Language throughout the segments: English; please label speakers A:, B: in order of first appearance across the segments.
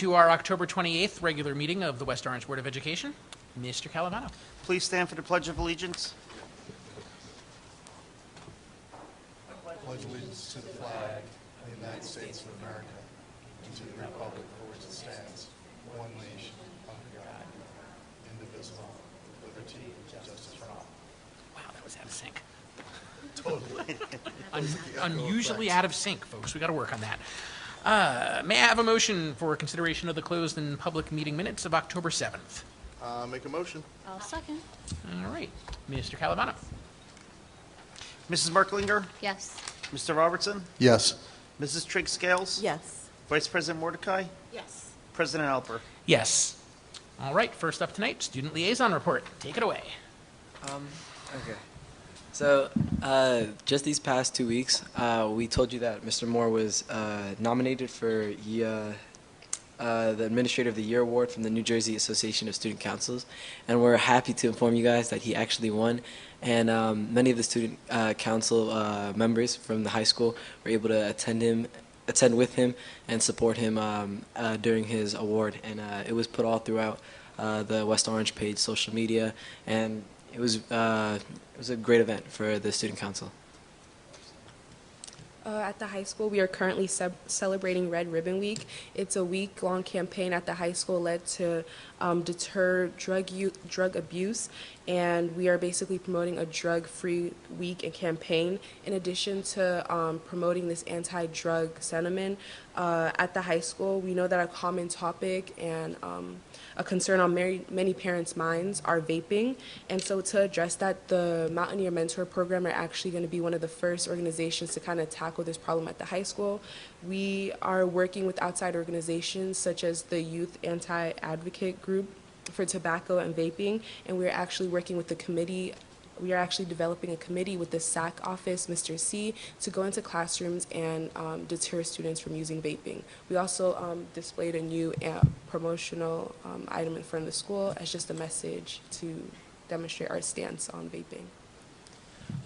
A: to our October 28th regular meeting of the West Orange Board of Education. Mr. Calavano.
B: Please stand for the Pledge of Allegiance.
C: Pledge allegiance to the flag of the United States of America and to the republic for which it stands, one nation, under God, indivisible, with liberty and justice for all.
A: Wow, that was out of sync.
C: Totally.
A: Unusually out of sync, folks. We got to work on that. May I have a motion for consideration of the closed and public meeting minutes of October 7th?
C: Make a motion.
D: I'll second.
A: All right. Mr. Calavano.
B: Mrs. Merklinger,
D: Yes.
B: Mr. Robertson,
C: Yes.
B: Mrs. Trigg Scales,
E: Yes.
B: Vice President Mordecai,
E: Yes.
B: President Alper.
A: Yes. All right. First up tonight, student liaison report. Take it away.
F: Okay. So, just these past 2 weeks, we told you that Mr. Moore was nominated for the Administrator of the Year Award from the New Jersey Association of Student Councils, and we're happy to inform you guys that he actually won. And many of the student council members from the high school were able to attend with him, and support him during his award. And it was put all throughout the West Orange page, social media, and it was a great event for the student council.
G: At the high school, we are currently celebrating Red Ribbon Week. It's a week-long campaign at the high school led to deter drug abuse, and we are basically promoting a drug-free week and campaign. In addition to promoting this anti-drug sentiment at the high school, we know that a common topic and a concern on many parents' minds are vaping. And so to address that, the Mountaineer Mentor Program are actually going to be one of the first organizations to kind of tackle this problem at the high school. We are working with outside organizations such as the Youth Anti-Advocate Group for Tobacco and Vaping, and we're actually working with the committee. We are actually developing a committee with the SAC office, Mr. C, to go into classrooms and deter students from using vaping. We also displayed a new promotional item in front of the school as just a message to demonstrate our stance on vaping.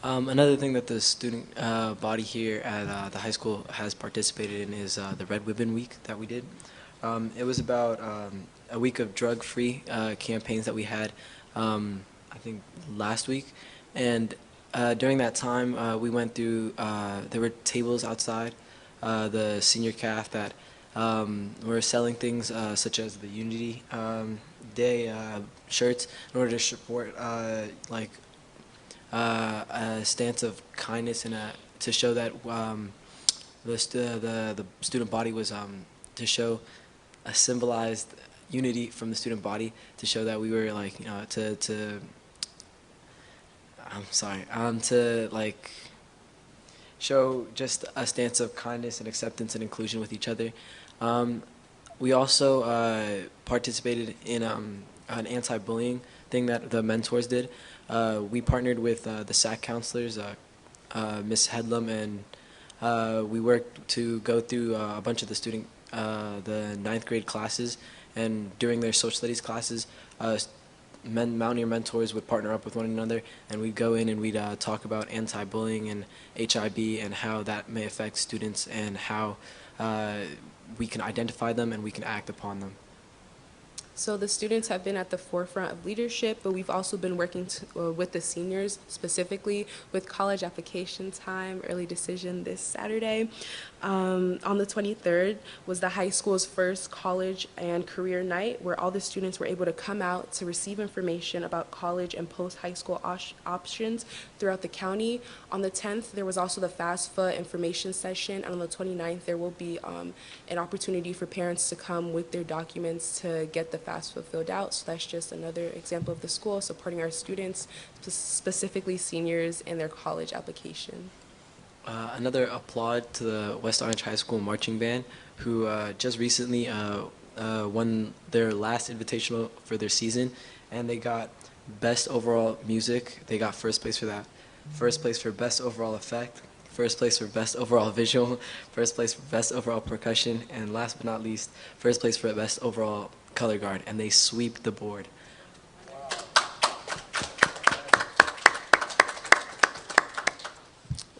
F: Another thing that the student body here at the high school has participated in is the Red Ribbon Week that we did. It was about a week of drug-free campaigns that we had, I think, last week. And during that time, we went through, there were tables outside the senior caf that were selling things such as the Unity Day shirts in order to support like a stance of kindness and to show that the student body was to show a symbolized unity from the student body, to show that we were like to like show just a stance of kindness and acceptance and inclusion with each other. We also participated in an anti-bullying thing that the mentors did. We partnered with the SAC counselors, Miss Headlam, and we worked to go through a bunch of the ninth grade classes, and during their social studies classes, Mountaineer mentors would partner up with one another, and we'd go in and we'd talk about anti-bullying and HIB and how that may affect students, and how we can identify them and we can act upon them.
G: So the students have been at the forefront of leadership, but we've also been working with the seniors, specifically with college application time, early decision this Saturday. On the 23rd was the high school's first college and career night, where all the students were able to come out to receive information about college and post-high school options throughout the county. On the 10th, there was also the FAFSA information session, and on the 29th, there will be an opportunity for parents to come with their documents to get the FAFSA filled out. So that's just another example of the school supporting our students, specifically seniors, in their college application.
F: Another applaud to the West Orange High School marching band, who just recently won their last invitational for their season, and they got best overall music. They got first place for that. First place for best overall effect. First place for best overall visual. First place for best overall percussion. And last but not least, first place for best overall color guard. And they sweep the board.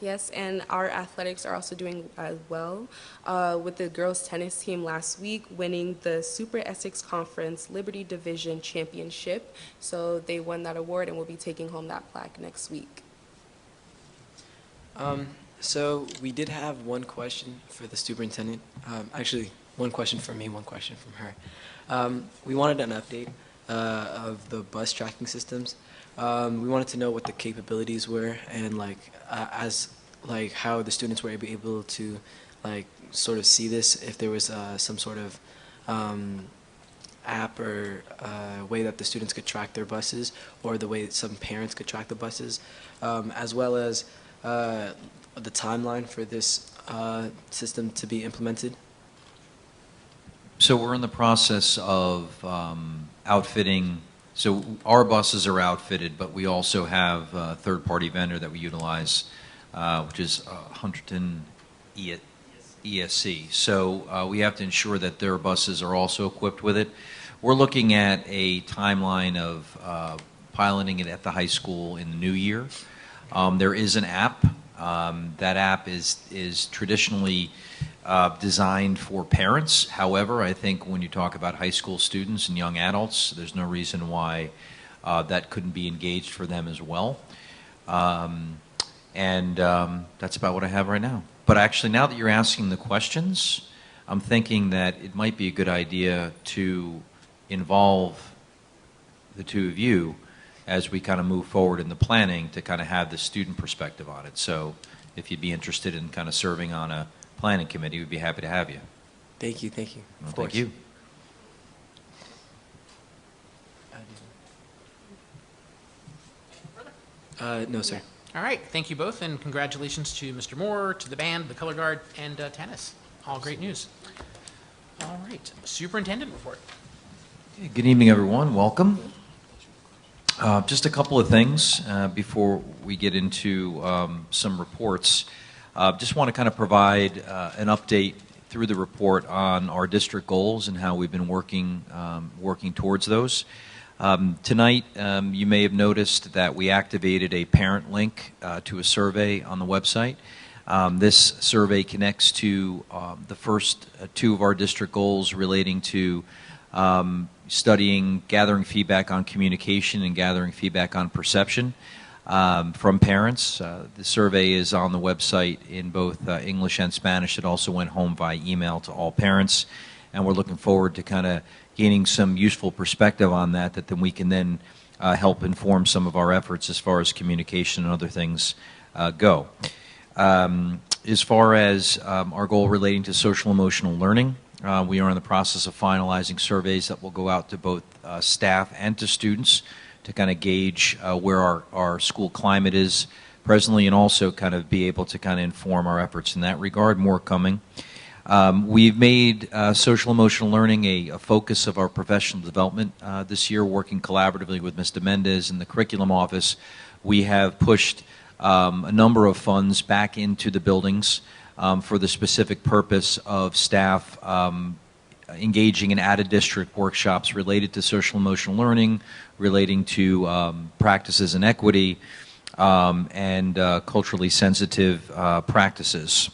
G: Yes, and our athletics are also doing well, with the girls' tennis team last week winning the Super Essex Conference Liberty Division Championship. So they won that award and will be taking home that plaque next week.
F: So we did have one question for the superintendent. Actually, one question from me, one question from her. We wanted an update of the bus tracking systems. We wanted to know what the capabilities were and how the students were able to sort of see this, if there was some sort of app or way that the students could track their buses, or the way that some parents could track the buses, as well as the timeline for this system to be implemented.
D: So we're in the process of outfitting. So our buses are outfitted, but we also have a third-party vendor that we utilize, which is Hunterton ESC. So we have to ensure that their buses are also equipped with it. We're looking at a timeline of piloting it at the high school in the new year. There is an app. That app is traditionally designed for parents. However, I think when you talk about high school students and young adults, there's no reason why that couldn't be engaged for them as well. That's about what I have right now. But actually, now that you're asking the questions, I'm thinking that it might be a good idea to involve the two of you as we kind of move forward in the planning to kind of have the student perspective on it. So if you'd be interested in kind of serving on a planning committee, we'd be happy to have you.
F: Thank you, thank you.
D: Well,
F: Of course.
D: thank you.
F: No, sir.
A: All right, thank you both, and congratulations to Mr. Moore, to the band, the color guard, and tennis. All great news. All right, superintendent report.
D: Okay, good evening, everyone. Welcome. Just a couple of things before we get into some reports. Just want to kind of provide an update through the report on our district goals and how we've been working towards those. Tonight, you may have noticed that we activated a parent link to a survey on the website. This survey connects to the first two of our district goals relating to studying, gathering feedback on communication and gathering feedback on perception from parents. The survey is on the website in both English and Spanish. It also went home via email to all parents, and we're looking forward to kind of gaining some useful perspective on that then we can then help inform some of our efforts as far as communication and other things go. As far as our goal relating to social emotional learning, we are in the process of finalizing surveys that will go out to both staff and to students to kind of gauge where our school climate is presently, and also kind of be able to kind of inform our efforts in that regard. More coming. We've made social emotional learning a focus of our professional development this year, working collaboratively with Mr. Mendez in the curriculum office. We have pushed a number of funds back into the buildings for the specific purpose of staff engaging in out-of-district workshops related to social emotional learning, relating to practices in equity, and culturally sensitive practices.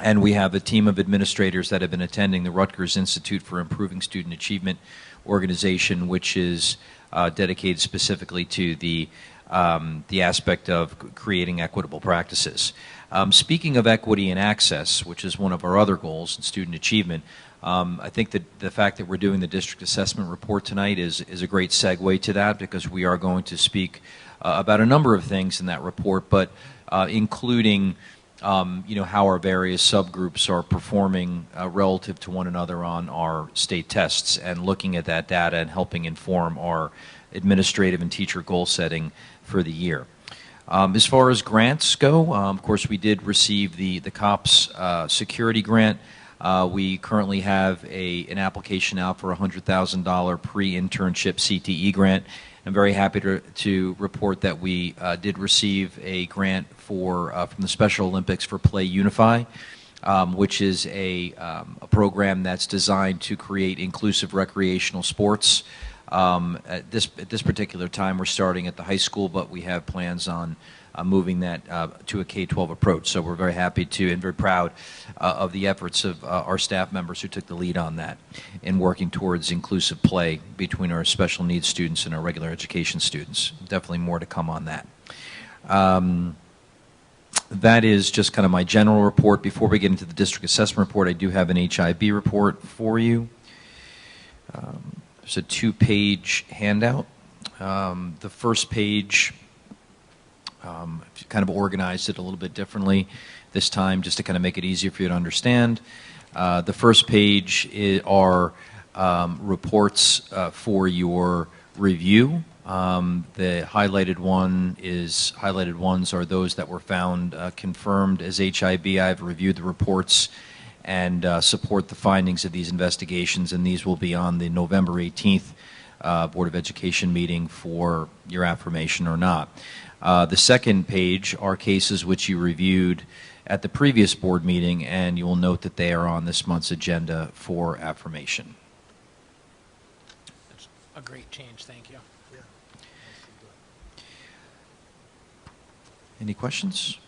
D: And we have a team of administrators that have been attending the Rutgers Institute for Improving Student Achievement organization, which is dedicated specifically to the aspect of creating equitable practices. Speaking of equity and access, which is one of our other goals in student achievement, I think that the fact that we're doing the district assessment report tonight is a great segue to that, because we are going to speak about a number of things in that report, but including how our various subgroups are performing relative to one another on our state tests, and looking at that data and helping inform our administrative and teacher goal setting for the year. As far as grants go, of course, we did receive the COPS security grant. We currently have an application out for a $100,000 pre-internship CTE grant. I'm very happy to report that we did receive a grant from the Special Olympics for Play Unify, which is a program that's designed to create inclusive recreational sports At this particular time, we're starting at the high school, but we have plans on moving that to a K-12 approach. So we're very happy to and very proud of the efforts of our staff members who took the lead on that in working towards inclusive play between our special needs students and our regular education students. Definitely more to come on that. That is just kind of my general report. Before we get into the district assessment report, I do have an HIB report for you. There's a 2-page handout. The first page, kind of organized it a little bit differently this time just to kind of make it easier for you to understand. The first page are reports for your review. The highlighted ones are those that were found confirmed as HIB. I've reviewed the reports and support the findings of these investigations, and these will be on the November 18th Board of Education meeting for your affirmation or not. The second page are cases which you reviewed at the previous board meeting, and you will note that they are on this month's agenda for affirmation.
A: That's a great change. Thank you.
D: Any questions?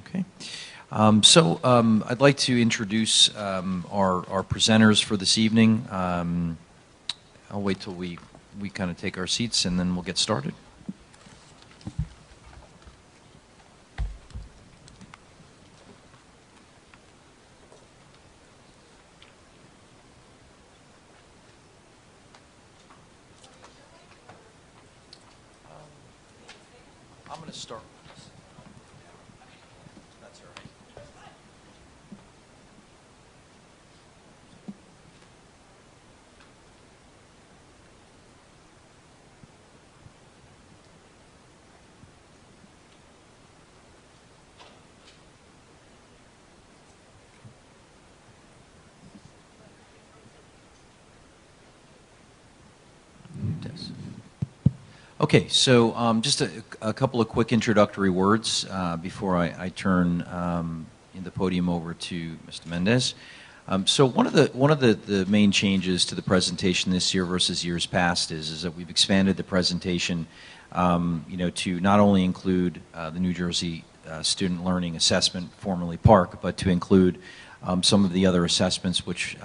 D: Okay. I'd like to introduce our presenters for this evening. I'll wait till we kind of take our seats and then we'll get started. I'm going to start. That's all right. Yes. Okay, so just a couple of quick introductory words before I turn the podium over to Mr. Mendez. So one of the main changes to the presentation this year versus years past is that we've expanded the presentation, to not only include the New Jersey Student Learning Assessment, formerly PARC, but to include some of the other assessments which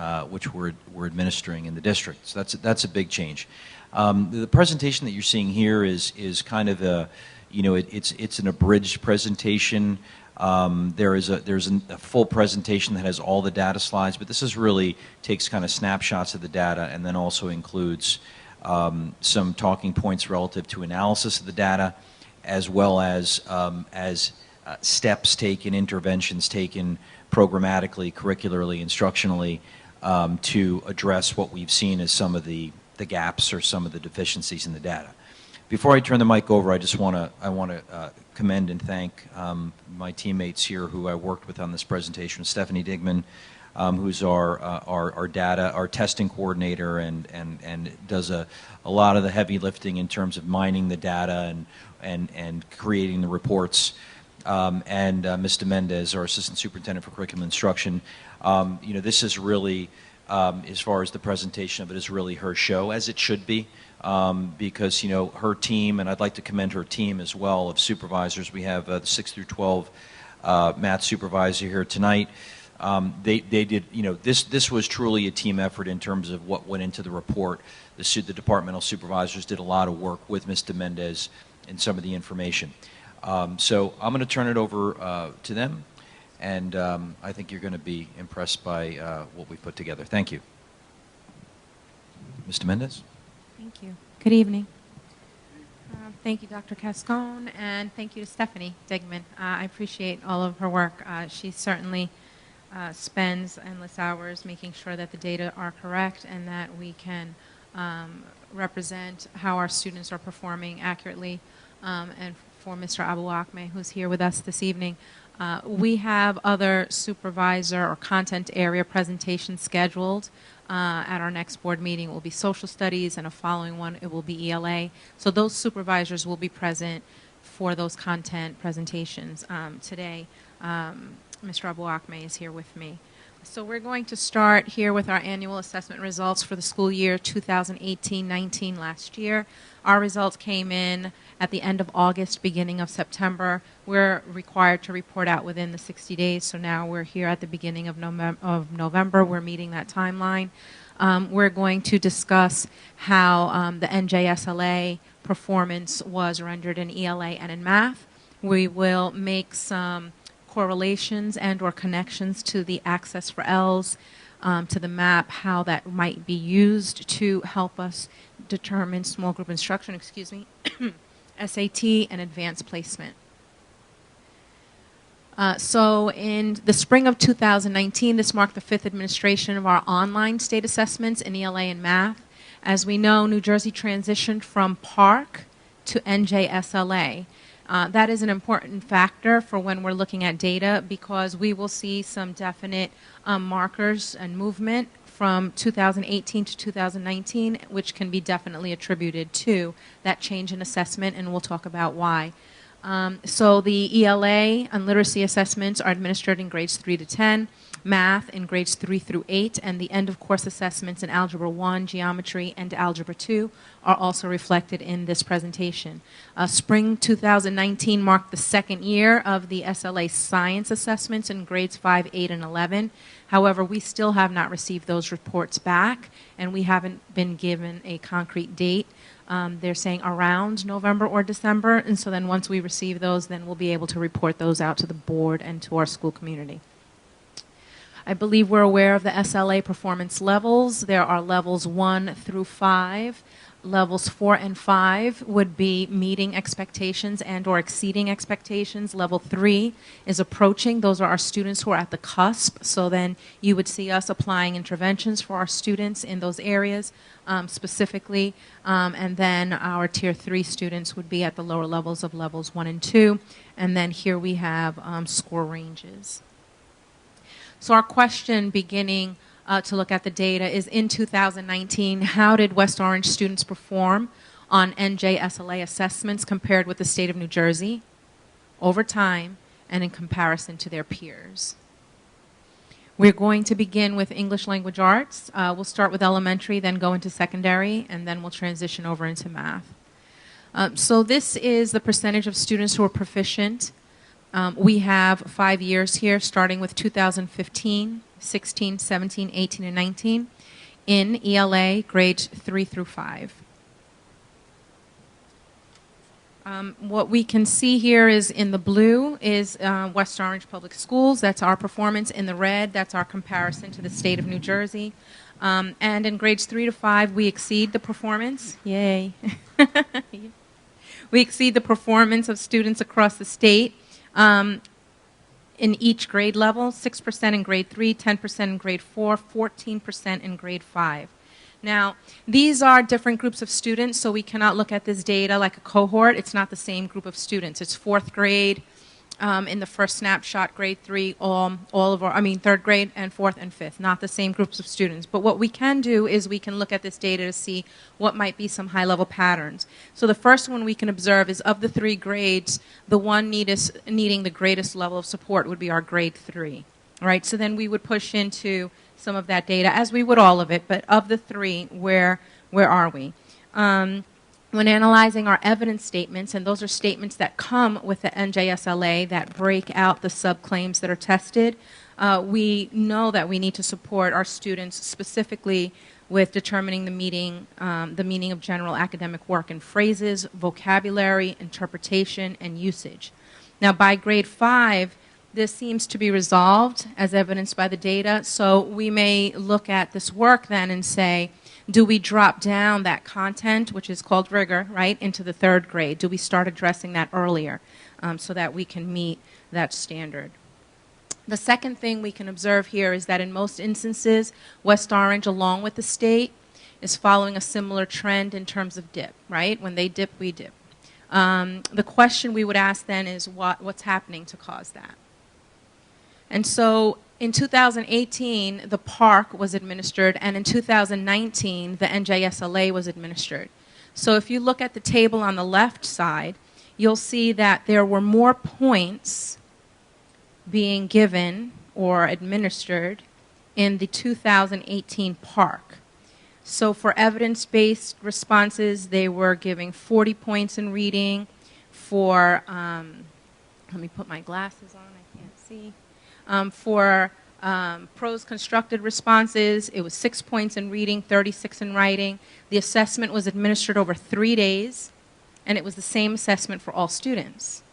D: we're administering in the district. So that's a big change. The presentation that you're seeing here is kind of a, it's an abridged presentation. There's a full presentation that has all the data slides, but this is really takes kind of snapshots of the data and then also includes some talking points relative to analysis of the data, as well as steps taken, interventions taken programmatically, curricularly, instructionally to address what we've seen as some of the gaps or some of the deficiencies in the data. Before I turn the mic over, I want to commend and thank my teammates here who I worked with on this presentation. Stephanie Digman, who's our testing coordinator and does a lot of the heavy lifting in terms of mining the data and creating the reports. And Mr. Mendez, our assistant superintendent for curriculum instruction. This is really, as far as the presentation of it, is really her show, as it should be, because her team, and I'd like to commend her team as well of supervisors. We have the 6 through 12 math supervisor here tonight. They did, this was truly a team effort in terms of what went into the report. The departmental supervisors did a lot of work with Mr. Mendez and some of the information. So I'm going to turn it over to them, and I think you're going to be impressed by what we put together. Thank you. Mr. Mendez?
E: Thank you. Good evening. Thank you, Dr. Cascone, and thank you to Stephanie Digman. I appreciate all of her work. She certainly spends endless hours making sure that the data are correct and that we can represent how our students are performing accurately. And for Mr. Abuakme, who's here with us this evening, we have other supervisor or content area presentations scheduled. At our next board meeting will be social studies, and a following one it will be ELA. So those supervisors will be present for those content presentations. Today, Mr. Abuakme is here with me. So we're going to start here with our annual assessment results for the school year 2018-19 last year. Our results came in at the end of August, beginning of September. We're required to report out within the 60 days, so now we're here at the beginning of November. We're meeting that timeline. We're going to discuss how the NJSLA performance was rendered in ELA and in math. We will make some correlations and or connections to the Access for L's, to the map, how that might be used to help us determine small group instruction, SAT, and advanced placement. So in the spring of 2019, this marked the 5th administration of our online state assessments in ELA and math. As we know, New Jersey transitioned from PARCC to NJSLA. That is an important factor for when we're looking at data, because we will see some definite markers and movement from 2018 to 2019, which can be definitely attributed to that change in assessment, and we'll talk about why. So the ELA and literacy assessments are administered in grades 3 to 10, math in grades 3 through 8, and the end-of-course assessments in Algebra 1, Geometry, and Algebra 2 are also reflected in this presentation. Spring 2019 marked the second year of the SLA science assessments in grades 5, 8, and 11. However, we still have not received those reports back, and we haven't been given a concrete date. They're saying around November or December, and so then once we receive those, then we'll be able to report those out to the board and to our school community. I believe we're aware of the SLA performance levels. There are levels 1 through 5. Levels 4 and 5 would be meeting expectations and or exceeding expectations. Level 3 is approaching. Those are our students who are at the cusp. So then you would see us applying interventions for our students in those areas specifically. And then our Tier 3 students would be at the lower levels of levels 1 and 2. And then here we have score ranges. So our question beginning to look at the data is, in 2019, how did West Orange students perform on NJSLA assessments compared with the state of New Jersey over time and in comparison to their peers? We're going to begin with English Language Arts. We'll start with elementary, then go into secondary, and then we'll transition over into math. So this is the percentage of students who are proficient. We have 5 years here, starting with 2015, 16, 17, 18, and 19 in ELA grades 3 through 5. What we can see here is in the blue is West Orange Public Schools. That's our performance. In the red, that's our comparison to the state of New Jersey. And in grades 3 to 5, we exceed the performance. Yay. We exceed the performance of students across the state. In each grade level, 6% in grade 3, 10% in grade 4, 14% in grade 5. Now, these are different groups of students, so we cannot look at this data like a cohort. It's not the same group of students. It's 4th grade in the first snapshot, grade 3, third grade and 4th and 5th, not the same groups of students. But what we can do is we can look at this data to see what might be some high-level patterns. So the first one we can observe is, of the 3 grades, the one needing the greatest level of support would be our grade 3. Right? So then we would push into some of that data, as we would all of it, but of the 3, where are we? When analyzing our evidence statements, and those are statements that come with the NJSLA that break out the subclaims that are tested, we know that we need to support our students specifically with determining the meaning of general academic work and phrases, vocabulary, interpretation, and usage. Now, by grade 5, this seems to be resolved as evidenced by the data, so we may look at this work then and say, do we drop down that content, which is called rigor, right, into the 3rd grade? Do we start addressing that earlier so that we can meet that standard? The second thing we can observe here is that in most instances, West Orange, along with the state, is following a similar trend in terms of dip, right? When they dip, we dip. The question we would ask then is what's happening to cause that? And so in 2018, the PARCC was administered, and in 2019, the NJSLA was administered. So if you look at the table on the left side, you'll see that there were more points being given or administered in the 2018 PARC. So for evidence-based responses, they were giving 40 points in reading. For, let me put my glasses on, I can't see. For prose constructed responses, it was 6 points in reading, 36 in writing. The assessment was administered over 3 days, and it was the same assessment for all students.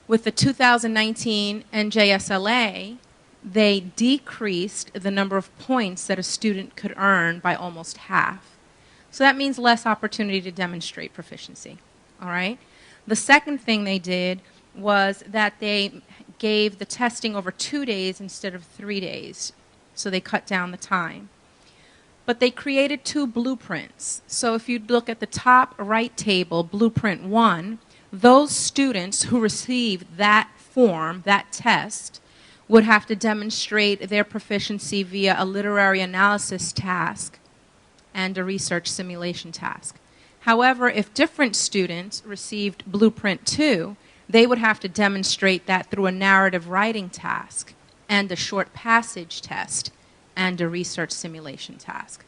E: With the 2019 NJSLA, they decreased the number of points that a student could earn by almost half. So that means less opportunity to demonstrate proficiency, all right? The second thing they did was that they gave the testing over 2 days instead of 3 days, so they cut down the time. But they created 2 blueprints. So if you look at the top right table, blueprint 1, those students who received that form, that test, would have to demonstrate their proficiency via a literary analysis task and a research simulation task. However, if different students received Blueprint 2, they would have to demonstrate that through a narrative writing task and a short passage test and a research simulation task.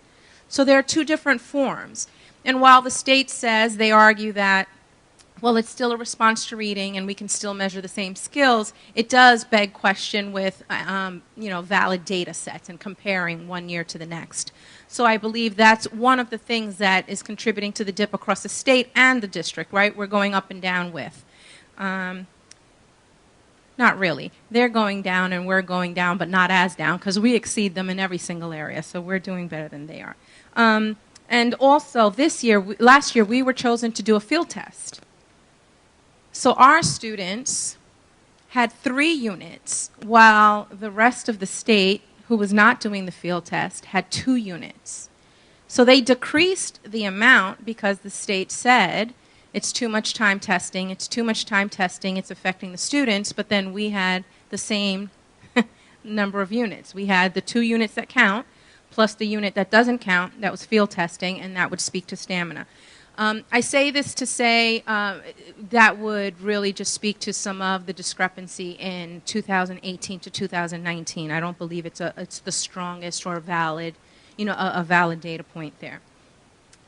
E: So there are 2 different forms. And while the state says, they argue that, well, it's still a response to reading and we can still measure the same skills, it does beg question with valid data sets and comparing one year to the next. So I believe that's one of the things that is contributing to the dip across the state and the district, right? We're going up and down with. Not really. They're going down and we're going down, but not as down, because we exceed them in every single area, so we're doing better than they are. And also, last year, we were chosen to do a field test. So our students had 3 units, while the rest of the state, who was not doing the field test, had 2 units. So they decreased the amount because the state said, it's too much time testing, it's too much time testing, it's affecting the students, but then we had the same number of units. We had the 2 units that count, plus the unit that doesn't count, that was field testing, and that would speak to stamina. I say this to say that would really just speak to some of the discrepancy in 2018 to 2019. I don't believe it's the strongest or valid, a valid data point there.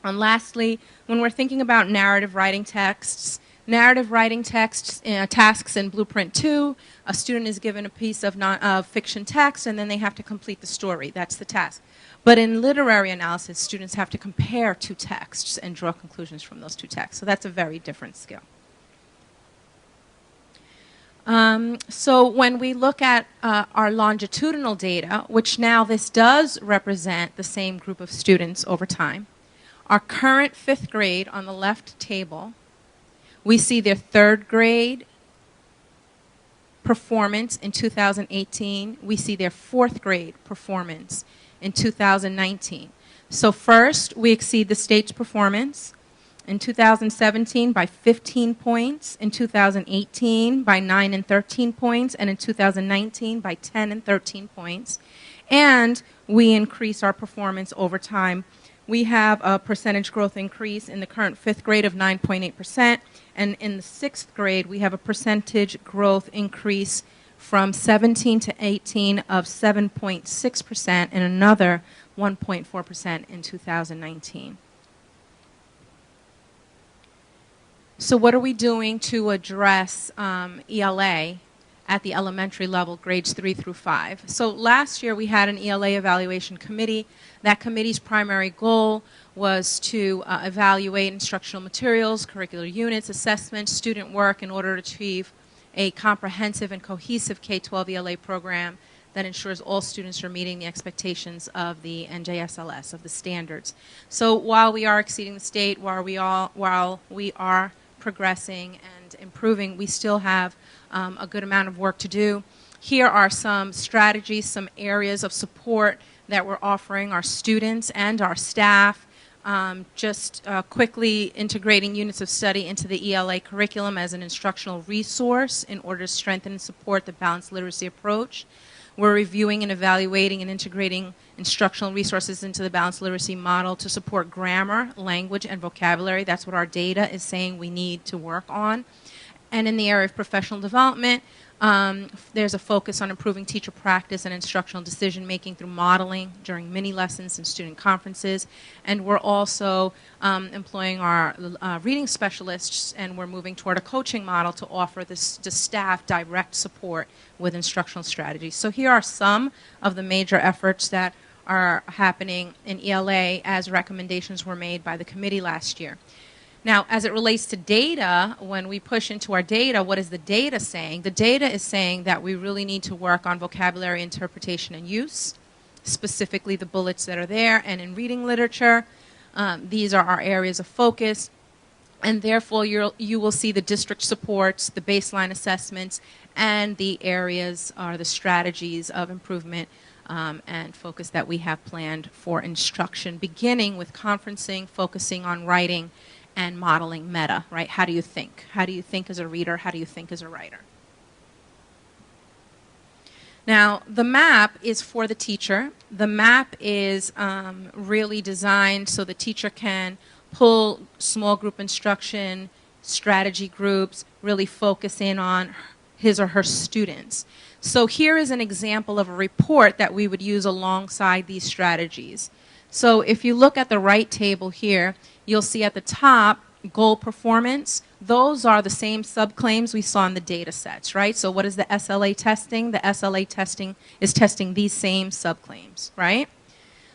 E: And lastly, when we're thinking about narrative writing tasks in Blueprint 2, a student is given a piece of fiction text, and then they have to complete the story. That's the task. But in literary analysis, students have to compare 2 texts and draw conclusions from those 2 texts. So that's a very different skill. So when we look at our longitudinal data, which now this does represent the same group of students over time, our current 5th grade on the left table, we see their 3rd grade performance in 2018. We see their 4th grade performance in 2019. So first, we exceed the state's performance. In 2017 by 15 points, in 2018 by 9 and 13 points, and in 2019 by 10 and 13 points. And we increase our performance over time. We have a percentage growth increase in the current 5th grade of 9.8%, and in the 6th grade we have a percentage growth increase from 17 to 18 of 7.6% and another 1.4% in 2019. So what are we doing to address ELA at the elementary level, grades 3 through 5? So last year we had an ELA evaluation committee. That committee's primary goal was to evaluate instructional materials, curricular units, assessments, student work in order to achieve a comprehensive and cohesive K-12 ELA program that ensures all students are meeting the expectations of the NJSLS, of the standards. So while we are exceeding the state, while we are progressing and improving, we still have a good amount of work to do. Here are some strategies, some areas of support that we're offering our students and our staff. Quickly integrating units of study into the ELA curriculum as an instructional resource in order to strengthen and support the balanced literacy approach. We're reviewing and evaluating and integrating instructional resources into the balanced literacy model to support grammar, language, and vocabulary. That's what our data is saying we need to work on. And in the area of professional development, There's a focus on improving teacher practice and instructional decision-making through modeling during mini lessons and student conferences. And we're also employing our reading specialists, and we're moving toward a coaching model to offer the staff direct support with instructional strategies. So here are some of the major efforts that are happening in ELA as recommendations were made by the committee last year. Now, as it relates to data, when we push into our data, what is the data saying? The data is saying that we really need to work on vocabulary interpretation and use, specifically the bullets that are there, and in reading literature. These are our areas of focus, and therefore you will see the district supports, the baseline assessments, and the areas or the strategies of improvement and focus that we have planned for instruction, beginning with conferencing, focusing on writing, and modeling meta, right? How do you think? How do you think as a reader? How do you think as a writer? Now, the map is for the teacher. The map is really designed so the teacher can pull small group instruction, strategy groups, really focus in on his or her students. So here is an example of a report that we would use alongside these strategies. So if you look at the right table here, you'll see at the top, goal performance. Those are the same subclaims we saw in the data sets, right? So what is the SLA testing? The SLA testing is testing these same subclaims, right?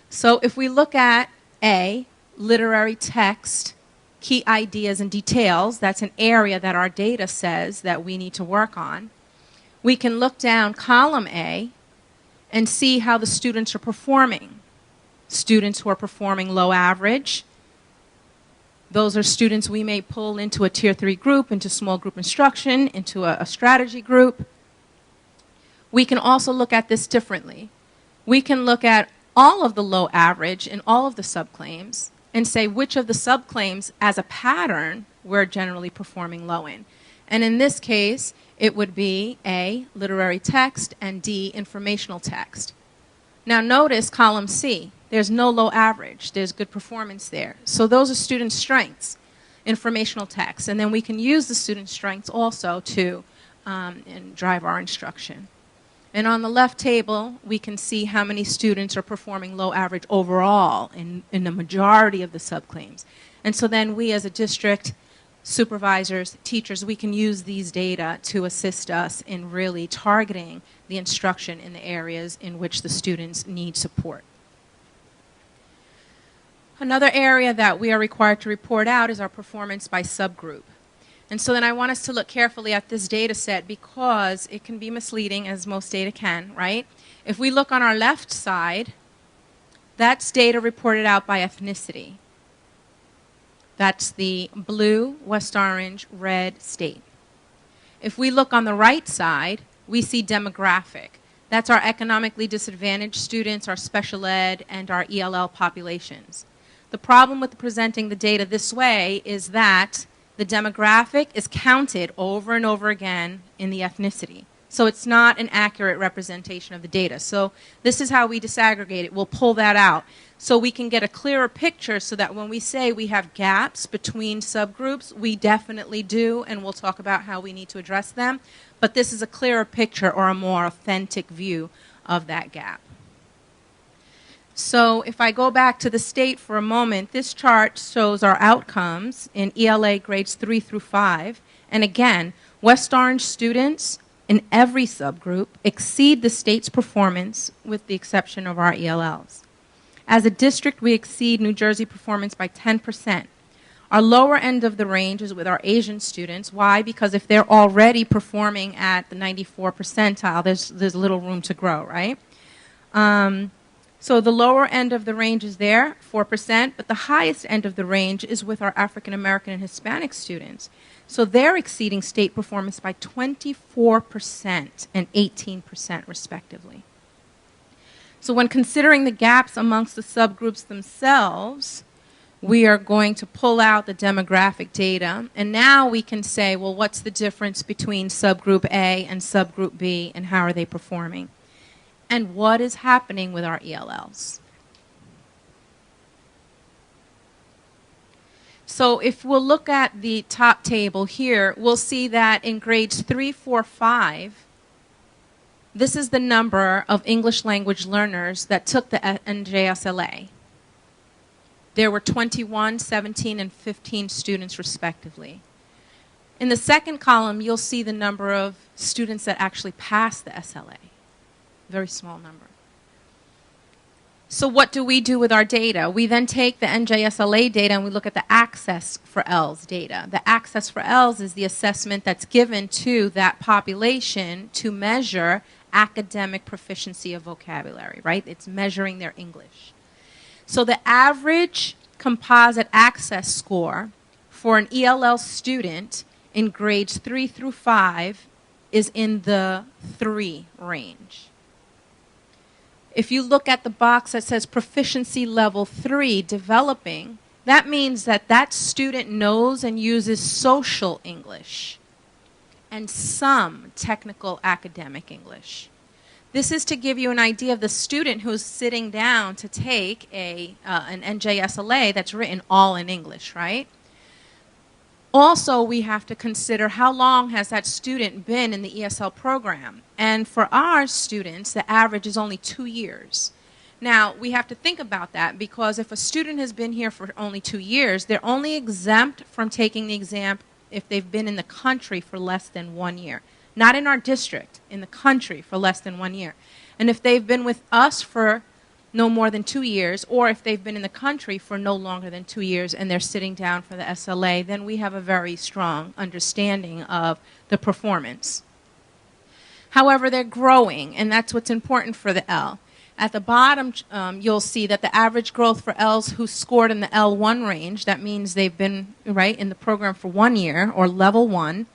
E: So if we look at A, literary text, key ideas and details, that's an area that our data says that we need to work on. We can look down column A and see how the students are performing. Students who are performing low average, those are students we may pull into a tier 3 group, into small group instruction, into a strategy group. We can also look at this differently. We can look at all of the low average in all of the subclaims and say which of the subclaims as a pattern we're generally performing low in. And in this case, it would be A, literary text, and D, informational text. Now notice column C. There's no low average. There's good performance there. So those are student strengths, informational text. And then we can use the student strengths also to and drive our instruction. And on the left table, we can see how many students are performing low average overall in the majority of the subclaims. And so then we as a district, supervisors, teachers, we can use these data to assist us in really targeting the instruction in the areas in which the students need support. Another area that we are required to report out is our performance by subgroup. And so then I want us to look carefully at this data set because it can be misleading, as most data can, right? If we look on our left side, that's data reported out by ethnicity. That's the blue, West Orange, red state. If we look on the right side, we see demographic. That's our economically disadvantaged students, our special ed, and our ELL populations. The problem with presenting the data this way is that the demographic is counted over and over again in the ethnicity. So it's not an accurate representation of the data. So this is how we disaggregate it. We'll pull that out so we can get a clearer picture so that when we say we have gaps between subgroups, we definitely do, and we'll talk about how we need to address them. But this is a clearer picture or a more authentic view of that gap. So if I go back to the state for a moment, this chart shows our outcomes in ELA grades 3 through 5. And again, West Orange students in every subgroup exceed the state's performance with the exception of our ELLs. As a district, we exceed New Jersey performance by 10%. Our lower end of the range is with our Asian students. Why? Because if they're already performing at the 94 percentile, there's little room to grow, right? So the lower end of the range is there, 4%, but the highest end of the range is with our African American and Hispanic students. So they're exceeding state performance by 24% and 18% respectively. So when considering the gaps amongst the subgroups themselves, we are going to pull out the demographic data, and now we can say, well, what's the difference between subgroup A and subgroup B, and how are they performing? And what is happening with our ELLs? So if we'll look at the top table here, we'll see that in grades 3, 4, 5, This is the number of English language learners that took the NJSLA. There were 21, 17, and 15 students respectively. In the second column, you'll see the number of students that actually passed the SLA. Very small number. So what do we do with our data? We then take the NJSLA data and we look at the Access for ELS data. The Access for ELS is the assessment that's given to that population to measure academic proficiency of vocabulary, right? It's measuring their English. So the average composite access score for an ELL student in grades 3 through 5 is in the 3 range. If you look at the box that says proficiency level 3 developing, that means that that student knows and uses social English and some technical academic English. This is to give you an idea of the student who's sitting down to take an NJSLA that's written all in English, right? Also, we have to consider how long has that student been in the ESL program. And for our students, the average is only 2 years. Now, we have to think about that because if a student has been here for only 2 years, they're only exempt from taking the exam if they've been in the country for less than 1 year. Not in our district, in the country for less than 1 year. And if they've been with us for no more than 2 years, or if they've been in the country for no longer than 2 years and they're sitting down for the SLA, then we have a very strong understanding of the performance. However, they're growing, and that's what's important for the L. At the bottom, you'll see that the average growth for Ls who scored in the L1 range, that means they've been right in the program for 1 year, or level 1,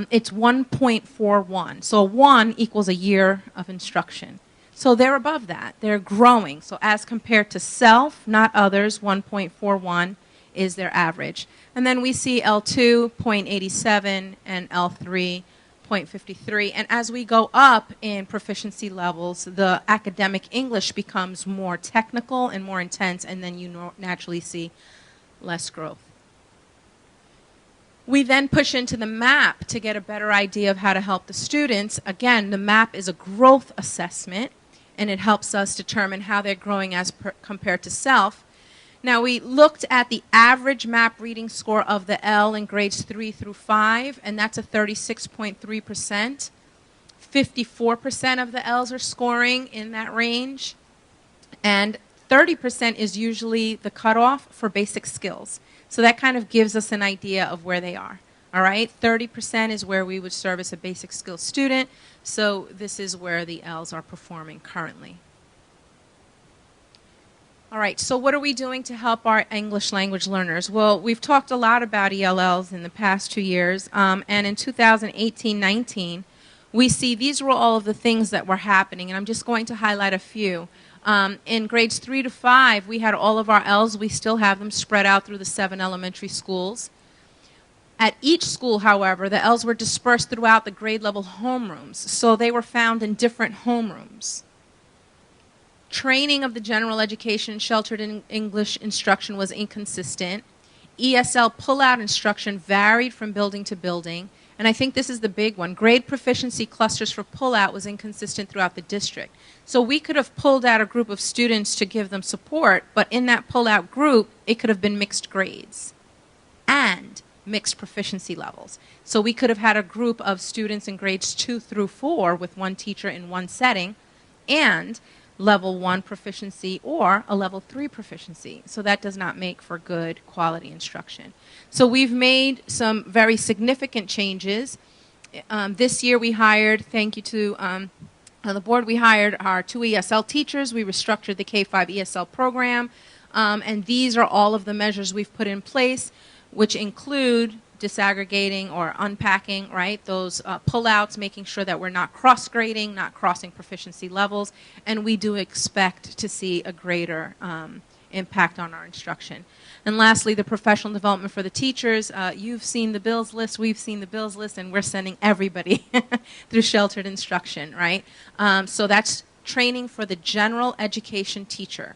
E: it's 1.41. So 1 equals a year of instruction. So they're above that. They're growing. So as compared to self, not others, 1.41 is their average. And then we see L2, 0.87, and L3, 0.53. And as we go up in proficiency levels, the academic English becomes more technical and more intense, and then you naturally see less growth. We then push into the MAP to get a better idea of how to help the students. Again, the MAP is a growth assessment, and it helps us determine how they're growing as compared to self. Now, we looked at the average MAP reading score of the L in grades 3 through 5, and that's a 36.3%. 54% of the Ls are scoring in that range, and 30% is usually the cutoff for basic skills. So that kind of gives us an idea of where they are. All right, 30% is where we would service a basic skills student, so this is where the Ls are performing currently. All right, so what are we doing to help our English language learners? Well, we've talked a lot about ELLs in the past 2 years, and in 2018-19, we see these were all of the things that were happening, and I'm just going to highlight a few. In grades 3 to 5, we had all of our Ls. We still have them spread out through the 7 elementary schools. At each school, however, the Ls were dispersed throughout the grade level homerooms, so they were found in different homerooms. Training of the general education sheltered in English instruction was inconsistent. ESL pull-out instruction varied from building to building. And I think this is the big one. Grade proficiency clusters for pull-out was inconsistent throughout the district. So we could have pulled out a group of students to give them support, but in that pull-out group, it could have been mixed grades and mixed proficiency levels. So we could have had a group of students in grades 2 through 4 with one teacher in one setting and level 1 proficiency or a level 3 proficiency. So that does not make for good quality instruction. So we've made some very significant changes. This year we hired, thank you to the board, we hired our 2 ESL teachers. We restructured the K-5 ESL program. And these are all of the measures we've put in place, which include disaggregating or unpacking, right, those pullouts, making sure that we're not cross-grading, not crossing proficiency levels, and we do expect to see a greater impact on our instruction. And lastly, the professional development for the teachers. You've seen the bills list, we've seen the bills list, and we're sending everybody through sheltered instruction, right? So that's training for the general education teacher.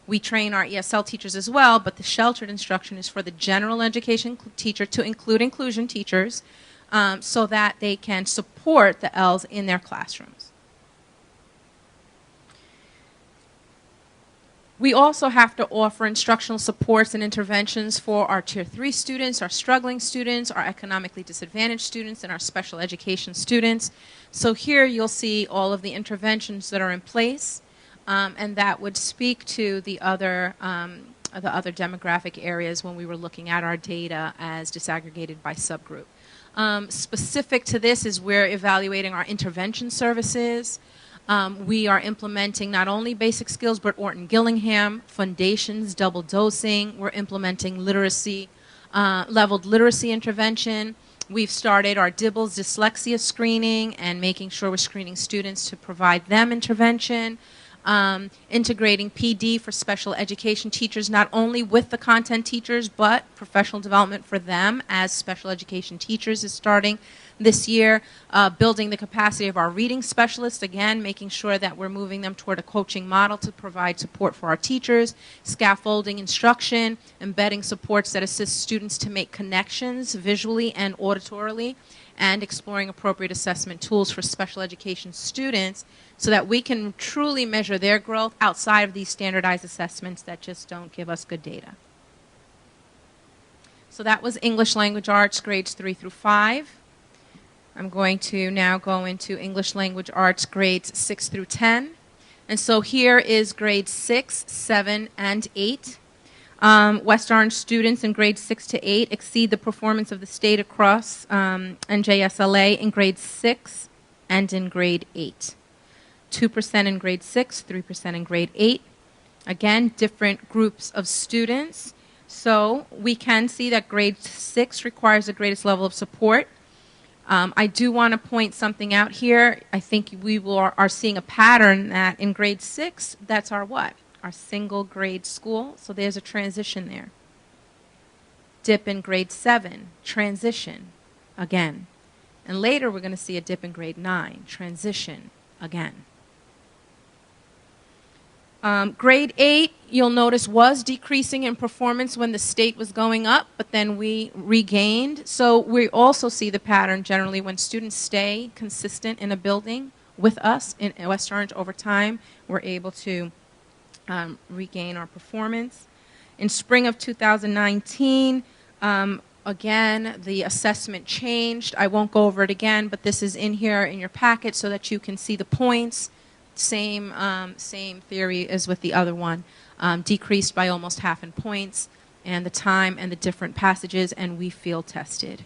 E: We train our ESL teachers as well, but the sheltered instruction is for the general education teacher to include inclusion teachers so that they can support the Ls in their classrooms. We also have to offer instructional supports and interventions for our Tier 3 students, our struggling students, our economically disadvantaged students, and our special education students. So here you'll see all of the interventions that are in place, and that would speak to the other demographic areas when we were looking at our data as disaggregated by subgroup. Specific to this is we're evaluating our intervention services. We are implementing not only basic skills, but Orton-Gillingham, foundations, double dosing. We're implementing literacy, leveled literacy intervention. We've started our DIBELS dyslexia screening and making sure we're screening students to provide them intervention. Integrating PD for special education teachers, not only with the content teachers, but professional development for them as special education teachers is starting this year. Building the capacity of our reading specialists, again, making sure that we're moving them toward a coaching model to provide support for our teachers. Scaffolding instruction, embedding supports that assist students to make connections visually and auditorily, and exploring appropriate assessment tools for special education students so that we can truly measure their growth outside of these standardized assessments that just don't give us good data. So that was English Language Arts grades 3 through 5. I'm going to now go into English Language Arts grades 6 through 10. And so here is grades 6, 7, and 8. West Orange students in grades 6 to 8 exceed the performance of the state across NJSLA in grade 6 and in grade 8. 2% in grade 6, 3% in grade 8. Again, different groups of students. So we can see that grade 6 requires the greatest level of support. I do want to point something out here. I think we are seeing a pattern that in grade 6, that's our what? Our single grade school. So there's a transition there. Dip in grade 7, transition again. And later we're going to see a dip in grade 9, transition again. Grade 8, you'll notice, was decreasing in performance when the state was going up, but then we regained. So we also see the pattern generally when students stay consistent in a building with us in West Orange over time, we're able to regain our performance. In spring of 2019, again, the assessment changed. I won't go over it again, but this is in here in your packet so that you can see the points. Same theory as with the other one. Decreased by almost half in points, and the time and the different passages, and we field tested.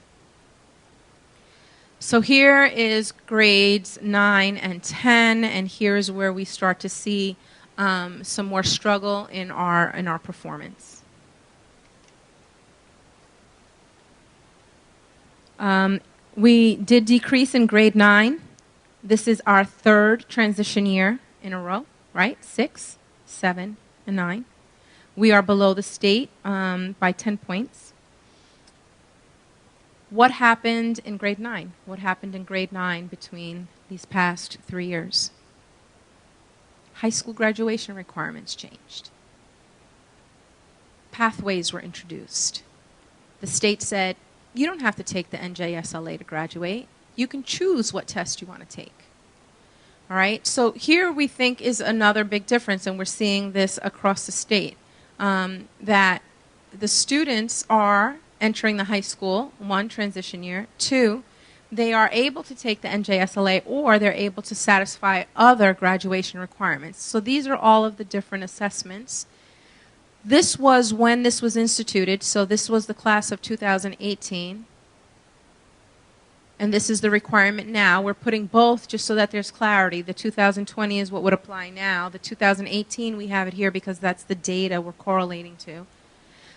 E: So here is grades 9 and 10, and here's where we start to see some more struggle in our performance. We did decrease in grade 9. This is our third transition year in a row, right? 6, 7, and 9. We are below the state by 10 points. What happened in grade 9? What happened in grade 9 between these past 3 years? High school graduation requirements changed. Pathways were introduced. The state said, you don't have to take the NJSLA to graduate. You can choose what test you want to take. All right, so here we think is another big difference, and we're seeing this across the state, that the students are entering the high school, 1, transition year, 2, they are able to take the NJSLA or they're able to satisfy other graduation requirements. So these are all of the different assessments. This was when this was instituted, so this was the class of 2018. And this is the requirement now. We're putting both just so that there's clarity. The 2020 is what would apply now. The 2018, we have it here because that's the data we're correlating to.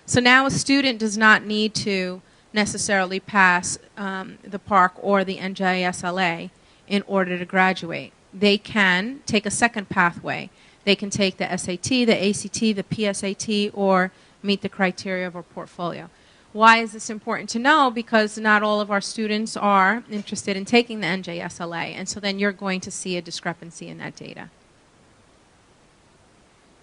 E: So now a student does not need to necessarily pass the PARCC or the NJSLA in order to graduate. They can take a second pathway. They can take the SAT, the ACT, the PSAT, or meet the criteria of our portfolio. Why is this important to know? Because not all of our students are interested in taking the NJSLA, and so then you're going to see a discrepancy in that data.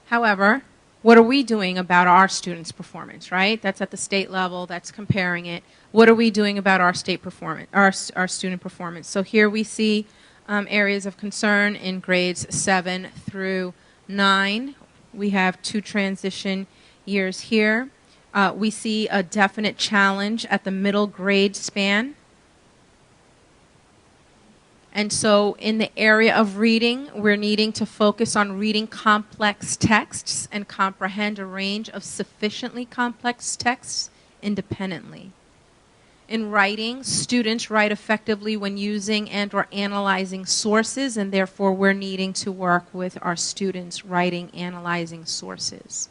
E: However, what are we doing about our students' performance, right? That's at the state level, that's comparing it. What are we doing about our state performance, our student performance? So here we see areas of concern in grades 7 through 9. We have 2 transition years here. We see a definite challenge at the middle grade span. And so in the area of reading, we're needing to focus on reading complex texts and comprehend a range of sufficiently complex texts independently. In writing, students write effectively when using and or analyzing sources, and therefore we're needing to work with our students writing, analyzing sources.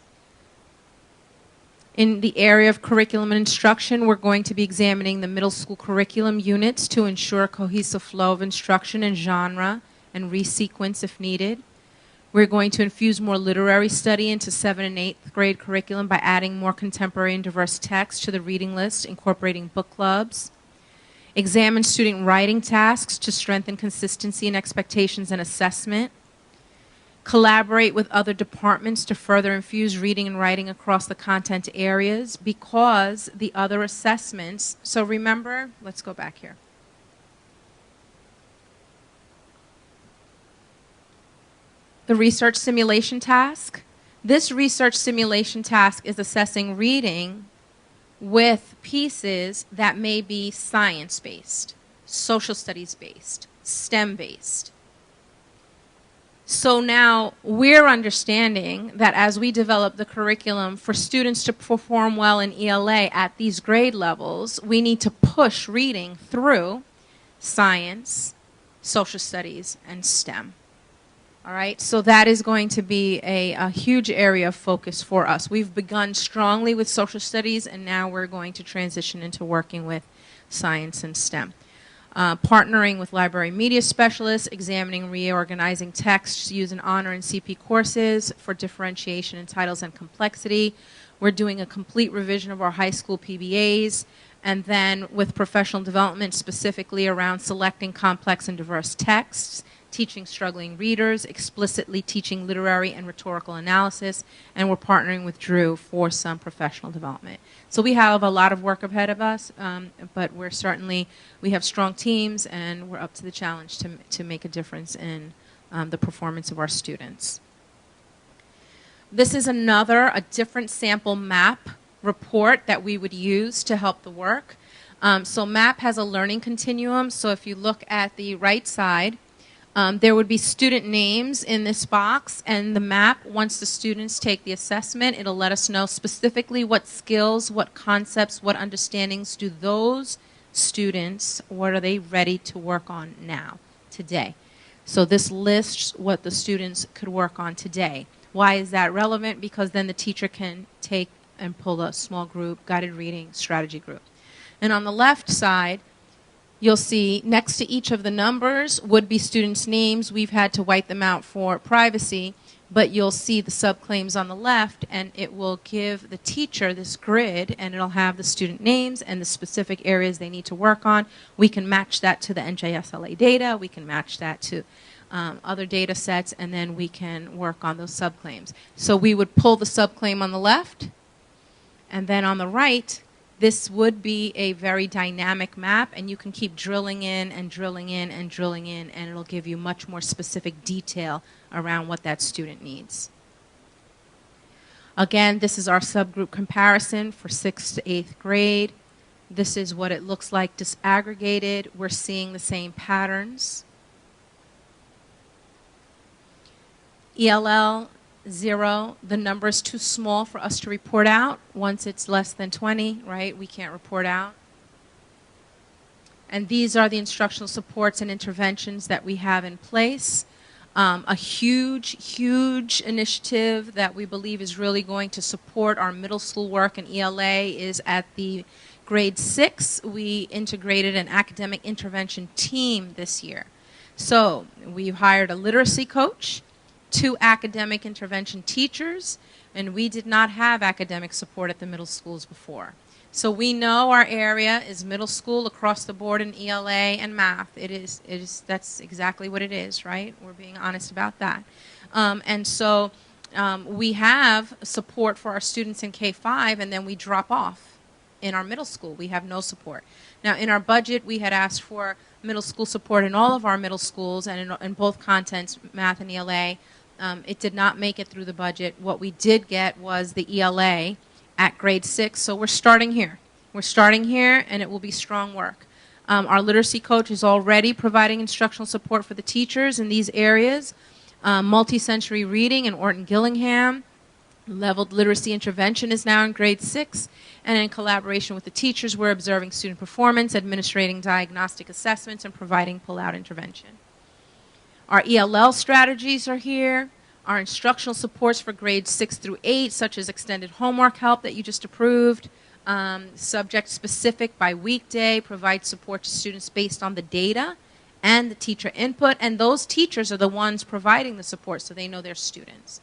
E: In the area of curriculum and instruction, we're going to be examining the middle school curriculum units to ensure a cohesive flow of instruction and genre and resequence if needed. We're going to infuse more literary study into 7th and 8th grade curriculum by adding more contemporary and diverse text to the reading list, incorporating book clubs. Examine student writing tasks to strengthen consistency in expectations and assessment. Collaborate with other departments to further infuse reading and writing across the content areas because the other assessments, so remember, let's go back here. The research simulation task. This research simulation task is assessing reading with pieces that may be science-based, social studies-based, STEM-based. So now we're understanding that as we develop the curriculum for students to perform well in ELA at these grade levels, we need to push reading through science, social studies, and STEM. All right, so that is going to be a huge area of focus for us. We've begun strongly with social studies, and now we're going to transition into working with science and STEM. Partnering with library media specialists, examining and reorganizing texts using honor and CP courses for differentiation in titles and complexity. We're doing a complete revision of our high school PBAs, and then with professional development specifically around selecting complex and diverse texts, teaching struggling readers, explicitly teaching literary and rhetorical analysis, and we're partnering with Drew for some professional development. So we have a lot of work ahead of us, but we have strong teams, and we're up to the challenge to make a difference in the performance of our students. This is a different sample map report that we would use to help the work. So MAP has a learning continuum, so if you look at the right side, there would be student names in this box, and the map, once the students take the assessment, it'll let us know specifically what skills, what concepts, what understandings do those students, what are they ready to work on now, today. So this lists what the students could work on today. Why is that relevant? Because then the teacher can take and pull a small group, guided reading, strategy group. And on the left side, you'll see next to each of the numbers would be students' names. We've had to white them out for privacy, but you'll see the subclaims on the left, and it will give the teacher this grid, and it'll have the student names and the specific areas they need to work on. We can match that to the NJSLA data. We can match that to other data sets, and then we can work on those subclaims. So we would pull the subclaim on the left, and then on the right, this would be a very dynamic map, and you can keep drilling in and drilling in and drilling in, and it'll give you much more specific detail around what that student needs. Again, this is our subgroup comparison for 6th to 8th grade. This is what it looks like disaggregated. We're seeing the same patterns. ELL 0, the number is too small for us to report out. Once it's less than 20, right, we can't report out. And these are the instructional supports and interventions that we have in place. A huge initiative that we believe is really going to support our middle school work in ELA is at the grade 6. We integrated an academic intervention team this year. So we've hired a literacy coach, 2 academic intervention teachers, and we did not have academic support at the middle schools before. So we know our area is middle school across the board in ELA and math. That's exactly what it is, right? We're being honest about that. And so we have support for our students in K-5, and then we drop off in our middle school. We have no support. Now, in our budget, we had asked for middle school support in all of our middle schools and in both contents, math and ELA. It did not make it through the budget. What we did get was the ELA at grade 6, so we're starting here. We're starting here, and it will be strong work. Our literacy coach is already providing instructional support for the teachers in these areas. Multi-sensory reading in Orton Gillingham. Leveled literacy intervention is now in grade 6. And in collaboration with the teachers, we're observing student performance, administrating diagnostic assessments, and providing pull-out intervention. Our ELL strategies are here. Our instructional supports for grades 6 through 8, such as extended homework help that you just approved, subject specific by weekday, provide support to students based on the data and the teacher input, and those teachers are the ones providing the support so they know their students.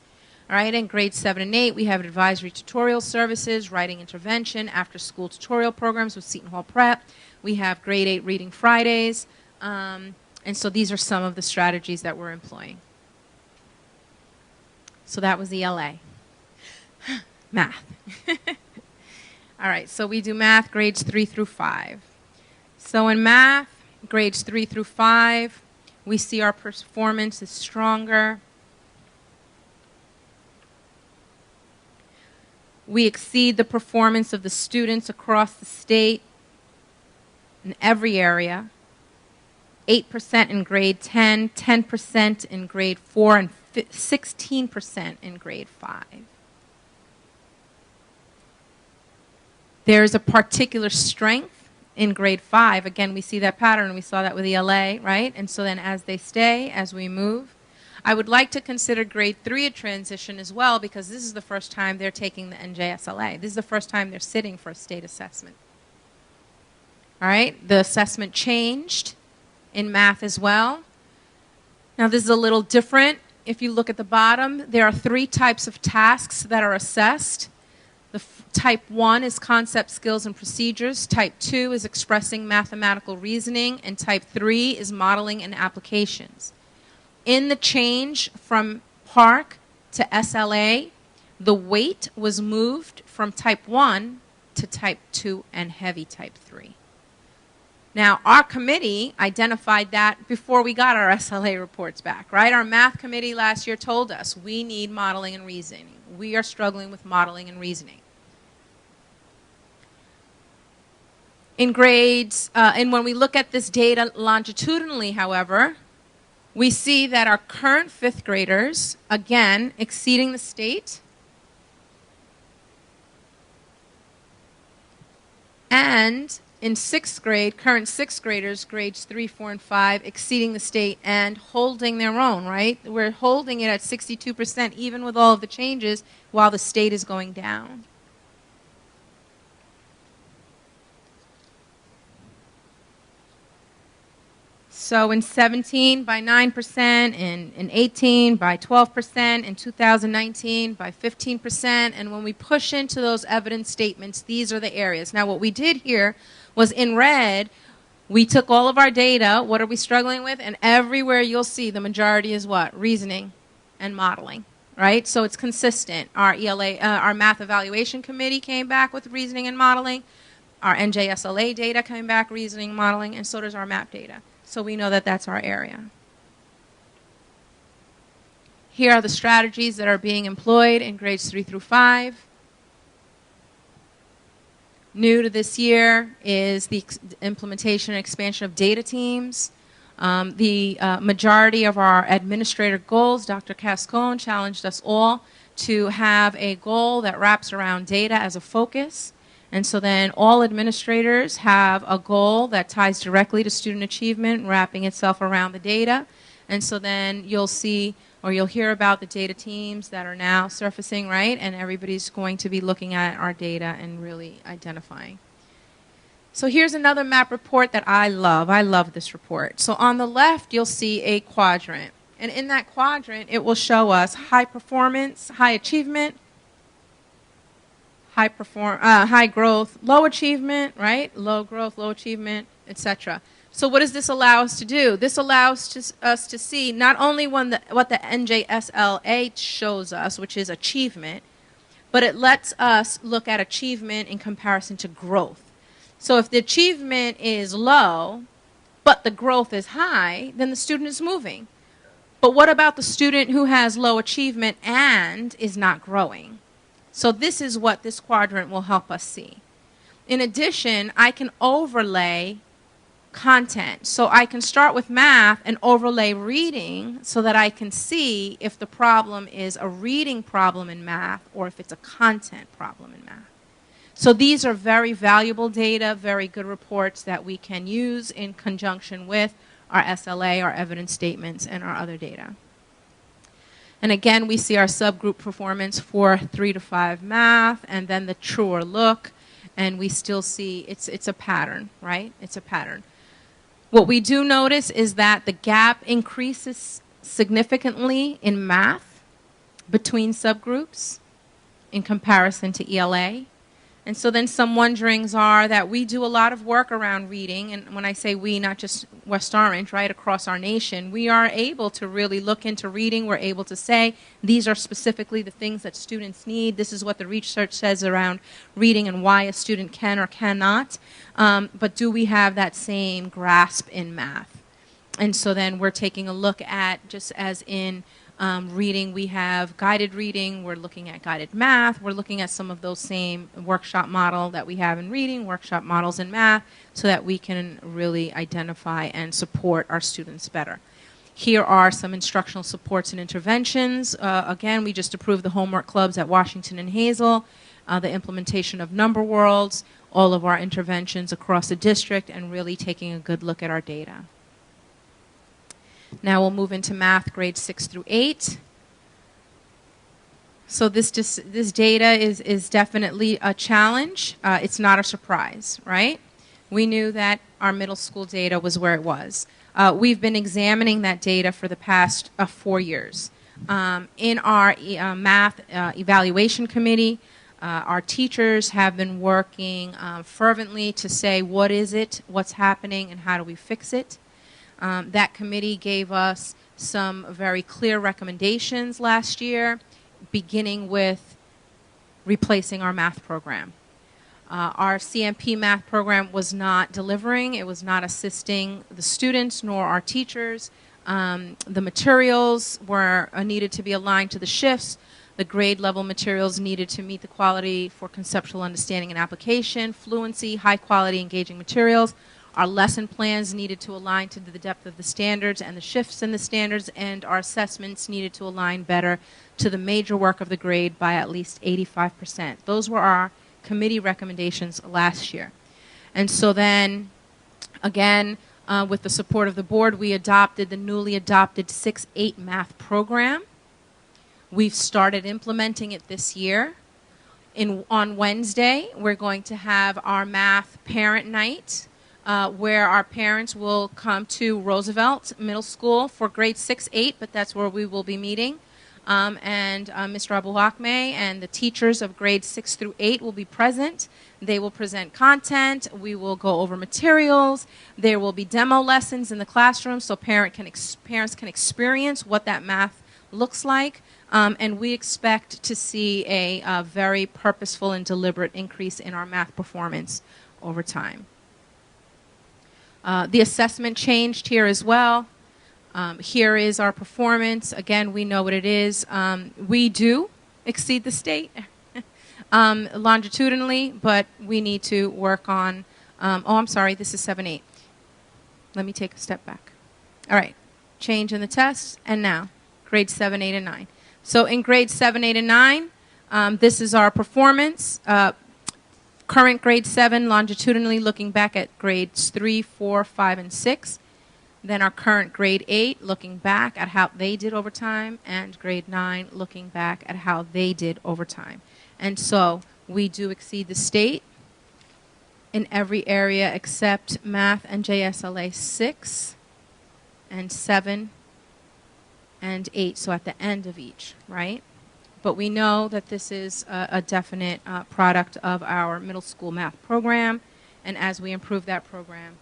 E: All right, in grades 7 and 8, we have advisory tutorial services, writing intervention, after-school tutorial programs with Seton Hall Prep. We have grade 8 reading Fridays, and so these are some of the strategies that we're employing. So that was the LA. Math. All right, so we do math grades 3 through 5. So in math, grades 3 through 5, we see our performance is stronger. We exceed the performance of the students across the state in every area. 8% in grade 10, 10% in grade 4, and 16% in grade 5. There's a particular strength in grade 5. Again, we see that pattern. We saw that with ELA, right? And so then as they stay, as we move, I would like to consider grade 3 a transition as well, because this is the first time they're taking the NJSLA. This is the first time they're sitting for a state assessment. All right, the assessment changed in math as well. Now this is a little different. If you look at the bottom, there are 3 types of tasks that are assessed. Type 1 is concept, skills, and procedures. Type 2 is expressing mathematical reasoning. And type 3 is modeling and applications. In the change from PARCC to SLA, the weight was moved from type 1 to type 2 and heavy type 3. Now, our committee identified that before we got our SLA reports back, right? Our math committee last year told us we need modeling and reasoning. We are struggling with modeling and reasoning. In grades, and when we look at this data longitudinally, however, we see that our current 5th graders, again, exceeding the state, and in 6th grade, current 6th graders, grades 3, 4, and 5, exceeding the state and holding their own, right? We're holding it at 62%, even with all of the changes, while the state is going down. So in 17 by 9%, in 18 by 12%, in 2019 by 15%, and when we push into those evidence statements, these are the areas. Now what we did here was in red, we took all of our data, what are we struggling with, and everywhere you'll see the majority is what? Reasoning and modeling, right? So it's consistent. Our ELA, our math evaluation committee came back with reasoning and modeling. Our NJSLA data came back reasoning, modeling, and so does our MAP data. So we know that that's our area. Here are the strategies that are being employed in grades 3 through 5. New to this year is the implementation and expansion of data teams. The majority of our administrator goals, Dr. Cascone challenged us all to have a goal that wraps around data as a focus. And so then all administrators have a goal that ties directly to student achievement, wrapping itself around the data. And so then you'll see, or you'll hear about the data teams that are now surfacing, right? And everybody's going to be looking at our data and really identifying. So here's another MAP report that I love. I love this report. So on the left, you'll see a quadrant. And in that quadrant, it will show us high performance, high achievement, high growth, low achievement, right? Low growth, low achievement, etc. So what does this allow us to do? This allows us to see not only what the NJSLA shows us, which is achievement, but it lets us look at achievement in comparison to growth. So if the achievement is low, but the growth is high, then the student is moving. But what about the student who has low achievement and is not growing? So this is what this quadrant will help us see. In addition, I can overlay content. So I can start with math and overlay reading so that I can see if the problem is a reading problem in math or if it's a content problem in math. So these are very valuable data, very good reports that we can use in conjunction with our SLA, our evidence statements, and our other data. And again, we see our subgroup performance for 3 to 5 math, and then the truer look, and we still see it's a pattern, right? It's a pattern. What we do notice is that the gap increases significantly in math between subgroups in comparison to ELA. And so then some wonderings are that we do a lot of work around reading, and when I say we, not just West Orange, right, across our nation, we are able to really look into reading. We're able to say these are specifically the things that students need. This is what the research says around reading and why a student can or cannot. But do we have that same grasp in math? And so then we're taking a look at, just as in reading, we have guided reading, we're looking at guided math, we're looking at some of those same workshop model that we have in reading, workshop models in math, so that we can really identify and support our students better. Here are some instructional supports and interventions. Again, we just approved the homework clubs at Washington and Hazel, the implementation of number worlds, all of our interventions across the district, and really taking a good look at our data. Now we'll move into math, grades 6 through 8. So this data is definitely a challenge. It's not a surprise, right? We knew that our middle school data was where it was. We've been examining that data for the past 4 years. In our math evaluation committee, our teachers have been working fervently to say what is it, what's happening, and how do we fix it. That committee gave us some very clear recommendations last year, beginning with replacing our math program. Our CMP math program was not delivering. It was not assisting the students nor our teachers. The materials were needed to be aligned to the shifts. The grade level materials needed to meet the quality for conceptual understanding and application, fluency, high quality engaging materials. Our lesson plans needed to align to the depth of the standards and the shifts in the standards, and our assessments needed to align better to the major work of the grade by at least 85%. Those were our committee recommendations last year. And so then, again, with the support of the board, we adopted the newly adopted 6-8 math program. We've started implementing it this year. On Wednesday, we're going to have our math parent night, where our parents will come to Roosevelt Middle School for grades 6-8, but that's where we will be meeting. And Mr. Abuhakme and the teachers of grades 6 through 8 will be present. They will present content. We will go over materials. There will be demo lessons in the classroom so parents can experience what that math looks like. And we expect to see a very purposeful and deliberate increase in our math performance over time. The assessment changed here as well. Here is our performance. Again, we know what it is. We do exceed the state longitudinally, but we need to work on, oh, I'm sorry, this is 7-8. Let me take a step back. All right, change in the tests, and now, grades 7, 8, and 9. So in grades 7, 8, and 9, this is our performance. Current grade 7 longitudinally looking back at grades 3, 4, 5, and 6. Then our current grade 8 looking back at how they did over time, and grade 9 looking back at how they did over time. And so we do exceed the state in every area except math and JSLA 6 and 7 and 8, so at the end of each, right? But we know that this is a definite product of our middle school math program, and as we improve that program,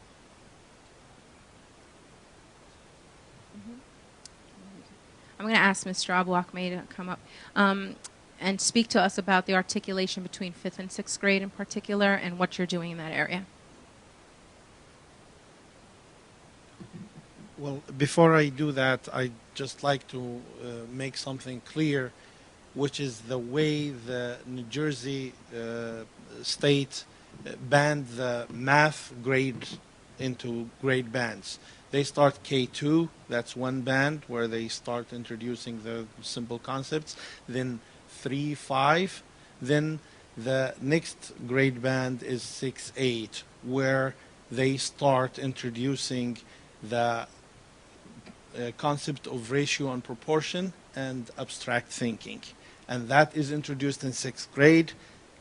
E: I'm going to ask Mr. Abuhakme to come up and speak to us about the articulation between 5th and 6th grade in particular and what you're doing in that area.
C: Well, before I do that, I'd just like to make something clear, which is the way the New Jersey state banned the math grade into grade bands. They start K2, that's one band where they start introducing the simple concepts, then 3, 5, then the next grade band is 6, 8, where they start introducing the concept of ratio and proportion and abstract thinking. And that is introduced in 6th grade,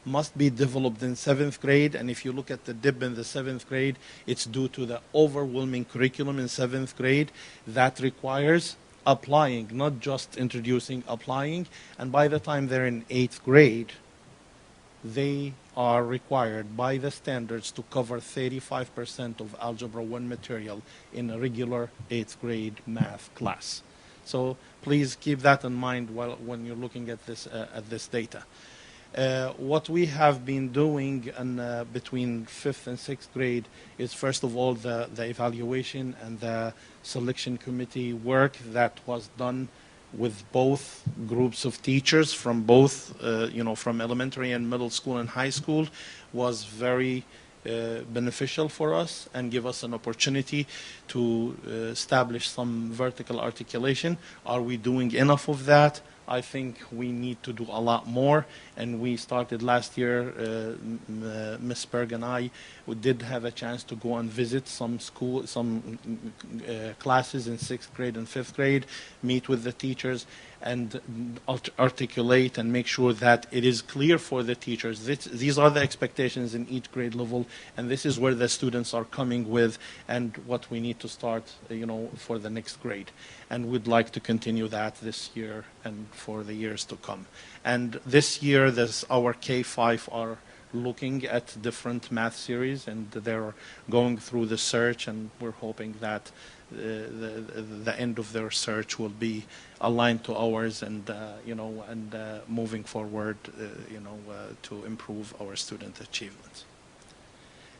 C: must be developed in 7th grade. And if you look at the dip in the 7th grade, it's due to the overwhelming curriculum in 7th grade that requires applying, not just introducing, applying. And by the time they're in 8th grade, they are required by the standards to cover 35% of Algebra 1 material in a regular 8th grade math class. So please keep that in mind when you're looking at this data. What we have been doing between 5th and 6th grade is, first of all, the evaluation and the selection committee work that was done with both groups of teachers from both, from elementary and middle school and high school was very beneficial for us and give us an opportunity to establish some vertical articulation. Are we doing enough of that? I think we need to do a lot more, and we started last year. Ms. Berg and I did have a chance to go and visit some classes in 6th grade and 5th grade, meet with the teachers, and articulate and make sure that it is clear for the teachers. These are the expectations in each grade level, and this is where the students are coming with, and what we need to start, for the next grade. And we'd like to continue that this year and for the years to come. And this year, our K5 are looking at different math series, and they're going through the search, and we're hoping that the end of their search will be aligned to ours, and moving forward, to improve our student achievements.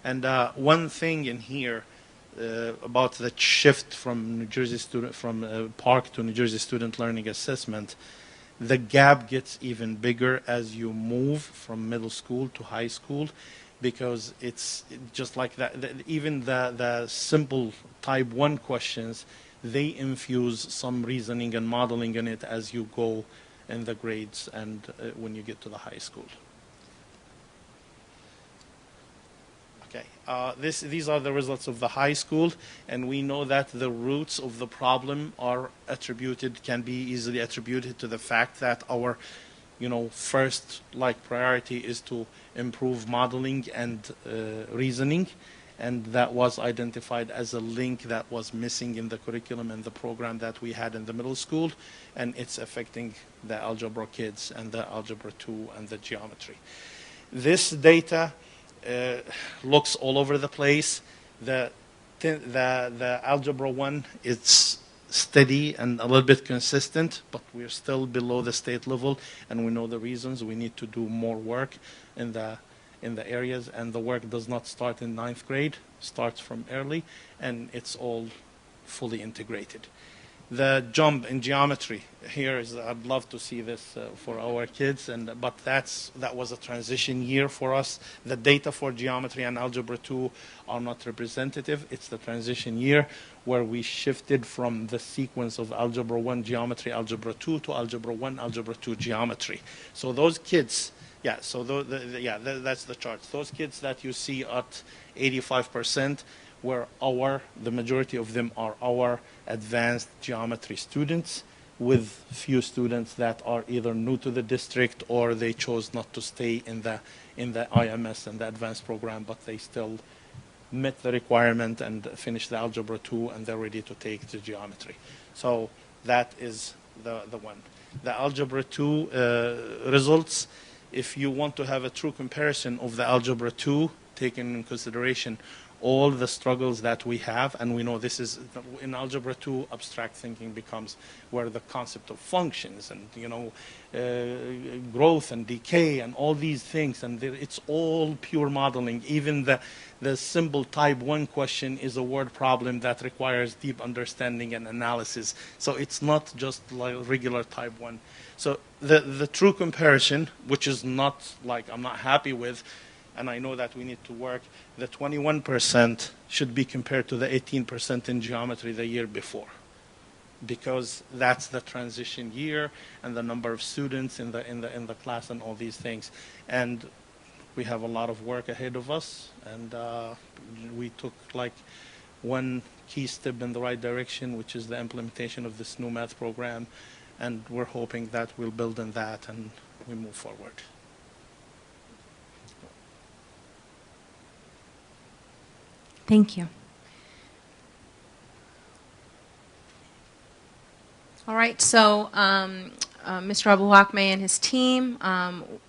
C: And one thing in here about the shift from PARCC to New Jersey Student Learning Assessment, the gap gets even bigger as you move from middle school to high school, because it's just like that. Even the simple type 1 questions, they infuse some reasoning and modeling in it as you go in the grades and when you get to the high school. Okay, these are the results of the high school, and we know that the roots of the problem can be easily attributed to the fact that our first priority is to improve modeling and reasoning, and that was identified as a link that was missing in the curriculum and the program that we had in the middle school, and it's affecting the algebra kids and the algebra 2 and the geometry. This data looks all over the place. The algebra 1, it's steady and a little bit consistent, but we're still below the state level, and we know the reasons. We need to do more work in the areas, and the work does not start in 9th grade, starts from early, and it's all fully integrated. The jump in geometry here is, I'd love to see this for our kids, but that was a transition year for us. The data for geometry and algebra 2 are not representative. It's the transition year where we shifted from the sequence of algebra 1 geometry, algebra 2 to algebra 1, algebra 2 geometry. So those kids, that's the chart. Those kids that you see at 85% the majority of them are our advanced geometry students, with few students that are either new to the district or they chose not to stay in the IMS and the advanced program, but they still met the requirement and finished the algebra 2, and they're ready to take the geometry. So that is the one. The algebra 2 results, if you want to have a true comparison of the algebra 2, taking in consideration
H: all the struggles that we have, and we know this is, in Algebra 2, abstract thinking becomes where the concept of functions and, growth and decay and all these things, and it's all pure modeling. Even the simple type 1 question is a word problem that requires deep understanding and analysis. So it's not just like regular type 1. So the true comparison, which is not like I'm not happy with, and I know that we need to work, the 21% should be compared to the 18% in geometry the year before, because that's the transition year and the number of students in the class and all these things. And we have a lot of work ahead of us, and we took like one key step in the right direction, which is the implementation of this new math program, and we're hoping that we'll build on that and we move forward.
E: Thank you. All right, so Mr. Abu-Akmeh and his team,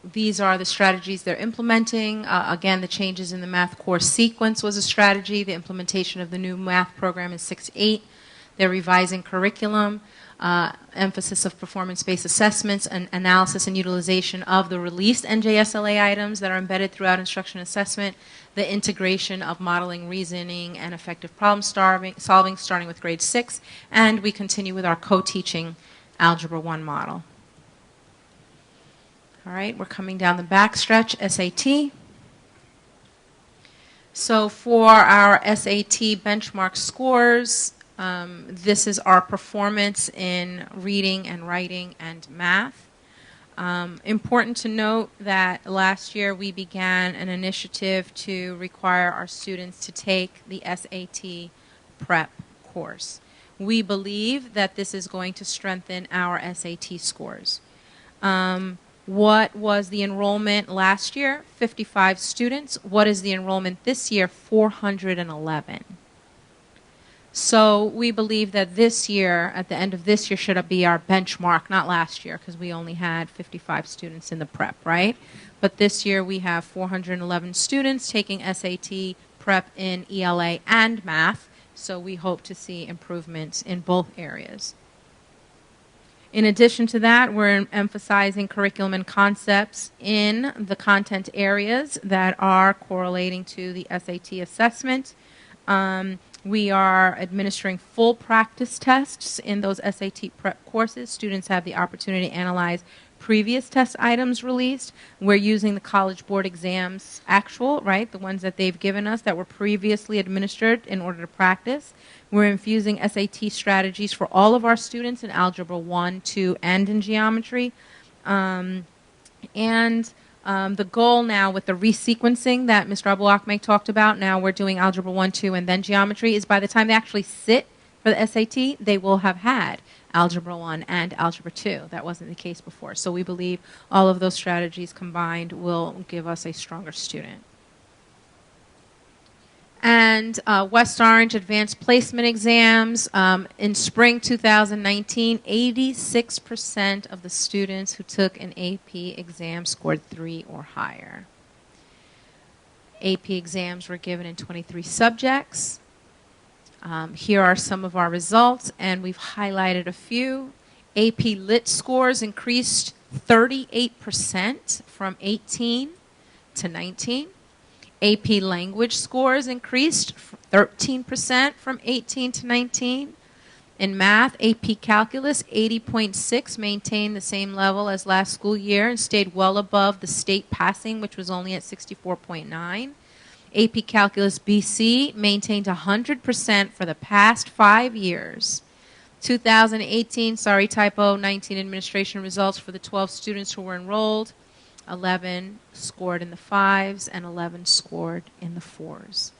E: these are the strategies they're implementing. Again, the changes in the math course sequence was a strategy. The implementation of the new math program is 6-8. They're revising curriculum, emphasis of performance-based assessments, and analysis and utilization of the released NJSLA items that are embedded throughout instruction assessment, the integration of modeling, reasoning, and effective problem solving starting with grade 6, and we continue with our co-teaching Algebra 1 model. All right, we're coming down the back stretch, SAT. So for our SAT benchmark scores, this is our performance in reading and writing and math. Important to note that last year we began an initiative to require our students to take the SAT prep course. We believe that this is going to strengthen our SAT scores. What was the enrollment last year? 55 students. What is the enrollment this year? 411. So we believe that this year, at the end of this year, should be our benchmark, not last year, because we only had 55 students in the prep, right? But this year we have 411 students taking SAT prep in ELA and math, so we hope to see improvements in both areas. In addition to that, we're emphasizing curriculum and concepts in the content areas that are correlating to the SAT assessment. We are administering full practice tests in those SAT prep courses. Students have the opportunity to analyze previous test items released. We're using the College Board exams actual, right, the ones that they've given us that were previously administered in order to practice. We're infusing SAT strategies for all of our students in Algebra 1, 2, and in geometry. The goal now with the resequencing that Mr. Abu-Akmeh talked about, now we're doing Algebra 1, 2, and then geometry, is by the time they actually sit for the SAT, they will have had Algebra 1 and Algebra 2. That wasn't the case before. So we believe all of those strategies combined will give us a stronger student. And West Orange Advanced Placement Exams. In spring 2019, 86% of the students who took an AP exam scored 3 or higher. AP exams were given in 23 subjects. Here are some of our results, and we've highlighted a few. AP Lit scores increased 38% from 18 to 19. AP Language scores increased 13% from 18 to 19. In math, AP Calculus, 80.6, maintained the same level as last school year and stayed well above the state passing, which was only at 64.9. AP Calculus BC maintained 100% for the past 5 years. 2018, sorry, typo, 19 administration results for the 12 students who were enrolled. 11 scored in the 5s and 11 scored in the 4s.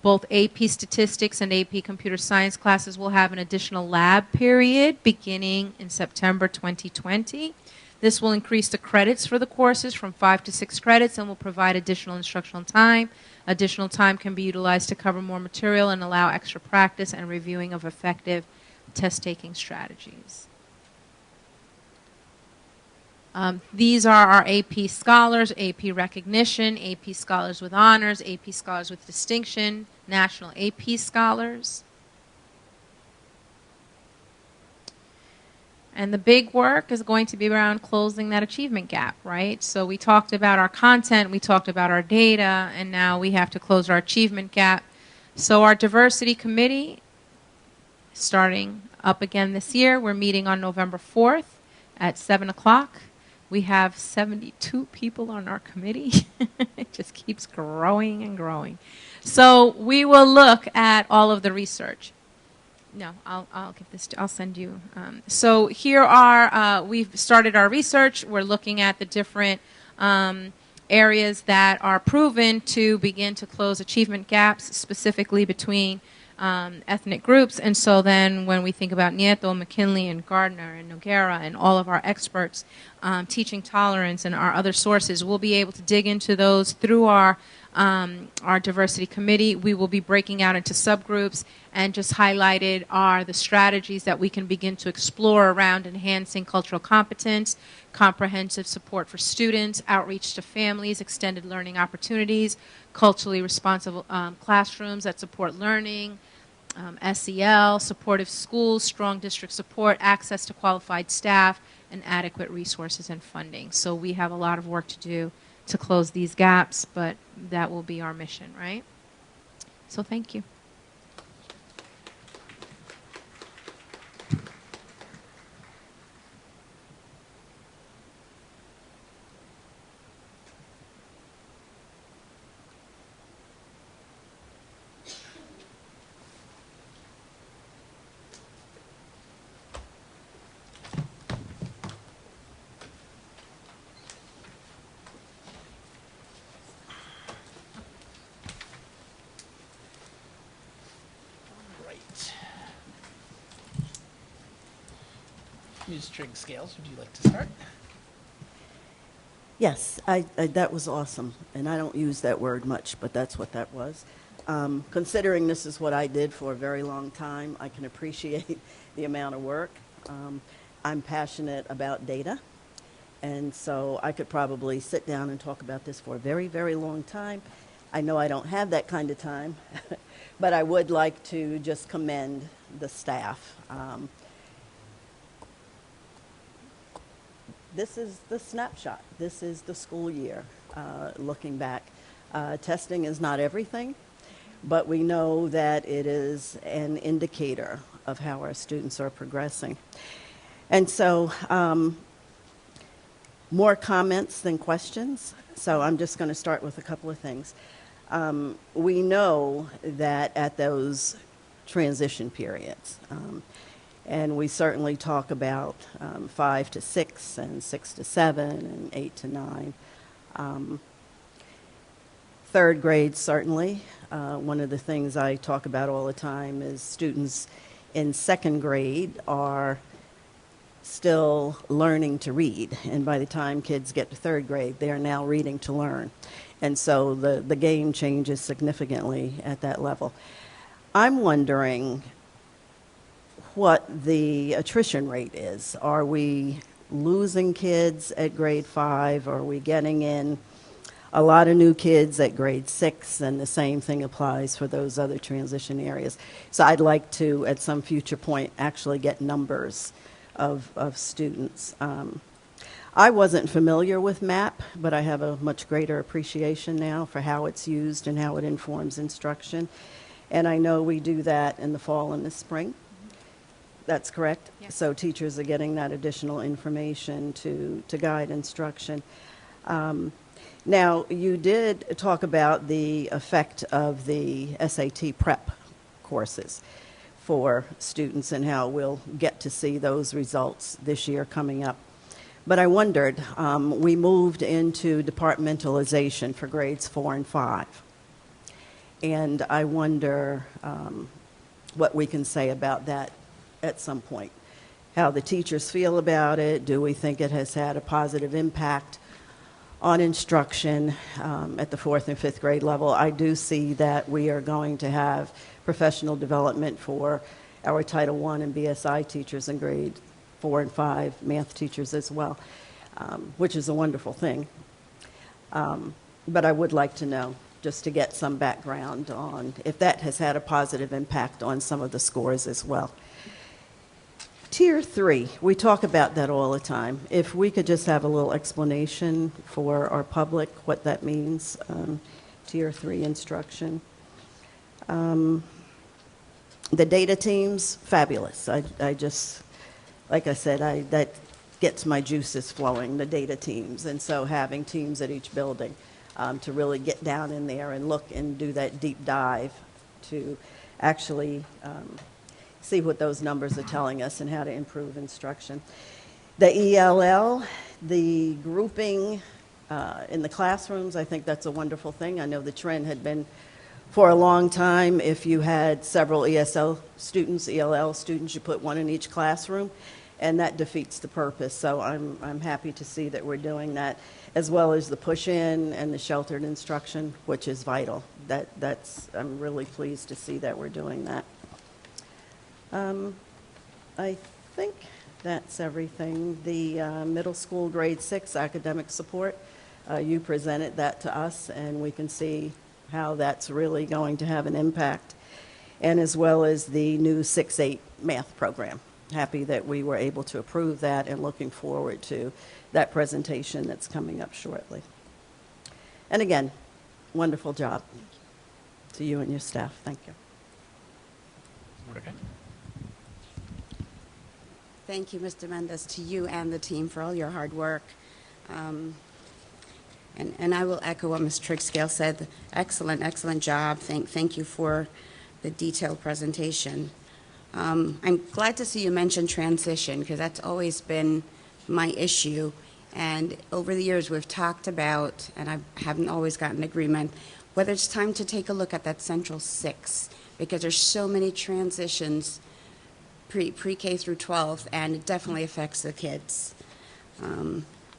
E: Both AP Statistics and AP Computer Science classes will have an additional lab period beginning in September 2020. This will increase the credits for the courses from 5 to 6 credits and will provide additional instructional time. Additional time can be utilized to cover more material and allow extra practice and reviewing of effective test-taking strategies. These are our AP Scholars, AP Recognition, AP Scholars with Honors, AP Scholars with Distinction, national AP scholars. And the big work is going to be around closing that achievement gap, right? So we talked about our content, we talked about our data, and now we have to close our achievement gap. So our diversity committee, starting up again this year, we're meeting on November 4th at 7 o'clock. We have 72 people on our committee. It just keeps growing and growing. So we will look at all of the research. No, I'll give this. I'll send you. So here are. We've started our research. We're looking at the different areas that are proven to begin to close achievement gaps, specifically between ethnic groups. And so then, when we think about Nieto, McKinley, and Gardner, and Noguera, and all of our experts, teaching tolerance, and our other sources, we'll be able to dig into those through our diversity committee. We will be breaking out into subgroups, and just highlighted are the strategies that we can begin to explore around enhancing cultural competence, comprehensive support for students, outreach to families, extended learning opportunities, culturally responsive classrooms that support learning, SEL, supportive schools, strong district support, access to qualified staff, and adequate resources and funding. So we have a lot of work to do to close these gaps, but that will be our mission, right? So thank you.
A: Ms. Trigg-Scales, would you like to start?
I: Yes, that was awesome, and I don't use that word much, but that's what that was. Considering this is what I did for a very long time, I can appreciate the amount of work. I'm passionate about data, and so I could probably sit down and talk about this for a very, very long time. I know I don't have that kind of time, but I would like to just commend the staff. This is the snapshot. This is the school year, looking back. Testing is not everything, but we know that it is an indicator of how our students are progressing. And so more comments than questions. So I'm just going to start with a couple of things. We know that at those transition periods, and we certainly talk about 5 to 6 and 6 to 7 and 8 to 9. Third grade, certainly. One of the things I talk about all the time is students in second grade are still learning to read. And by the time kids get to third grade, they are now reading to learn. And so the game changes significantly at that level. I'm wondering what the attrition rate is. Are we losing kids at grade 5? Are we getting in a lot of new kids at grade 6? And the same thing applies for those other transition areas. So I'd like to, at some future point, actually get numbers of students. I wasn't familiar with MAP, but I have a much greater appreciation now for how it's used and how it informs instruction. And I know we do that in the fall and the spring. That's correct?
E: Yes.
I: So teachers are getting that additional information to guide instruction. Now, you did talk about the effect of the SAT prep courses for students and how we'll get to see those results this year coming up. But I wondered, we moved into departmentalization for grades 4 and 5. And I wonder what we can say about that at some point. How the teachers feel about it. Do we think it has had a positive impact on instruction at the 4th and 5th grade level? I do see that we are going to have professional development for our Title I and BSI teachers in grade 4 and 5, math teachers as well, which is a wonderful thing. But I would like to know just to get some background on if that has had a positive impact on some of the scores as well. Tier 3, we talk about that all the time. If we could just have a little explanation for our public what that means, Tier 3 instruction. The data teams, fabulous. I just, like I said, that gets my juices flowing, the data teams. And so having teams at each building to really get down in there and look and do that deep dive to actually see what those numbers are telling us and how to improve instruction. The ELL, the grouping in the classrooms, I think that's a wonderful thing. I know the trend had been for a long time, if you had several ESL students, ELL students, you put one in each classroom, and that defeats the purpose. So I'm happy to see that we're doing that, as well as the push-in and the sheltered instruction, which is vital. I'm really pleased to see that we're doing that. I think that's everything. The middle school grade 6 academic support, you presented that to us, and we can see how that's really going to have an impact, and as well as the new 6-8 math program. Happy that we were able to approve that and looking forward to that presentation that's coming up shortly. And again, wonderful job to you and your staff. Thank you.
A: Mordecai?
J: Thank you, Mr. Mendez, to you and the team for all your hard work. And I will echo what Ms. Triggscale said. Excellent, excellent job. Thank you for the detailed presentation. I'm glad to see you mention transition, because that's always been my issue. And over the years, we've talked about, and I haven't always gotten agreement, whether it's time to take a look at that Central 6, because there's so many transitions pre-K through 12, and it definitely affects the kids.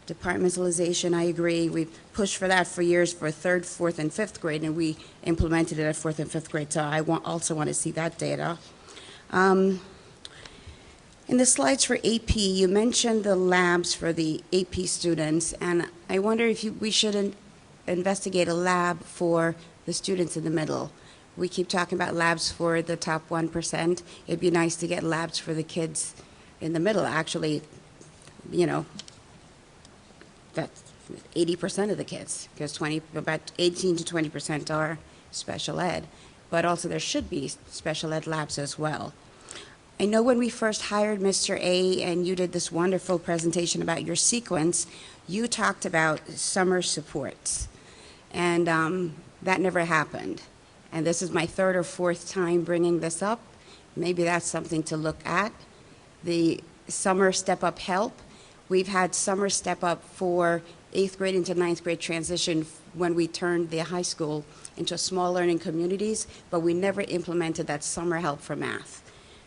J: Departmentalization, I agree. We've pushed for that for years for 3rd, 4th, and 5th grade, and we implemented it at 4th and 5th grade, so I also want to see that data. In the slides for AP, you mentioned the labs for the AP students, and I wonder if we should investigate a lab for the students in the middle. We keep talking about labs for the top 1%. It'd be nice to get labs for the kids in the middle. Actually, you know, that's 80% of the kids, because about 18 to 20% are special ed. But also there should be special ed labs as well. I know when we first hired Mr. A and you did this wonderful presentation about your sequence, you talked about summer supports. And that never happened. And this is my 3rd or 4th time bringing this up. Maybe that's something to look at. The summer step-up help. We've had summer step-up for 8th grade into 9th grade transition when we turned the high school into small learning communities, but we never implemented that summer help for math.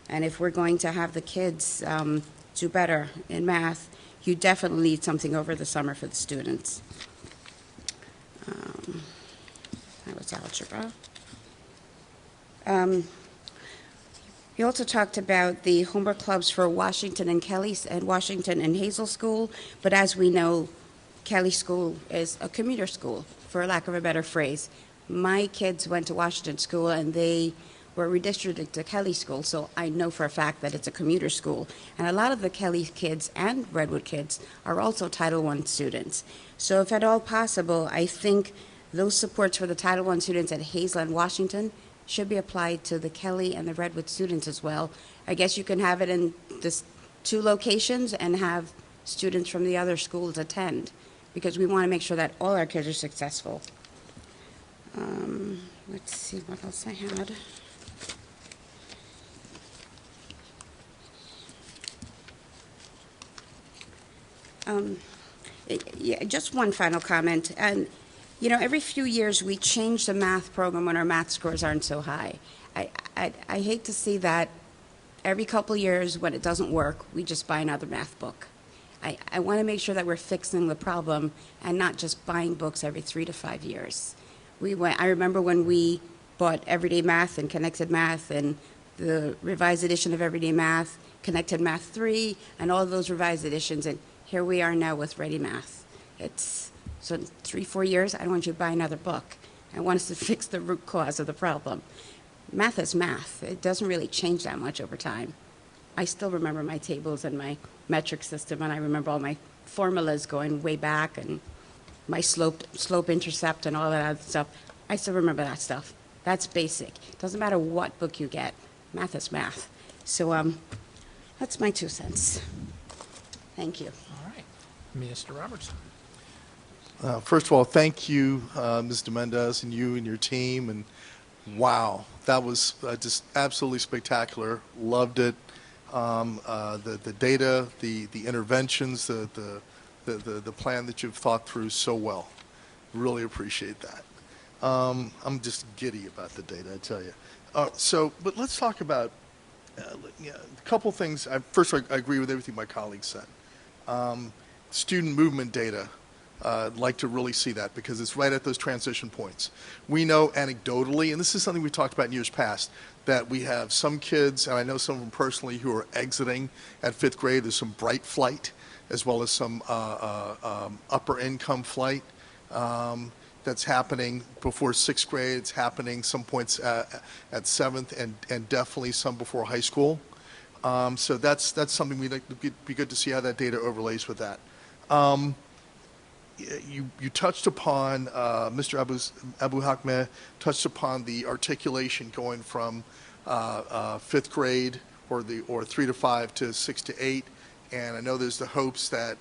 J: And if we're going to have the kids do better in math, you definitely need something over the summer for the students. That was algebra. You also talked about the homework clubs for Washington and Kelly, and Washington and Hazel School, but as we know, Kelly School is a commuter school, for lack of a better phrase. My kids went to Washington School and they were redistricted to Kelly School, so I know for a fact that it's a commuter school. And a lot of the Kelly kids and Redwood kids are also Title I students. So if at all possible, I think those supports for the Title I students at Hazel and Washington should be applied to the Kelly and the Redwood students as well. I guess you can have it in this 2 locations and have students from the other schools attend, because we want to make sure that all our kids are successful. Let's see what else I had. Yeah, just one final comment. And you know, every few years we change the math program when our math scores aren't so high. I hate to see that every couple years when it doesn't work, we just buy another math book. I want to make sure that we're fixing the problem and not just buying books every 3 to 5 years. I remember when we bought Everyday Math and Connected Math and the revised edition of Everyday Math, Connected Math 3, and all those revised editions, and here we are now with Ready Math. So in 3, 4 years, I don't want you to buy another book. I want us to fix the root cause of the problem. Math is math. It doesn't really change that much over time. I still remember my tables and my metric system, and I remember all my formulas going way back, and my slope intercept and all that other stuff. I still remember that stuff. That's basic. It doesn't matter what book you get. Math is math. So that's my 2 cents. Thank you.
A: All right. Mr. Robertson.
C: First of all, thank you, Ms. DeMendez, and you and your team. And wow, that was just absolutely spectacular. Loved it. The data, the interventions, the plan that you've thought through so well. Really appreciate that. I'm just giddy about the data, I tell you. But let's talk about a couple things. First, I agree with everything my colleagues said. Student movement data. I'd like to really see that because it's right at those transition points. We know anecdotally, and this is something we've talked about in years past, that we have some kids, and I know some of them personally, who are exiting at 5th grade. There's some bright flight as well as some upper income flight that's happening before 6th grade. It's happening some points at 7th and definitely some before high school. So that's something we'd like to be good to see how that data overlays with that. You touched upon, Mr. Abu Hakmeh touched upon the articulation going from 5th grade or 3 to 5 to 6 to 8, and I know there's the hopes that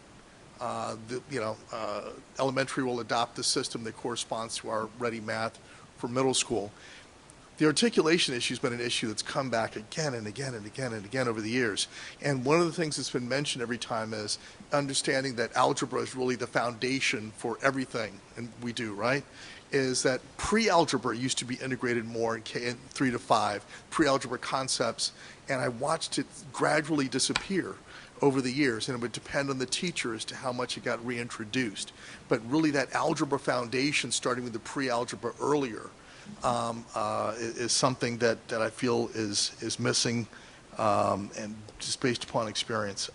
C: elementary will adopt the system that corresponds to our Ready Math for middle school. The articulation issue has been an issue that's come back again and again and again and again over the years. And one of the things that's been mentioned every time is understanding that algebra is really the foundation for everything and we do, right? Is that pre-algebra used to be integrated more in 3 to 5, pre-algebra concepts, and I watched it gradually disappear over the years, and it would depend on the teacher as to how much it got reintroduced. But really that algebra foundation, starting with the pre-algebra earlier, is something that I feel is missing, and just based upon experience.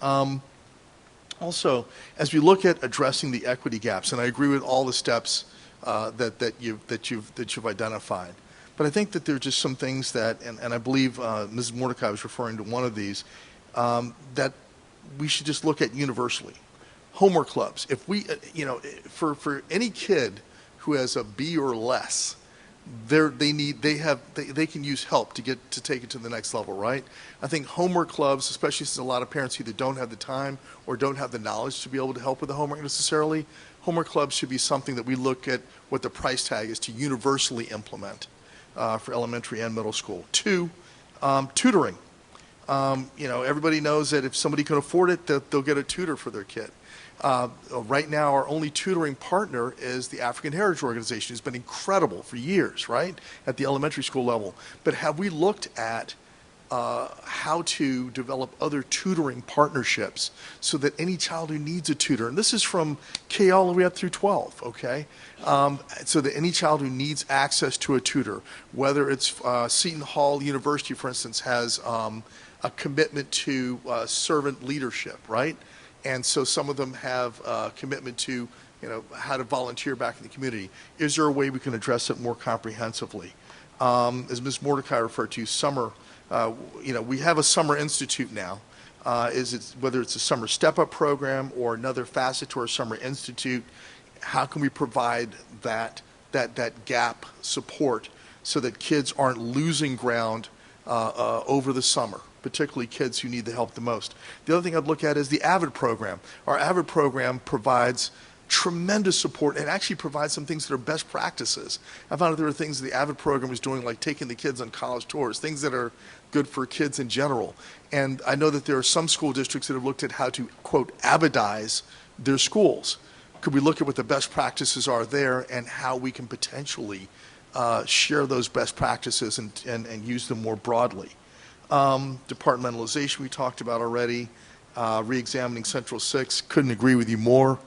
C: Also, as we look at addressing the equity gaps, and I agree with all the steps that you've identified, but I think that there are just some things that, and I believe Mrs. Mordecai was referring to one of these, that we should just look at universally. Homework clubs. If we, for any kid who has a B or less, they can use help to take it to the next level, right? I think homework clubs, especially since a lot of parents either don't have the time or don't have the knowledge to be able to help with the homework necessarily, homework clubs should be something that we look at what the price tag is to universally implement for elementary and middle school. 2, tutoring. Everybody knows that if somebody can afford it, they'll get a tutor for their kid. Right now, our only tutoring partner is the African Heritage Organization. It's been incredible for years, right, at the elementary school level. But have we looked at how to develop other tutoring partnerships so that any child who needs a tutor, and this is from K all the way up through 12, okay, so that any child who needs access to a tutor, whether it's Seton Hall University, for instance, has a commitment to servant leadership, right? And so some of them have a commitment to, how to volunteer back in the community. Is there a way we can address it more comprehensively? As Ms. Mordecai referred to, summer, we have a summer institute now. Whether it's a summer step-up program or another facet to our summer institute, how can we provide that gap support so that kids aren't losing ground over the summer, particularly kids who need the help the most? The other thing I'd look at is the AVID program. Our AVID program provides tremendous support and actually provides some things that are best practices. I found that there are things the AVID program is doing, like taking the kids on college tours, things that are good for kids in general. And I know that there are some school districts that have looked at how to, quote, AVIDize their schools. Could we look at what the best practices are there and how we can potentially share those best practices and use them more broadly? Departmentalization we talked about already. Re-examining Central 6, couldn't agree with you more.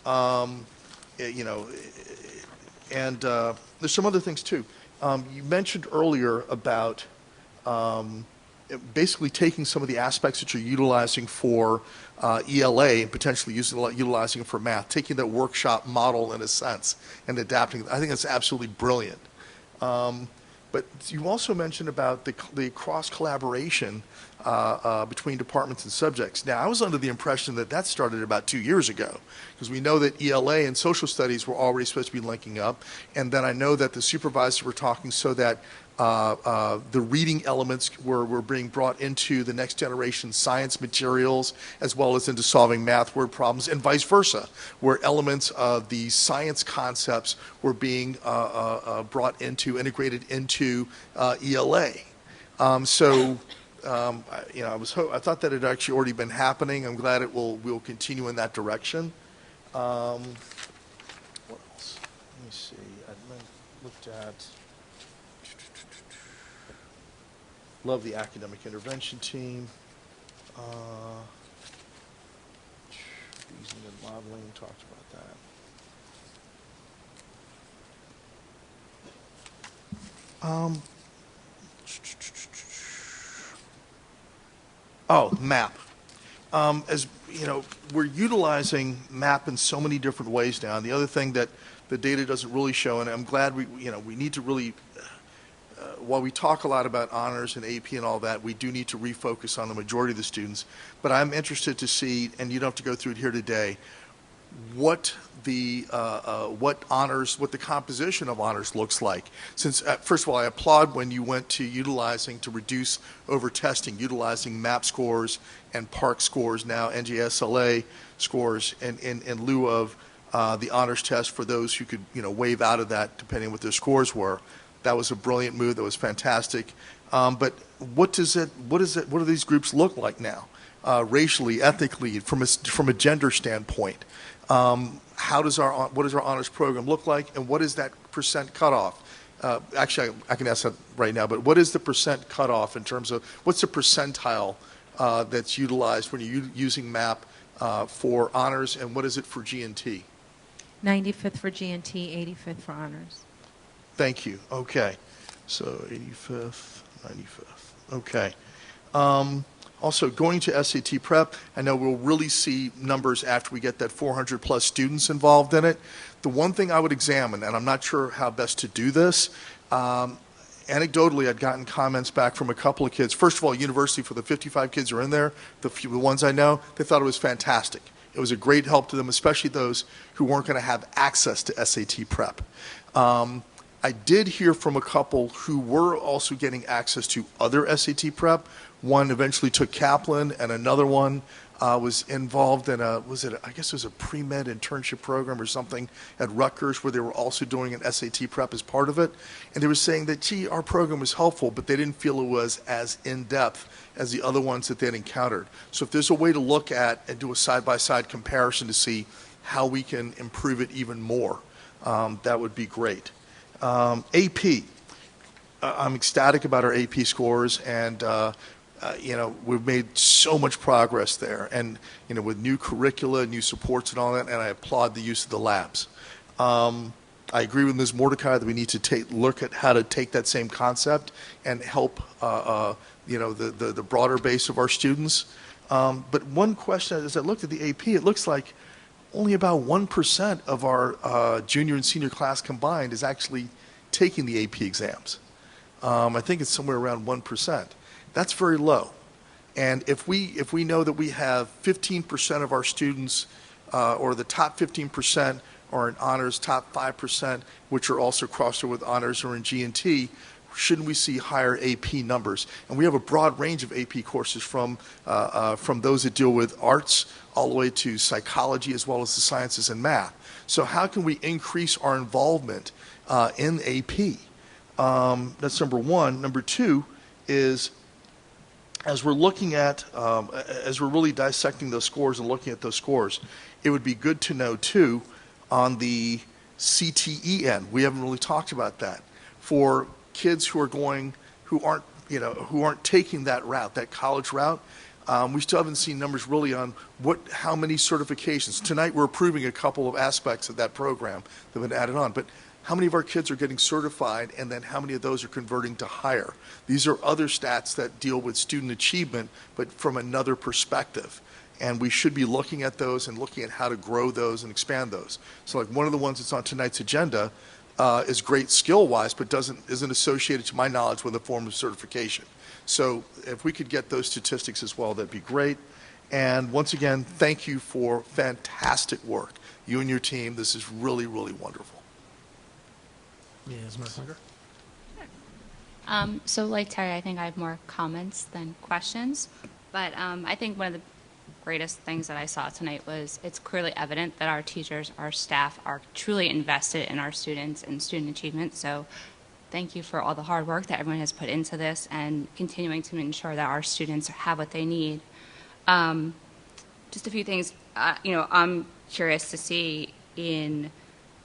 C: And there's some other things too. You mentioned earlier about basically taking some of the aspects that you're utilizing for ELA and potentially utilizing it for math, taking that workshop model in a sense and adapting. I think that's absolutely brilliant. But you also mentioned about the cross collaboration between departments and subjects. Now, I was under the impression that that started about 2 years ago, because we know that ELA and social studies were already supposed to be linking up, and then I know that the supervisors were talking so that the reading elements were being brought into the next generation science materials as well as into solving math word problems, and vice versa, where elements of the science concepts were being brought into, integrated into ELA. I thought that had actually already been happening. I'm glad we'll continue in that direction. What else? Let me see. I looked at. Love the academic intervention team. Using the modeling, talked about that. MAP. As you know, we're utilizing MAP in so many different ways now. And the other thing that the data doesn't really show, and I'm glad we need to really. While we talk a lot about honors and AP and all that, we do need to refocus on the majority of the students. But I'm interested to see, and you don't have to go through it here today, what the composition of honors looks like. Since first of all, I applaud when you went to utilizing to reduce over testing, utilizing MAP scores and PARCC scores, now NJSLA scores, in lieu of the honors test for those who could waive out of that depending on what their scores were. That was a brilliant move. That was fantastic. But what do these groups look like now, racially, ethnically, from a gender standpoint? What does our honors program look like, and what is that percent cutoff? Actually, I can ask that right now. But what is the percent cutoff in terms of what's the percentile that's utilized when you're using MAP for honors, and what is it for G&T?
E: 95th for G&T, 85th for honors.
C: Thank you. Okay. So 85th, 95th. Okay. Also, going to SAT prep, I know we'll really see numbers after we get that 400 plus students involved in it. The one thing I would examine, and I'm not sure how best to do this, anecdotally, I'd gotten comments back from a couple of kids. First of all, university, for the 55 kids who are in there, the ones I know, they thought it was fantastic. It was a great help to them, especially those who weren't going to have access to SAT prep. I did hear from a couple who were also getting access to other SAT prep. One eventually took Kaplan, and another one was involved in I guess it was a pre-med internship program or something at Rutgers, where they were also doing an SAT prep as part of it. And they were saying that, gee, our program was helpful, but they didn't feel it was as in-depth as the other ones that they'd encountered. So if there's a way to look at and do a side-by-side comparison to see how we can improve it even more, that would be great. AP, I'm ecstatic about our AP scores, and we've made so much progress there, and with new curricula, new supports, and all that. And I applaud the use of the labs. I agree with Ms. Mordecai that we need to look at how to take that same concept and help the broader base of our students. But one question, as I looked at the AP, it looks like only about 1% of our junior and senior class combined is actually taking the AP exams. I think it's somewhere around 1%. That's very low. And if we know that we have 15% of our students, or the top 15% are in honors, top 5%, which are also crossed over with honors or in G&T, shouldn't we see higher AP numbers? And we have a broad range of AP courses from those that deal with arts all the way to psychology, as well as the sciences and math. So how can we increase our involvement in AP? That's number one. Number two is, as we're looking at, as we're really dissecting those scores and looking at those scores, it would be good to know too, on the CTE end, we haven't really talked about that, for kids who aren't taking that route, that college route. We still haven't seen numbers really on how many certifications. Tonight we're approving a couple of aspects of that program that have been added on, but how many of our kids are getting certified, and then how many of those are converting to higher? These are other stats that deal with student achievement, but from another perspective. And we should be looking at those and looking at how to grow those and expand those. So like one of the ones that's on tonight's agenda is great skill-wise, but isn't associated, to my knowledge, with a form of certification. So if we could get those statistics as well, that'd be great. And once again, thank you for fantastic work. You and your team, this is really, really wonderful.
A: Ms. Merklinger?
K: So like Terry, I think I have more comments than questions. But I think one of the greatest things that I saw tonight was it's clearly evident that our teachers, our staff are truly invested in our students and student achievement. So thank you for all the hard work that everyone has put into this and continuing to ensure that our students have what they need. Just a few things, I'm curious to see in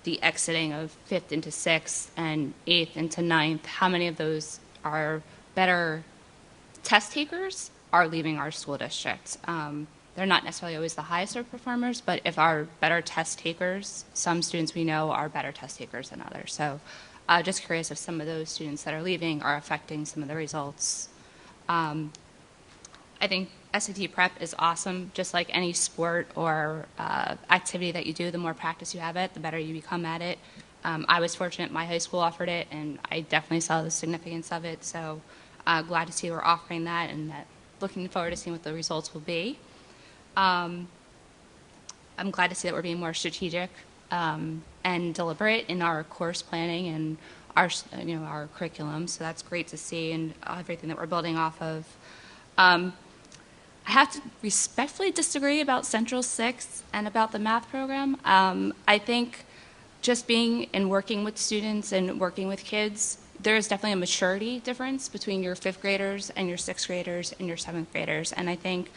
K: the exiting of 5th into 6th and 8th into 9th, how many of those are better test takers are leaving our school district. They're not necessarily always the highest of performers, but if our better test takers, some students we know are better test takers than others. So just curious if some of those students that are leaving are affecting some of the results. I think SAT prep is awesome. Just like any sport or activity that you do, the more practice you have it, the better you become at it. I was fortunate my high school offered it, and I definitely saw the significance of it. So glad to see we're offering that, and looking forward to seeing what the results will be. I'm glad to see that we're being more strategic and deliberate in our course planning and our curriculum. So that's great to see, and everything that we're building off of. I have to respectfully disagree about Central 6 and about the math program. I think just being and working with students and working with kids, there is definitely a maturity difference between your 5th graders and your 6th graders and your 7th graders. And I think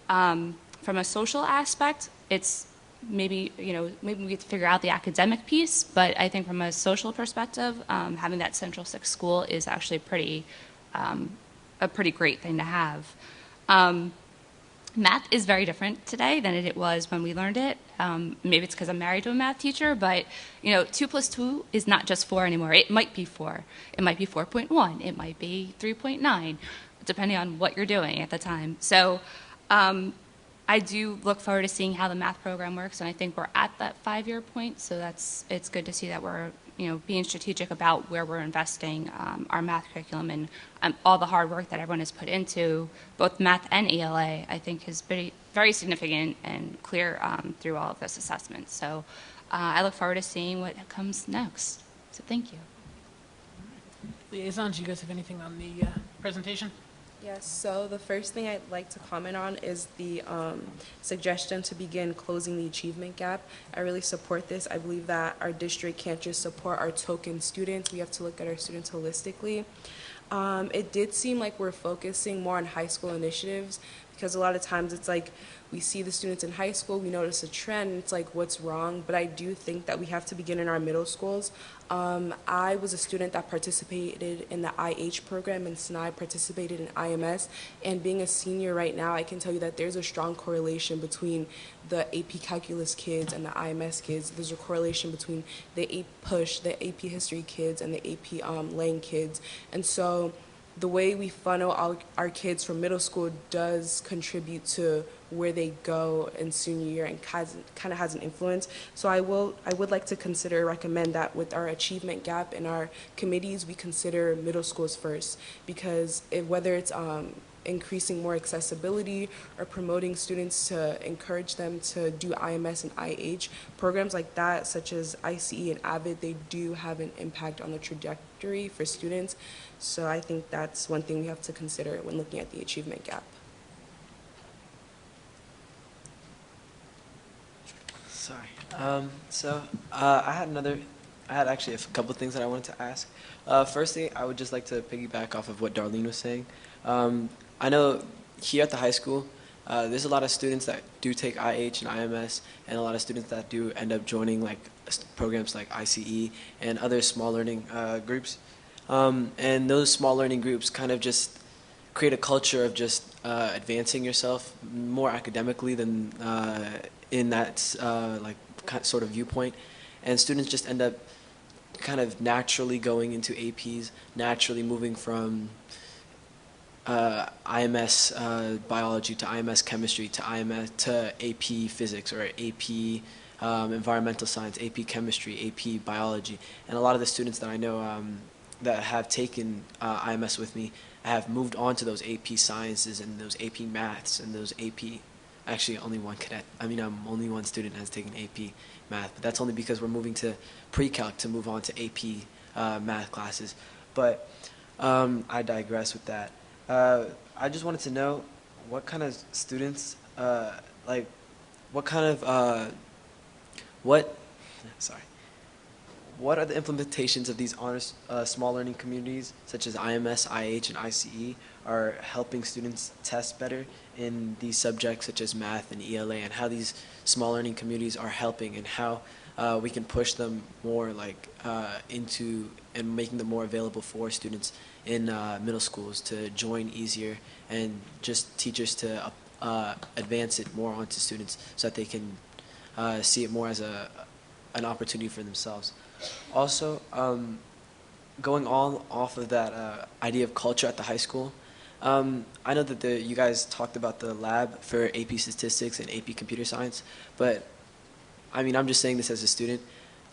K: from a social aspect, it's maybe we get to figure out the academic piece, but I think from a social perspective, having that Central 6 school is actually a pretty great thing to have. Math is very different today than it was when we learned it. Maybe it's because I'm married to a math teacher, but 2 plus 2 is not just 4 anymore. It might be 4. It might be 4.1. It might be 3.9, depending on what you're doing at the time. So I do look forward to seeing how the math program works, and I think we're at that 5-year point. So it's good to see that we're being strategic about where we're investing our math curriculum, and all the hard work that everyone has put into both math and ELA, I think has been very significant and clear through all of this assessment. So I look forward to seeing what comes next. So thank you.
A: Liaisons, do you guys have anything on the presentation?
G: Yes, so the first thing I'd like to comment on is the suggestion to begin closing the achievement gap. I really support this. I believe that our district can't just support our token students. We have to look at our students holistically. It did seem like we're focusing more on high school initiatives, because a lot of times it's like we see the students in high school, we notice a trend, and it's like, what's wrong? But I do think that we have to begin in our middle schools. I was a student that participated in the IH program, and Sinai participated in IMS. And being a senior right now, I can tell you that there's a strong correlation between the AP Calculus kids and the IMS kids. There's a correlation between the AP Push, the AP History kids, and the AP Lang kids. And so the way we funnel our kids from middle school does contribute to where they go in senior year, and kind of has an influence. So I would like to recommend that with our achievement gap in our committees, we consider middle schools first, because whether it's increasing more accessibility or promoting students to encourage them to do IMS and IH, programs like that, such as ICE and AVID, they do have an impact on the trajectory for students. So I think that's one thing we have to consider when looking at the achievement gap.
F: Sorry. I had actually a couple of things that I wanted to ask. Firstly, I would just like to piggyback off of what Darlene was saying. I know here at the high school, there's a lot of students that do take IH and IMS, and a lot of students that do end up joining like programs like ICE and other small learning groups. And those small learning groups kind of just create a culture of just advancing yourself more academically than in that sort of viewpoint, and students just end up kind of naturally going into APs, naturally moving from IMS biology to IMS chemistry to IMS to AP physics or AP environmental science, AP chemistry, AP biology, and a lot of the students that I know that have taken IMS with me have moved on to those AP sciences and those AP maths and those AP. Actually, only one cadet. I mean, only one student has taken AP math, but that's only because we're moving to pre-calc to move on to AP math classes. But I digress with that. I just wanted to know what kind of students, what are the implementations of these honors small learning communities, such as IMS, IH, and ICE, are helping students test better in these subjects such as math and ELA, and how these small learning communities are helping, and how we can push them more into and making them more available for students in middle schools to join easier, and just teachers to advance it more onto students so that they can see it more as an opportunity for themselves. Also, going on off of that idea of culture at the high school, I know that you guys talked about the lab for AP statistics and AP computer science, but I mean, I'm just saying this as a student.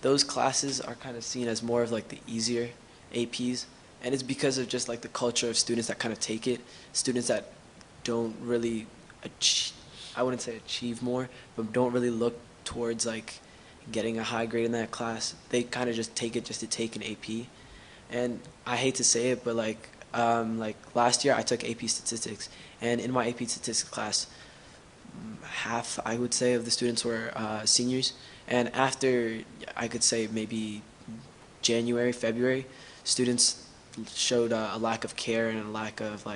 F: Those classes are kind of seen as more of like the easier APs, and it's because of just like the culture of students that kind of take it. Students that don't really I wouldn't say achieve more, but don't really look towards like getting a high grade in that class. They kind of just take it just to take an AP. And I hate to say it, but like last year I took AP statistics, and in my AP statistics class, half, I would say, of the students were seniors. And after, I could say maybe January, February, students showed a lack of care and a lack of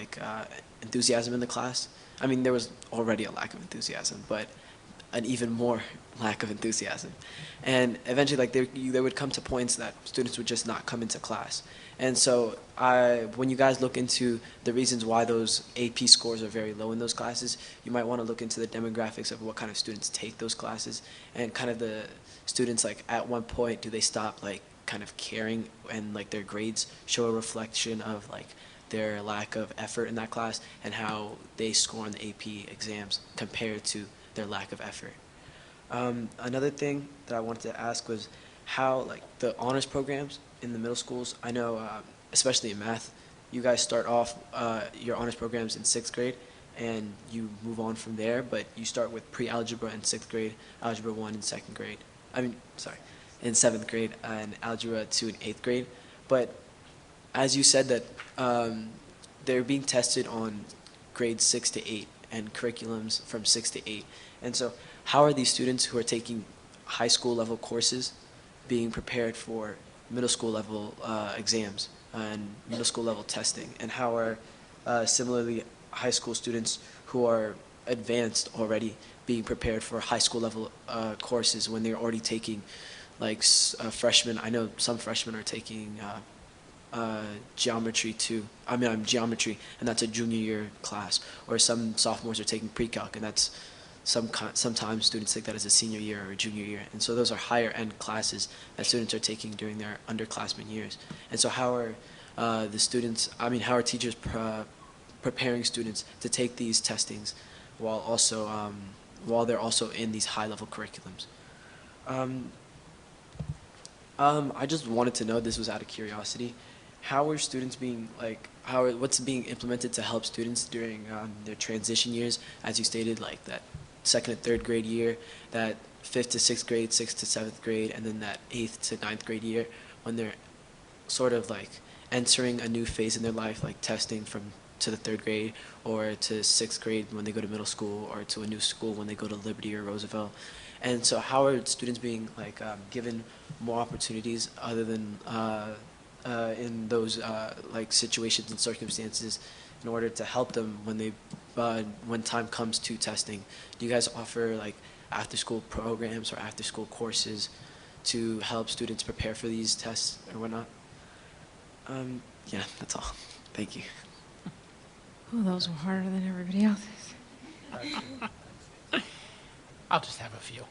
F: enthusiasm in the class. I mean, there was already a lack of enthusiasm, but an even more lack of enthusiasm. And eventually, there would come to points that students would just not come into class. And so when you guys look into the reasons why those AP scores are very low in those classes, you might want to look into the demographics of what kind of students take those classes, and kind of the students, like, at one point, do they stop, like, kind of caring, and, like, their grades show a reflection of, like, their lack of effort in that class, and how they score on the AP exams compared to their lack of effort. Another thing that I wanted to ask was how, like, the honors programs in the middle schools, I know, especially in math, you guys start off your honors programs in 6th grade, and you move on from there, but you start with pre-algebra in 6th grade, algebra 1 in 2nd grade, in 7th grade, and algebra 2 in 8th grade. But as you said that they're being tested on grades 6 to 8 and curriculums from 6 to 8. And so how are these students who are taking high school level courses being prepared for middle school level exams and middle school level testing? And how are similarly high school students who are advanced already being prepared for high school level courses when they're already taking, like, freshmen? I know some freshmen are taking geometry too. Geometry, and that's a junior year class. Or some sophomores are taking pre-calc, and that's sometimes students take that as a senior year or a junior year. And so those are higher end classes that students are taking during their underclassmen years. And so how are how are teachers preparing students to take these testings while they're also in these high level curriculums? I just wanted to know, this was out of curiosity, how are students being, what's being implemented to help students during their transition years, as you stated, like that 2nd and 3rd grade year, that 5th to 6th grade, 6th to 7th grade, and then that 8th to 9th grade year, when they're sort of like entering a new phase in their life, like testing to the 3rd grade, or to 6th grade when they go to middle school, or to a new school when they go to Liberty or Roosevelt. And so how are students being given more opportunities other than in those situations and circumstances in order to help them when time comes to testing? Do you guys offer after school programs or after school courses to help students prepare for these tests or whatnot? Yeah, that's all. Thank you.
E: Oh, those were harder than everybody else's.
A: I'll just have a few.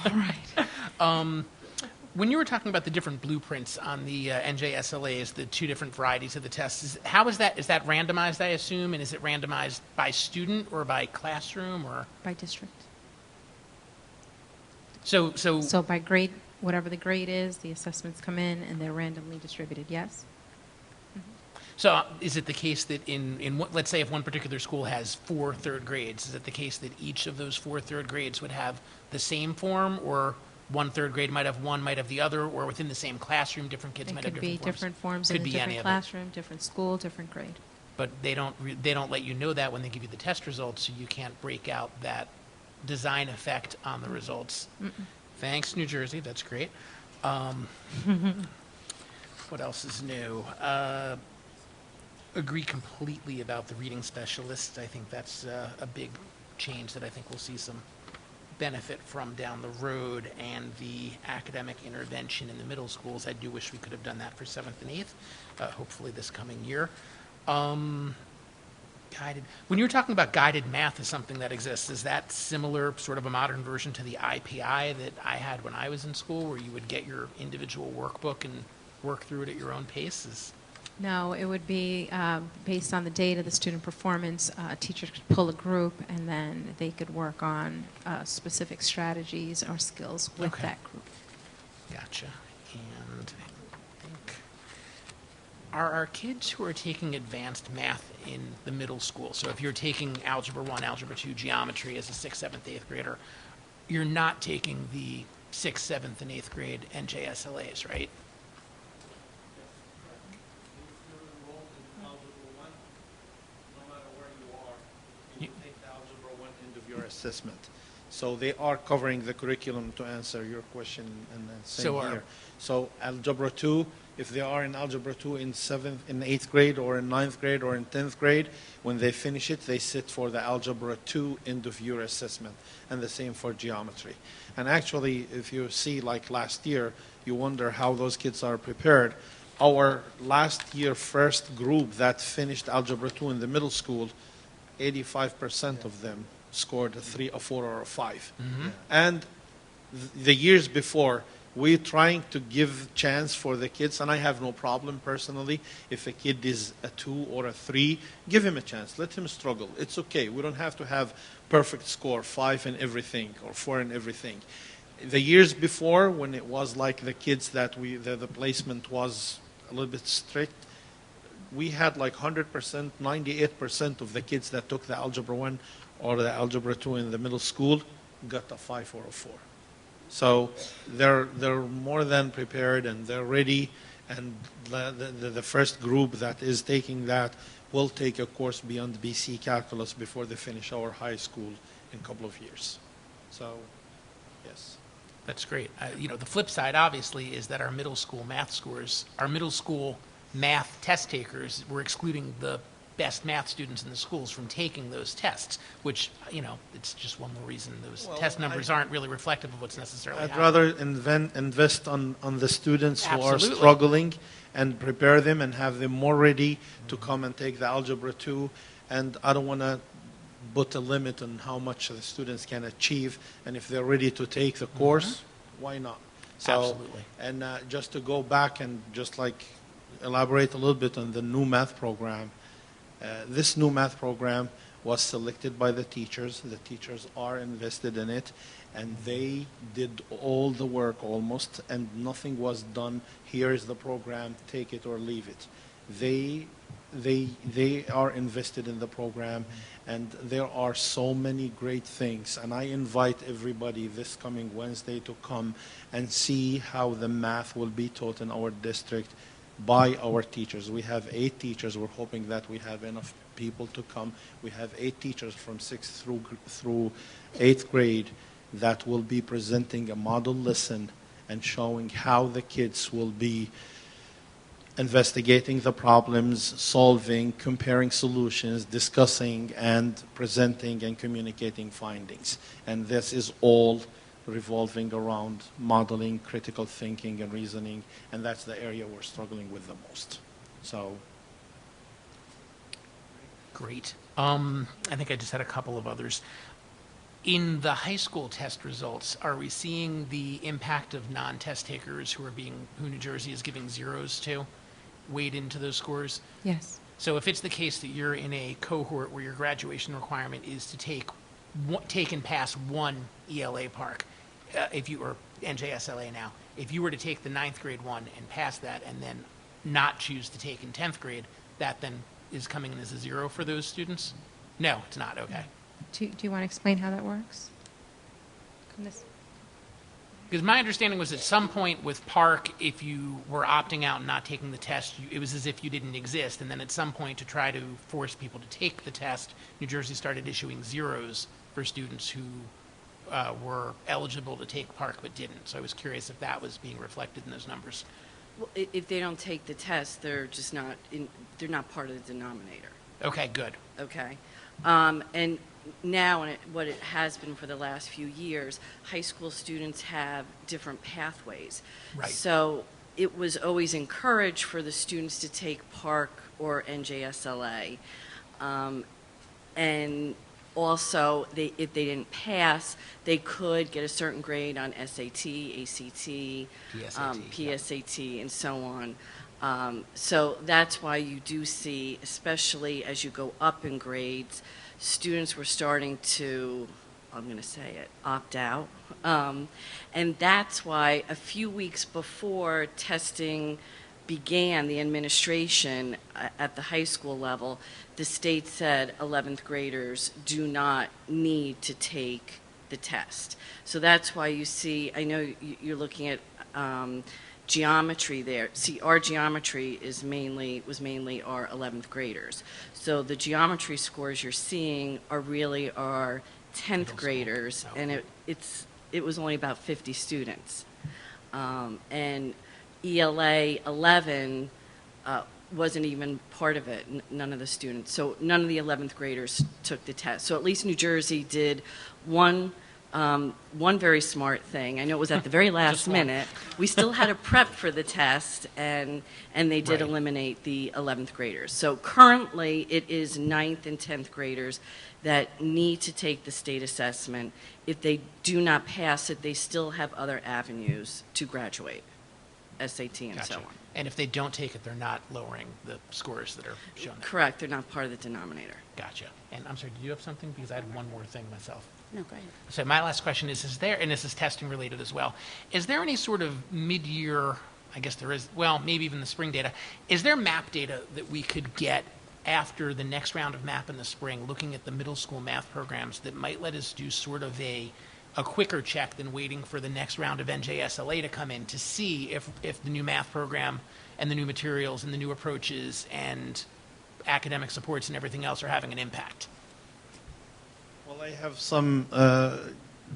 E: All right.
A: when you were talking about the different blueprints on the NJSLAs, the two different varieties of the tests, how is that? Is that randomized, I assume? And is it randomized by student or by classroom or?
E: By district.
A: So
E: So by grade, whatever the grade is, the assessments come in and they're randomly distributed, yes?
A: So is it the case that let's say if one particular school has 4 third grades, is it the case that each of those 4 third grades would have the same form, or one third grade might have one, might have the other, or within the same classroom, different kids might have
E: It could be
A: different
E: different forms
A: Could
E: in a
A: be any
E: different
A: of it.
E: classroom, different school, different grade.
A: But they don't let you know that when they give you the test results, so you can't break out that design effect on the results. Thanks, New Jersey. That's great. What else is new? Agree completely about the reading specialists. I think that's a big change that I think we'll see some benefit from down the road, and the academic intervention in the middle schools. I do wish we could have done that for 7th and 8th, hopefully this coming year. Guided. When you're talking about guided math as something that exists, is that similar, sort of a modern version to the IPI that I had when I was in school, where you would get your individual workbook and work through it at your own pace?
E: No, it would be based on the data, the student performance. A teacher could pull a group, and then they could work on specific strategies or skills with
A: Okay.
E: that group.
A: Gotcha. And I think, are our kids who are taking advanced math in the middle school, so if you're taking Algebra 1, Algebra 2, Geometry as a 6th, 7th, 8th grader, you're not taking the 6th, 7th, and 8th grade NJSLAs, right?
H: Your assessment. So they are covering the curriculum, to answer your question, and then same here. So Algebra 2, if they are in Algebra 2 in 8th grade or in 9th grade or in 10th grade, when they finish it, they sit for the Algebra 2 end of year assessment, and the same for Geometry. And actually, if you see like last year, you wonder how those kids are prepared. Our last year first group that finished Algebra 2 in the middle school, 85% of them scored a 3, a 4, or a 5. And the years before, we're trying to give chance for the kids, and I have no problem personally if a kid is a 2 or a 3, give him a chance, let him struggle. It's okay. We don't have to have perfect score, 5 in everything or 4 in everything. The years before, when it was like the kids that the placement was a little bit strict, we had like 100%, 98% of the kids that took the Algebra 1 or the Algebra 2 in the middle school got a 5 or a 4. So they're more than prepared, and they're ready, and the first group that is taking that will take a course beyond BC Calculus before they finish our high school in a couple of years. So, yes.
A: That's great. The flip side, obviously, is that our middle school math scores, our middle school math test takers, we're excluding the best math students in the schools from taking those tests, which, it's just one more reason those test numbers aren't really reflective of what's necessarily
H: I'd
A: happening.
H: rather invest on the students who are
A: Absolutely.
H: struggling and prepare them and have them more ready to come and take the Algebra 2. And I don't want to put a limit on how much the students can achieve. And if they're ready to take the course, why not? So,
A: Absolutely.
H: And just to go back and just like elaborate a little bit on the new math program. This new math program was selected by the teachers. The teachers are invested in it, and they did all the work almost, and nothing was done. Here is the program, take it or leave it. They are invested in the program, and there are so many great things. And I invite everybody this coming Wednesday to come and see how the math will be taught in our district by our teachers. We have 8 teachers. We're hoping that we have enough people to come. We have 8 teachers from 6th through 8th grade that will be presenting a model lesson and showing how the kids will be investigating the problems, solving, comparing solutions, discussing, and presenting and communicating findings. And this is all revolving around modeling, critical thinking, and reasoning, and that's the area we're struggling with the most. So,
A: Great. I think I just had a couple of others. In the high school test results, are we seeing the impact of non-test takers who New Jersey is giving zeros to weighed into those scores?
E: Yes.
A: So if it's the case that you're in a cohort where your graduation requirement is to take and pass one ELA park, or NJSLA now, if you were to take the 9th grade one and pass that and then not choose to take in 10th grade, that then is coming in as a zero for those students? No, it's not. Okay.
E: Do you want to explain how that works?
A: Because my understanding was at some point with Park, if you were opting out and not taking the test, it was as if you didn't exist. And then at some point, to try to force people to take the test, New Jersey started issuing zeros for students who were eligible to take Park but didn't. So I was curious if that was being reflected in those numbers.
L: Well, if they don't take the test, they're just not they're not part of the denominator.
A: Okay, good.
L: Okay, and now, what it has been for the last few years, high school students have different pathways.
A: Right.
L: So it was always encouraged for the students to take Park or NJSLA. And also, if they didn't pass, they could get a certain grade on SAT, ACT, PSAT, and so on. So that's why you do see, especially as you go up in grades, students were starting to, I'm going to say it, opt out. And that's why a few weeks before testing began, the administration at the high school level, the state said 11th graders do not need to take the test. So that's why you see, I know you're looking at geometry there. See, our geometry was mainly our 11th graders. So the geometry scores you're seeing are really our 10th graders, and it was only about 50 students. And ELA 11 wasn't even part of it, none of the students. So none of the 11th graders took the test. So at least New Jersey did one very smart thing. I know it was at the very last minute. We still had to prep for the test, and they did eliminate the 11th graders. So currently, it is 9th and 10th graders that need to take the state assessment. If they do not pass it, they still have other avenues to graduate, SAT and so on.
A: And if they don't take it, they're not lowering the scores that are shown there.
L: Correct. They're not part of the denominator.
A: Gotcha. And I'm sorry, did you have something? Because I had one more thing myself.
J: No, go ahead.
A: So my last question is there, and this is testing related as well, is there any sort of mid-year, I guess there is, well, maybe even the spring data, is there MAP data that we could get after the next round of MAP in the spring, looking at the middle school math programs that might let us do sort of a quicker check than waiting for the next round of NJSLA to come in to see if the new math program and the new materials and the new approaches and academic supports and everything else are having an impact?
H: Well, I have some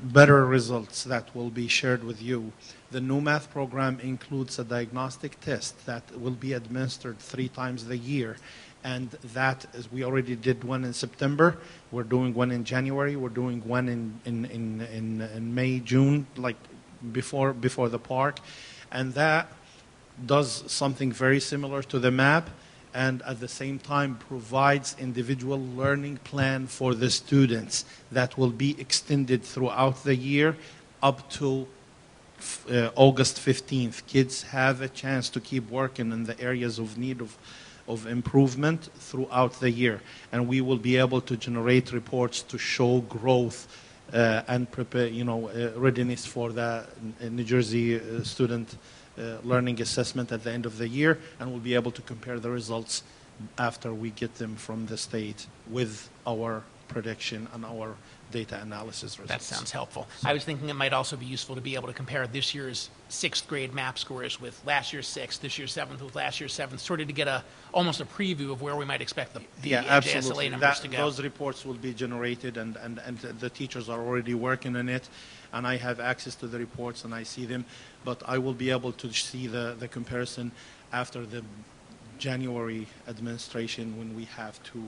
H: better results that will be shared with you. The new math program includes a diagnostic test that will be administered 3 times a year. And that is, we already did one in September. We're doing one in January. We're doing one in May, June, like before the park. And that does something very similar to the MAP, and at the same time provides individual learning plan for the students that will be extended throughout the year up to August 15th. Kids have a chance to keep working in the areas of need of improvement throughout the year, and we will be able to generate reports to show growth and prepare, readiness for the New Jersey student learning assessment at the end of the year, and we'll be able to compare the results after we get them from the state with our prediction and our data analysis results.
A: That sounds helpful. I was thinking it might also be useful to be able to compare this year's 6th grade MAP scores with last year's 6th, this year's 7th with last year's 7th, sort of to get almost a preview of where we might expect the NJSLA numbers to go.
H: Those reports will be generated, and the teachers are already working on it, and I have access to the reports and I see them, but I will be able to see the comparison after the January administration when we have to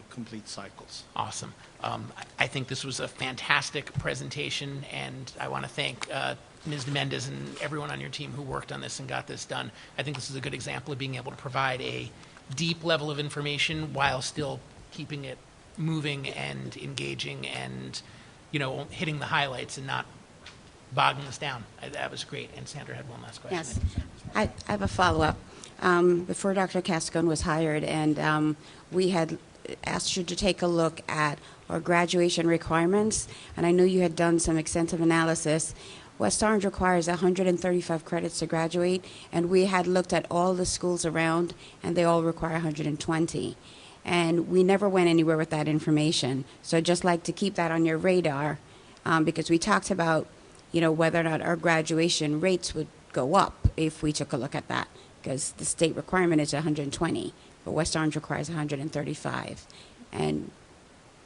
H: complete cycles.
A: Awesome. I think this was a fantastic presentation, and I want to thank Ms. Mendez and everyone on your team who worked on this and got this done. I think this is a good example of being able to provide a deep level of information while still keeping it moving and engaging and hitting the highlights and not bogging us down. That was great. And Sandra had one last question.
J: Yes. I have a follow-up. Before Dr. Cascone was hired, and we had asked you to take a look at our graduation requirements, and I know you had done some extensive analysis. West Orange requires 135 credits to graduate, and we had looked at all the schools around, and they all require 120. And we never went anywhere with that information. So I'd just like to keep that on your radar, because we talked about, whether or not our graduation rates would go up if we took a look at that, because the state requirement is 120, but West Orange requires 135. And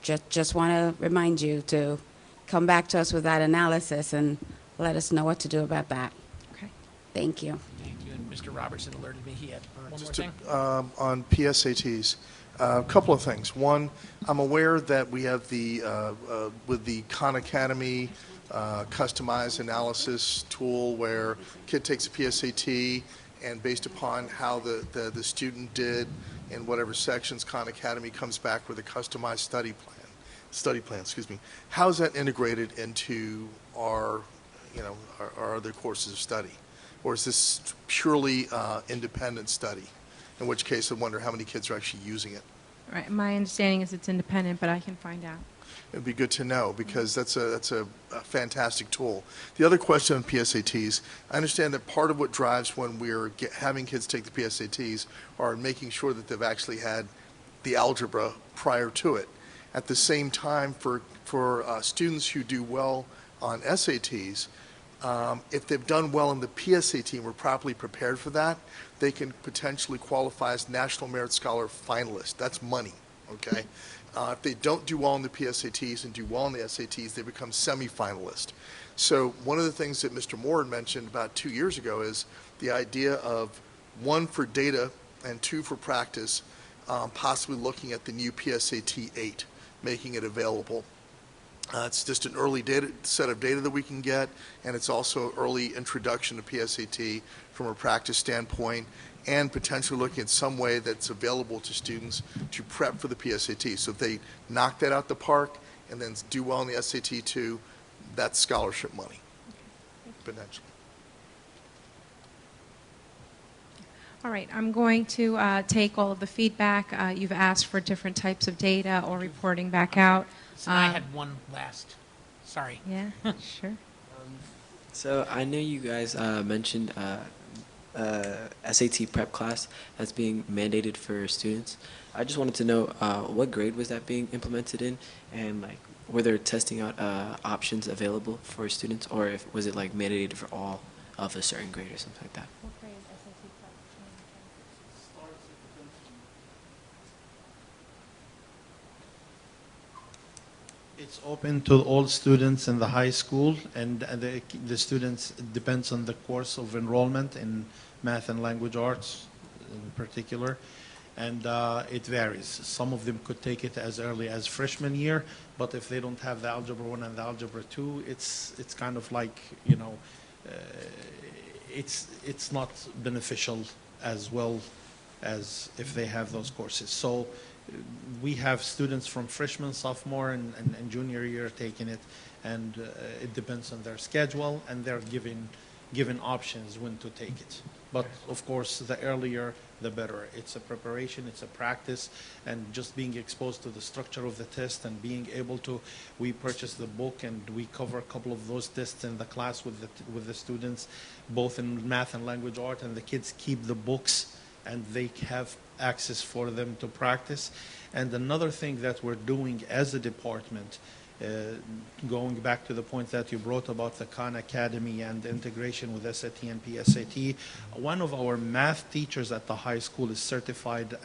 J: just want to remind you to come back to us with that analysis and let us know what to do about that.
E: Okay.
J: Thank you.
A: Thank you. And Mr. Robertson alerted me he had one more
C: Just
A: thing.
C: on PSATs, a couple of things. One, I'm aware that we have with the Khan Academy customized analysis tool where kid takes a PSAT, and based upon how the student did in whatever sections, Khan Academy comes back with a customized study plan. How is that integrated into our other courses of study? Or is this purely independent study? In which case, I wonder how many kids are actually using it.
E: Right. My understanding is it's independent, but I can find out.
C: It'd be good to know, because that's a fantastic tool. The other question on PSATs, I understand that part of what drives when we're having kids take the PSATs are making sure that they've actually had the algebra prior to it. At the same time, for students who do well on SATs, if they've done well in the PSAT and were properly prepared for that, they can potentially qualify as National Merit Scholar finalists. That's money, okay? If they don't do well in the PSATs and do well in the SATs, they become semi-finalists. So one of the things that Mr. Moore had mentioned about 2 years ago is the idea of 1 for data and 2 for practice, possibly looking at the new PSAT 8, making it available. It's just an early set of data that we can get, and it's also early introduction to PSAT from a practice standpoint, and potentially looking at some way that's available to students to prep for the PSAT. So if they knock that out the park and then do well in the SAT too, that's scholarship money, potentially.
E: All right, I'm going to take all of the feedback. You've asked for different types of data or reporting back out.
A: So I had one last. Sorry.
E: Yeah, sure.
F: So I know you guys mentioned SAT prep class that's being mandated for students. I just wanted to know what grade was that being implemented in, and were there testing out options available for students, or was it mandated for all of a certain grade or something like that?
E: What grade is SAT prep?
M: It's open to all students in the high school, and the students, it depends on the course of enrollment in math and language arts in particular, and it varies. Some of them could take it as early as freshman year, but if they don't have the Algebra 1 and the Algebra 2, it's kind of it's not beneficial as well as if they have those courses. So we have students from freshman, sophomore, and junior year taking it, and it depends on their schedule, and they're given options when to take it. But of course, the earlier, the better. It's a preparation, it's a practice, and just being exposed to the structure of the test and being able to, we purchase the book and we cover a couple of those tests in the class with the students, both in math and language art, and the kids keep the books and they have access for them to practice. And another thing that we're doing as a department, going back to the point that you brought about the Khan Academy and integration with SAT and PSAT, one of our math teachers at the high school is certified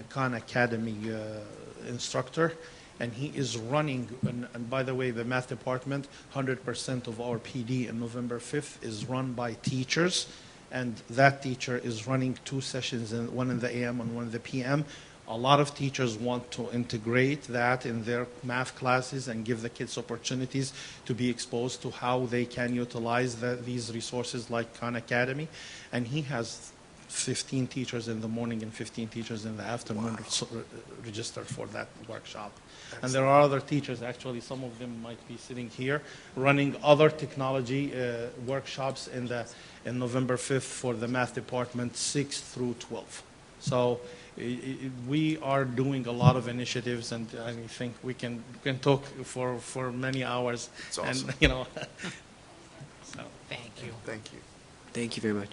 M: Khan Academy instructor, and he is running, and by the way, the math department, 100% of our PD on November 5th is run by teachers, and that teacher is running 2 sessions, one in the AM and one in the PM. A lot of teachers want to integrate that in their math classes and give the kids opportunities to be exposed to how they can utilize these resources like Khan Academy. And he has
H: 15 teachers in the morning and 15 teachers in the afternoon registered for that workshop. And there are other teachers, actually, some of them might be sitting here, running other technology workshops in November 5th for the math department, 6 through 12. So we are doing a lot of initiatives, and I think we can talk for many hours.
C: It's awesome.
H: And, you know, so.
A: Thank you.
C: Thank you.
F: Thank you very much.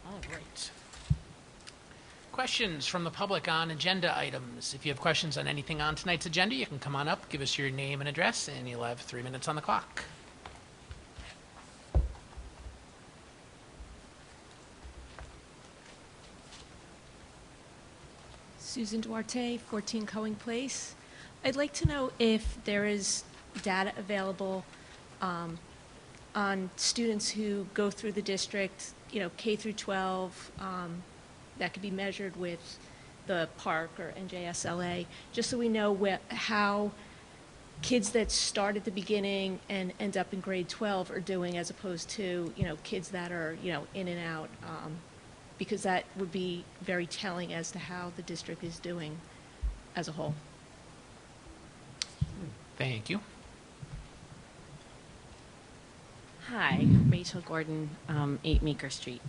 A: All right. Questions from the public on agenda items. If you have questions on anything on tonight's agenda, you can come on up, give us your name and address, and you'll have 3 minutes on the clock.
N: Susan Duarte, 14 Coing Place. I'd like to know if there is data available on students who go through the district, you know, K through 12, that could be measured with the PARC or NJSLA, just so we know how kids that start at the beginning and end up in grade 12 are doing, as opposed to, you know, kids that are, you know, in and out, because that would be very telling as to how the district is doing as a whole.
A: Thank you.
O: Hi, Rachel Gordon, 8 Meeker Street.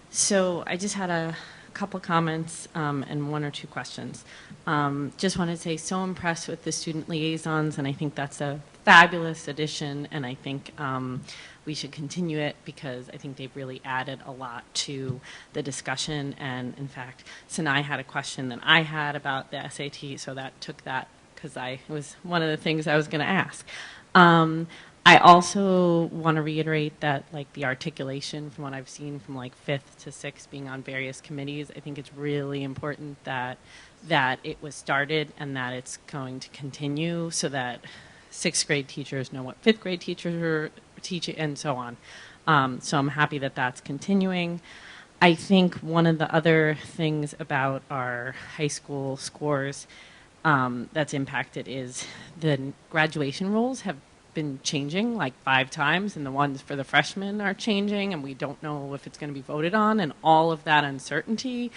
O: So I just had a couple comments and 1 or 2 questions. Just wanted to say, so impressed with the student liaisons, and I think that's a fabulous addition, and I think we should continue it because I think they've really added a lot to the discussion. And in fact, Sinai had a question that I had about the SAT, so that took that because it was one of the things I was going to ask. I also want to reiterate that, like, the articulation from what I've seen from like 5th to 6th being on various committees, I think it's really important that it was started and that it's going to continue so that 6th grade teachers know what 5th grade teachers are teaching and so on. So I'm happy that that's continuing. I think one of the other things about our high school scores that's impacted is the graduation rules have been changing like 5 times, and the ones for the freshmen are changing, and we don't know if it's going to be voted on, and all of that uncertainty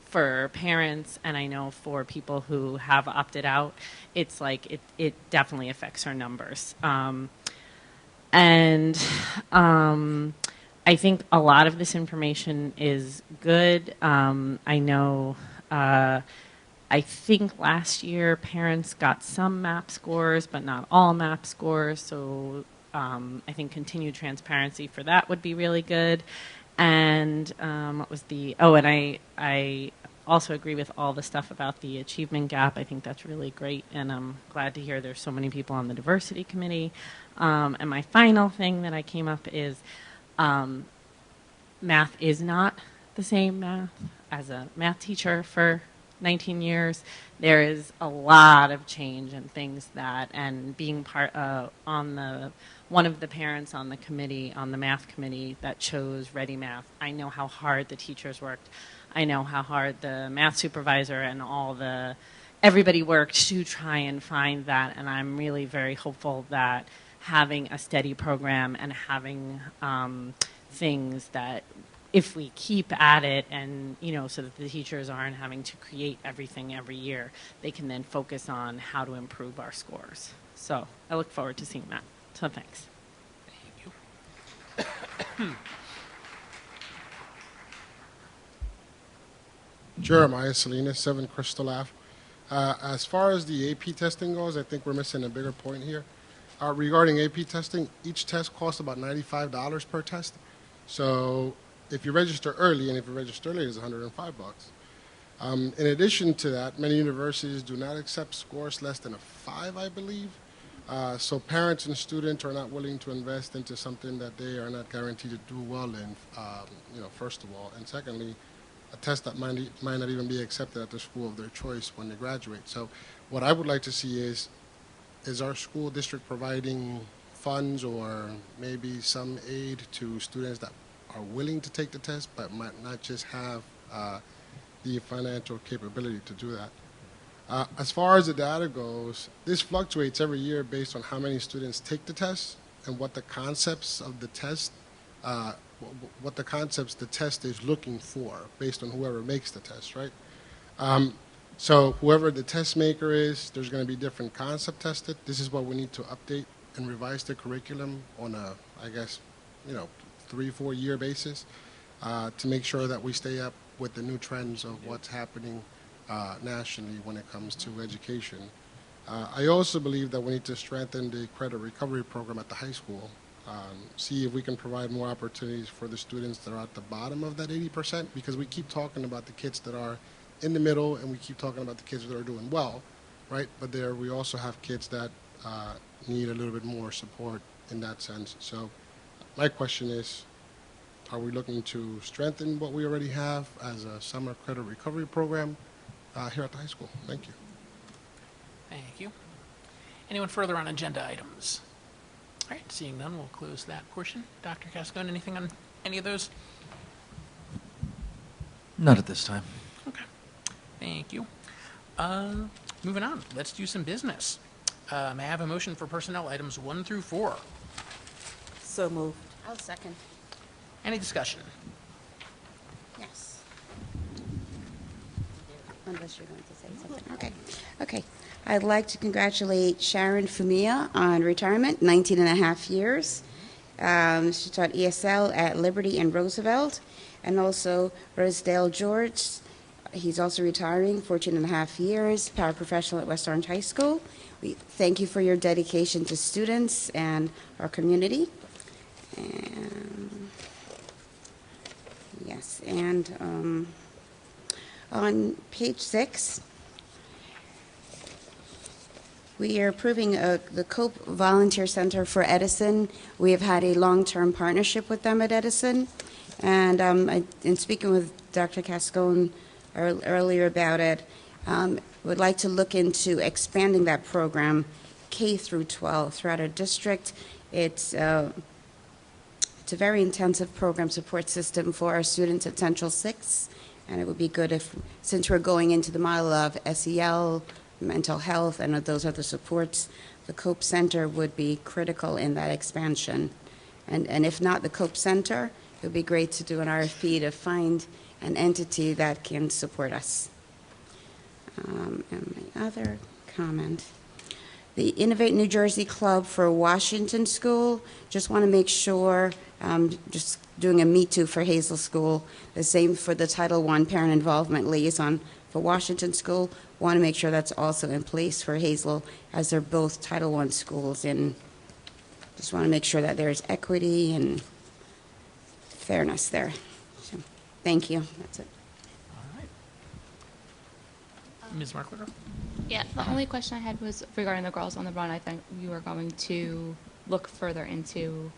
O: for parents, and I know for people who have opted out, it's like it definitely affects our numbers. I think a lot of this information is good. I know I think last year parents got some MAP scores, but not all MAP scores. So I think continued transparency for that would be really good. And what was the, and I also agree with all the stuff about the achievement gap. I think that's really great. And I'm glad to hear there's so many people on the diversity committee. And my final thing that I came up is math is not the same math. As a math teacher for 19 years, there is a lot of change and things that, and being part one of the parents on the committee, on the math committee that chose Ready Math, I know how hard the teachers worked. I know how hard the math supervisor and everybody worked to try and find that, and I'm really very hopeful that having a steady program and having things that if we keep at it and, so that the teachers aren't having to create everything every year, they can then focus on how to improve our scores. So I look forward to seeing that. So thanks.
A: Thank you.
P: Jeremiah Salinas, 7 Crystal Ave. As far as the AP testing goes, I think we're missing a bigger point here. Regarding AP testing, each test costs about $95 per test. So if you register early, and if you register late, it's $105. In addition to that, many universities do not accept scores less than a 5, I believe. So parents and students are not willing to invest into something that they are not guaranteed to do well in, first of all. And secondly, a test that might not even be accepted at the school of their choice when they graduate. So what I would like to see is our school district providing funds or maybe some aid to students that are willing to take the test but might not just have the financial capability to do that. As far as the data goes, this fluctuates every year based on how many students take the test and what the concepts of the test, what the concepts the test is looking for based on whoever makes the test, right? So whoever the test maker is, there's going to be different concept tested. This is what we need to update and revise the curriculum on a, I guess, 3-4 year basis to make sure that we stay up with the new trends of what's happening nationally when it comes to education. I also believe that we need to strengthen the credit recovery program at the high school. See if we can provide more opportunities for the students that are at the bottom of that 80%, because we keep talking about the kids that are in the middle and we keep talking about the kids that are doing well, right? But there we also have kids that need a little bit more support in that sense. So my question is, are we looking to strengthen what we already have as a summer credit recovery program here at the high school? Thank you.
A: Thank you. Anyone further on agenda items? All right, seeing none, we'll close that portion. Dr. Cascone, anything on any of those?
D: Not at this time.
A: Okay. Thank you. Moving on, let's do some business. May I have a motion for personnel items 1 through 4?
I: So moved.
J: I'll second.
A: Any discussion?
J: Yes. Unless you're going to say something. Okay. Okay. I'd like to congratulate Sharon Fumia on retirement, 19 and a half years. She taught ESL at Liberty and Roosevelt. And also Rosedale George. He's also retiring, 14 and a half years, paraprofessional at West Orange High School. We thank you for your dedication to students and our community. And yes, and on page 6, we are approving the COPE Volunteer Center for Edison. We have had a long-term partnership with them at Edison. And in speaking with Dr. Cascone earlier about it, would like to look into expanding that program K through 12 throughout our district. It's a very intensive program support system for our students at Central 6, and it would be good if, since we're going into the model of SEL, mental health, and those other supports, the COPE Center would be critical in that expansion. And if not the COPE Center, it would be great to do an RFP to find an entity that can support us. And my other comment, the Innovate New Jersey Club for Washington School, just want to make sure, just doing a Me Too for Hazel School, the same for the Title I Parent Involvement Liaison for Washington School, want to make sure that's also in place for Hazel, as they're both Title I schools, and just want to make sure that there's equity and fairness there. So, thank you. That's it.
A: All right. Ms. Markler?
K: Yeah, the only question I had was regarding the Girls on the Run. I think you were going to look further into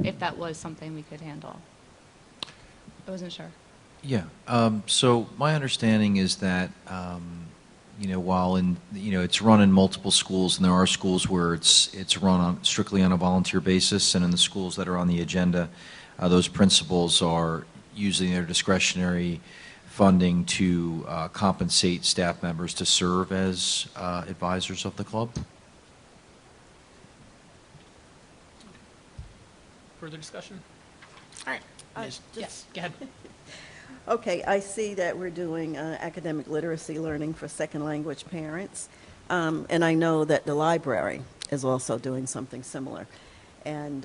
K: if that was something we could handle. I wasn't sure.
D: Yeah. So my understanding is that, while it's run in multiple schools, and there are schools where it's run strictly on a volunteer basis, and in the schools that are on the agenda, those principals are using their discretionary funding to compensate staff members to serve as advisors of the club.
A: Further discussion? All right. Yes, go ahead.
I: Okay, I see that we're doing academic literacy learning for second language parents, and I know that the library is also doing something similar. And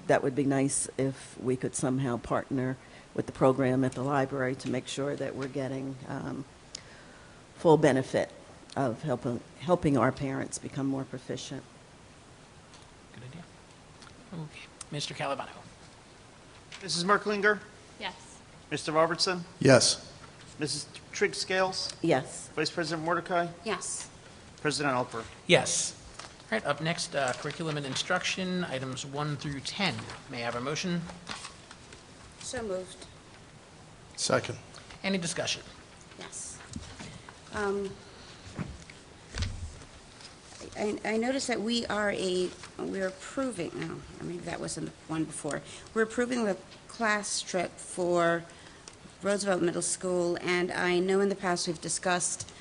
I: that would be nice if we could somehow partner with the program at the library to make sure that we're getting full benefit of helping our parents become more proficient.
A: Good idea. Okay. Mr. Calavano?
B: Mrs. Merklinger?
K: Yes.
B: Mr. Robertson?
C: Yes.
B: Mrs. Trigg Scales?
I: Yes.
B: Vice President Mordecai?
J: Yes.
B: President Alper?
A: Yes. All right, up next, curriculum and instruction, items 1 through 10. May I have a motion?
J: So moved.
C: Second.
A: Any discussion?
J: Yes. I noticed that we're approving, maybe that wasn't the one before. We're approving the class trip for Roosevelt Middle School, and I know in the past we've discussed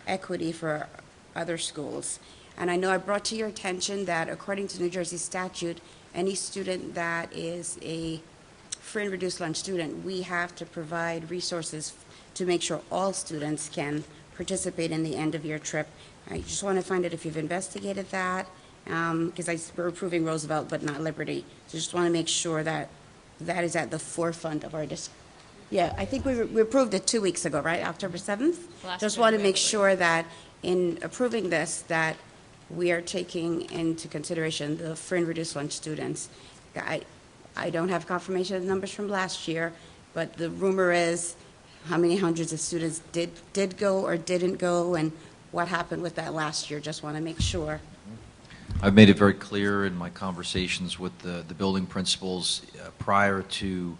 J: equity for other schools. And I know I brought to your attention that according to New Jersey statute, any student that is a free and reduced lunch student, we have to provide resources to make sure all students can participate in the end-of-year trip. I just want to find out if you've investigated that, because we're approving Roosevelt but not Liberty. So just want to make sure that that is at the forefront of our discussion. Yeah, I think we approved it 2 weeks ago, right? October 7th? Just want to make sure that in approving this, that we are taking into consideration the free and reduced lunch students. I don't have confirmation of the numbers from last year, but the rumor is how many hundreds of students did go or didn't go, and what happened with that last year. Just want to make sure.
D: I've made it very clear in my conversations with the building principals prior to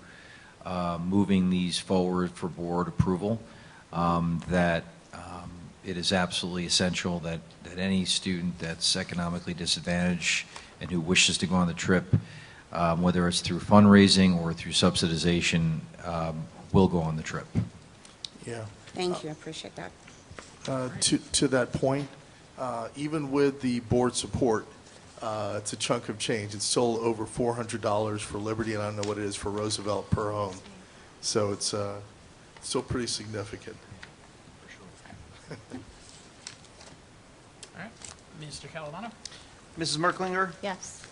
D: moving these forward for board approval that it is absolutely essential that any student that's economically disadvantaged and who wishes to go on the trip, whether it's through fundraising or through subsidization, will go on the trip.
C: Yeah.
J: Thank you. I appreciate that.
C: To that point, even with the board support, it's a chunk of change. It's still over $400 for Liberty, and I don't know what it is for Roosevelt per home. So it's still pretty significant.
A: All right, Mr. Calavano?
B: Mrs. Merklinger?
K: Yes.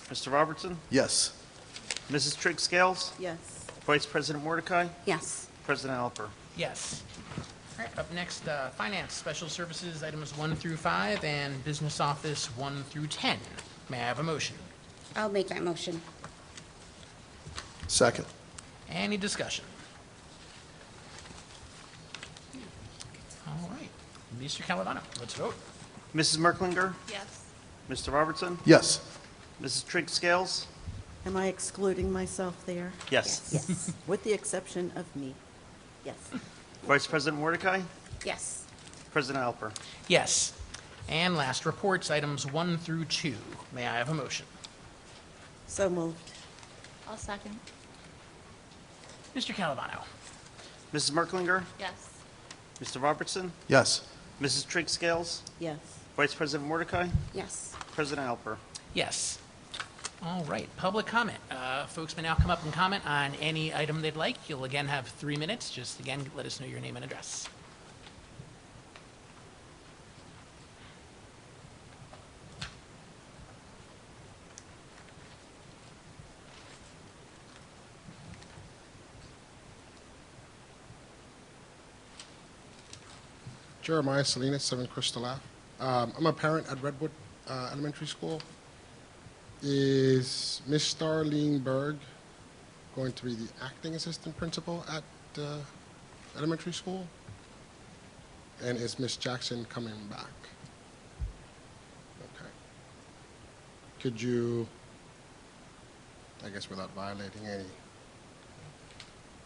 B: Mr. Robertson?
C: Yes.
B: Mrs. Trigg Scales?
I: Yes.
B: Vice President Mordecai?
J: Yes.
B: President Alper?
A: Yes. All right, up next, Finance, Special Services, items 1 through 5, and Business Office 1 through 10. May I have a motion?
J: I'll make that motion.
C: Second.
A: Any discussion? All right, Mr. Calavano, let's vote.
B: Mrs. Merklinger?
K: Yes.
B: Mr. Robertson?
C: Yes.
B: Mrs. Trigg Scales?
I: Am I excluding myself there?
B: Yes.
I: Yes, with the exception of me. Yes.
B: Vice President Mordecai?
J: Yes.
B: President Alper?
A: Yes. And last, reports, items 1 through 2. May I have a motion?
I: So moved.
K: I'll second.
A: Mr. Calavano?
B: Mrs. Merklinger?
K: Yes.
B: Mr. Robertson?
C: Yes.
B: Mrs. Trigg Scales?
I: Yes.
B: Vice President Mordecai?
J: Yes.
B: President Alper?
A: Yes. All right, public comment. Folks may now come up and comment on any item they'd like. You'll again have 3 minutes. Just again, let us know your name and address.
P: Jeremiah Salinas, 7 Crystal Ave. I'm a parent at Redwood Elementary School. Is Miss Starlene Berg going to be the acting assistant principal at elementary school? And is Miss Jackson coming back? Okay. Could you, I guess without violating any,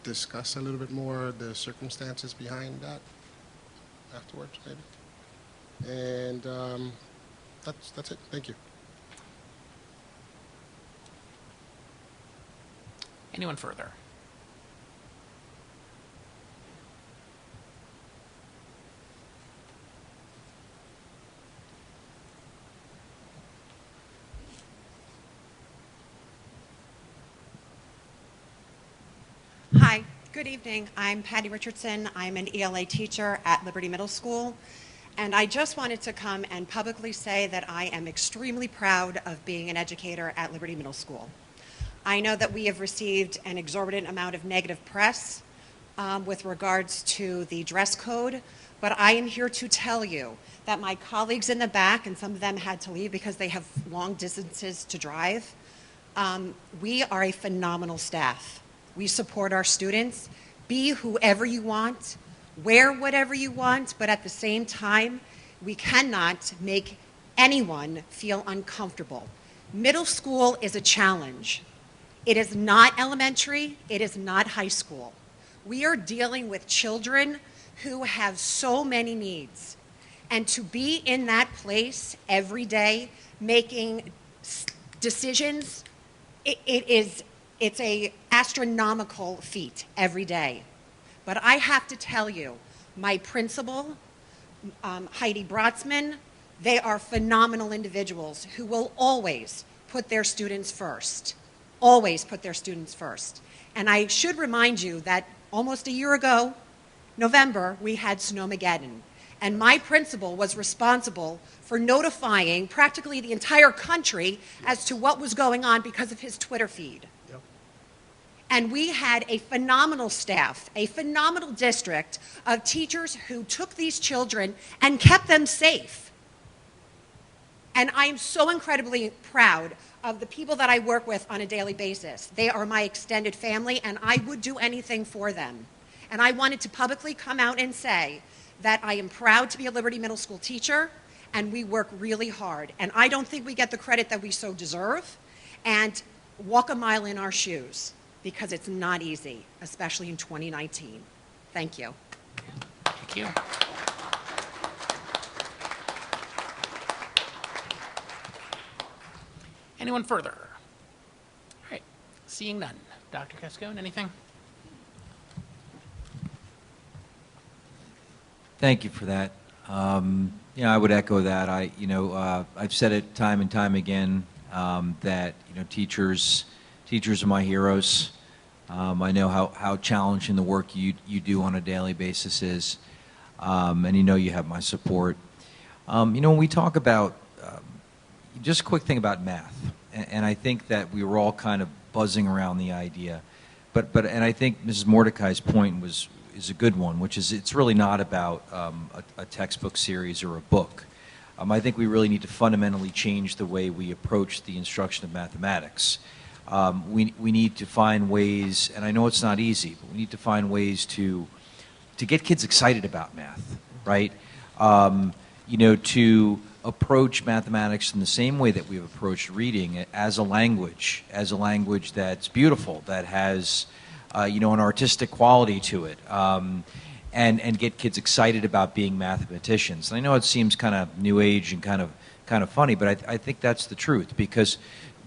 P: discuss a little bit more the circumstances behind that afterwards, maybe? And that's it. Thank you.
A: Anyone further?
Q: Hi, good evening. I'm Patty Richardson. I'm an ELA teacher at Liberty Middle School. And I just wanted to come and publicly say that I am extremely proud of being an educator at Liberty Middle School. I know that we have received an exorbitant amount of negative press with regards to the dress code, but I am here to tell you that my colleagues in the back, and some of them had to leave because they have long distances to drive, we are a phenomenal staff. We support our students. Be whoever you want, wear whatever you want, but at the same time, we cannot make anyone feel uncomfortable. Middle school is a challenge. It is not elementary, it is not high school. We are dealing with children who have so many needs. And to be in that place every day, making decisions, it's a astronomical feat every day. But I have to tell you, my principal, Heidi Brotzman, They are phenomenal individuals who will always put their students first. Always put their students first. And I should remind you that almost a year ago, November, we had Snowmageddon. And my principal was responsible for notifying practically the entire country as to what was going on because of his Twitter feed. Yep. And we had a phenomenal staff, a phenomenal district of teachers who took these children and kept them safe. And I am so incredibly proud of the people that I work with on a daily basis. They are my extended family, and I would do anything for them. And I wanted to publicly come out and say that I am proud to be a Liberty Middle School teacher, and we work really hard. And I don't think we get the credit that we so deserve, and walk a mile in our shoes, because it's not easy, especially in 2019. Thank you.
A: Thank you. Anyone further? All right, seeing none. Dr. Cascone, anything?
D: Thank you for that. I would echo that. I've said it time and time again that teachers are my heroes. I know how challenging the work you do on a daily basis is, and you have my support. When we talk about just a quick thing about math, and I think that we were all kind of buzzing around the idea, but I think Mrs. Mordecai's point is a good one, which is it's really not about a textbook series or a book. I think we really need to fundamentally change the way we approach the instruction of mathematics. We need to find ways, and I know it's not easy, but we need to find ways to get kids excited about math, right? To approach mathematics in the same way that we've approached reading as a language that's beautiful, that has an artistic quality to it, and get kids excited about being mathematicians. And I know it seems kind of new age and kind of funny, but I think that's the truth, because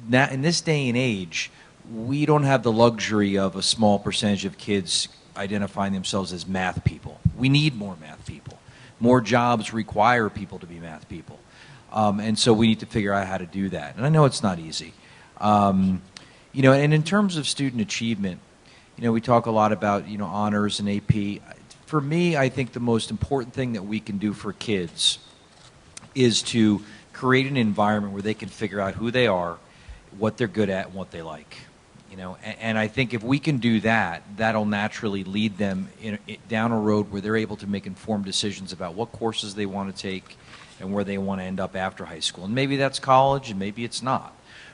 D: now in this day and age, we don't have the luxury of a small percentage of kids identifying themselves as math people. We need more math people. More jobs require people to be math people. And so we need to figure out how to do that. And I know it's not easy. And in terms of student achievement, we talk a lot about, honors and AP. For me, I think the most important thing that we can do for kids is to create an environment where they can figure out who they are, what they're good at, and what they like. And I think if we can do that, that'll naturally lead them down a road where they're able to make informed decisions about what courses they want to take and where they want to end up after high school. And maybe that's college, and maybe it's not,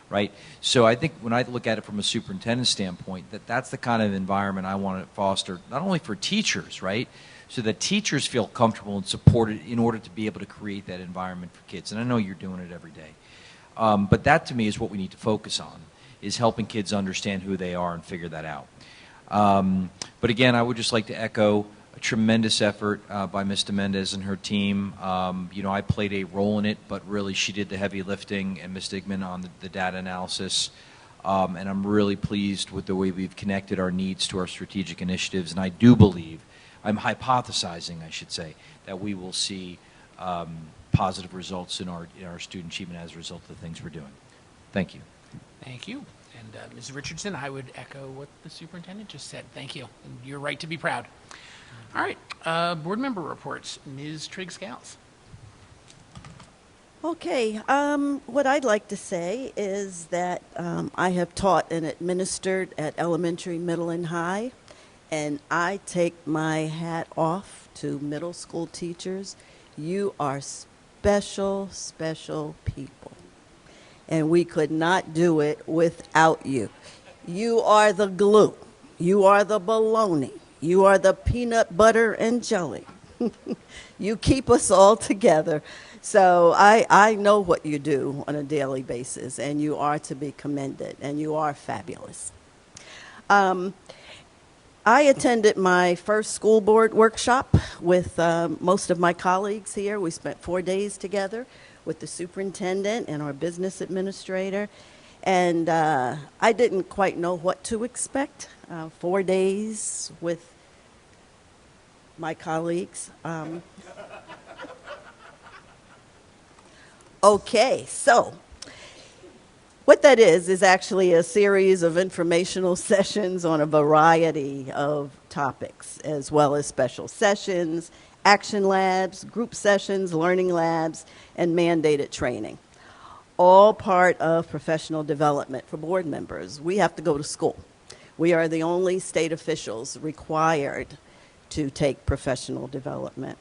D: right? So I think when I look at it from a superintendent standpoint, that's the kind of environment I want to foster, not only for teachers, right, so that teachers feel comfortable and supported in order to be able to create that environment for kids. And I know you're doing it every day. But that, to me, is what we need to focus on, is helping kids understand who they are and figure that out. But again, I would just like to echo a tremendous effort by Ms. Mendez and her team. I played a role in it, but really she did the heavy lifting, and Ms. Digman on the data analysis. And I'm really pleased with the way we've connected our needs to our strategic initiatives. And I do believe, I'm hypothesizing, I should say, that we will see positive results in our student achievement as a result of the things we're doing. Thank you.
A: Thank you. And Ms. Richardson, I would echo what the superintendent just said. Thank you. And you're right to be proud. All right. Board member reports. Ms. Trigg-Scales.
I: Okay. What I'd like to say is that I have taught and administered at elementary, middle, and high, and I take my hat off to middle school teachers. You are special, special people, and we could not do it without you. You are the glue. You are the bologna. You are the peanut butter and jelly. You keep us all together. So I know what you do on a daily basis, and you are to be commended, and you are fabulous. I attended my first school board workshop with most of my colleagues here. We spent 4 days together with the superintendent and our business administrator, and I didn't quite know what to expect. 4 days with my colleagues. Okay, so what that is actually a series of informational sessions on a variety of topics, as well as special sessions, action labs, group sessions, learning labs, and mandated training. All part of professional development for board members. We have to go to school. We are the only state officials required to take professional development.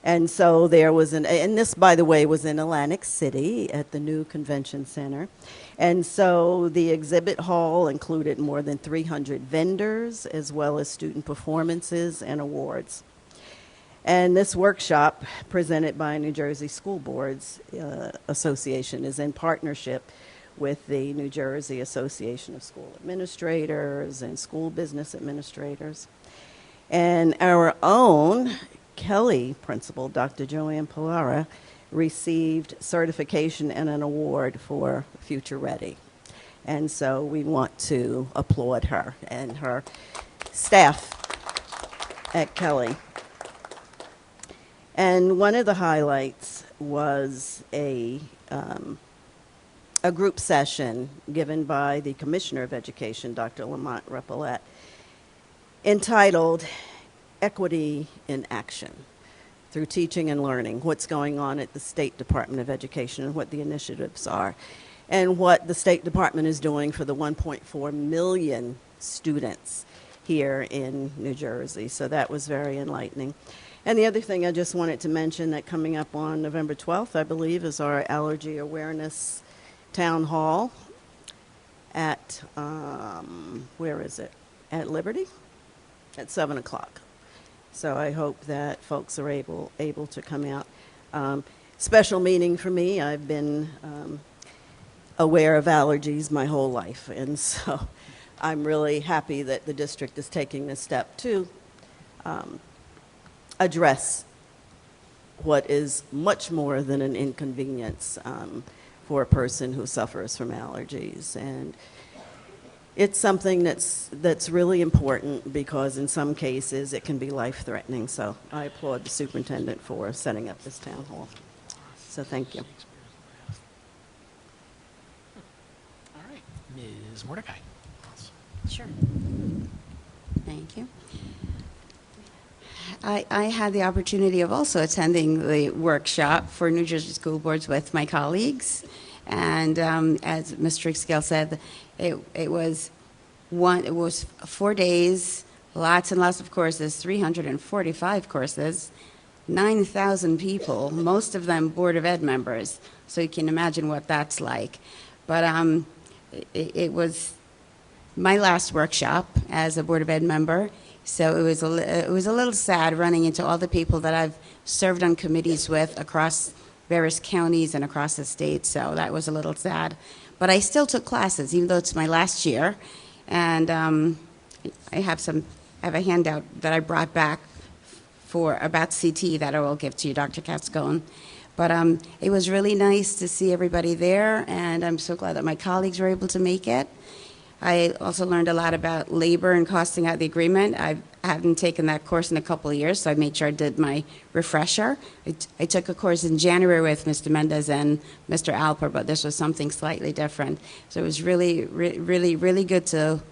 I: And so there was and this, by the way, was in Atlantic City at the new convention center. And so the exhibit hall included more than 300 vendors, as well as student performances and awards. And this workshop, presented by New Jersey School Boards Association, is in partnership with the New Jersey Association of School Administrators and School Business Administrators. And our own Kelly principal, Dr. Joanne Pilara, received certification and an award for Future Ready. And so we want to applaud her and her staff at Kelly. And one of the highlights was a group session given by the Commissioner of Education, Dr. Lamont Repollet, entitled Equity in Action Through Teaching and Learning, what's going on at the State Department of Education and what the initiatives are, and what the State Department is doing for the 1.4 million students here in New Jersey. So that was very enlightening. And the other thing I just wanted to mention that coming up on November 12th, I believe, is our Allergy Awareness Town Hall at, where is it? At Liberty? At 7 o'clock. So I hope that folks are able to come out. Special meeting for me. I've been aware of allergies my whole life, and so I'm really happy that the district is taking this step to address what is much more than an inconvenience for a person who suffers from allergies. And it's something that's really important because in some cases it can be life-threatening. So I applaud the superintendent for setting up this town hall. So thank you.
A: All right, Ms. Mordecai.
J: Sure. Thank you. I had the opportunity of also attending the workshop for New Jersey School Boards with my colleagues. And as Ms. Triggscale said, it was 4 days, lots and lots of courses, 345 courses, 9,000 people, most of them Board of Ed members. So you can imagine what that's like. But it was my last workshop as a Board of Ed member. So it was a little sad running into all the people that I've served on committees with across various counties and across the state. So that was a little sad. But I still took classes, even though it's my last year. And I have a handout that I brought back about CT that I will give to you, Dr. Cascone. But it was really nice to see everybody there, and I'm so glad that my colleagues were able to make it. I also learned a lot about labor and costing out the agreement. I haven't taken that course in a couple of years, so I made sure I did my refresher. I took a course in January with Mr. Mendez and Mr. Alper, but this was something slightly different. So it was really, really, really good to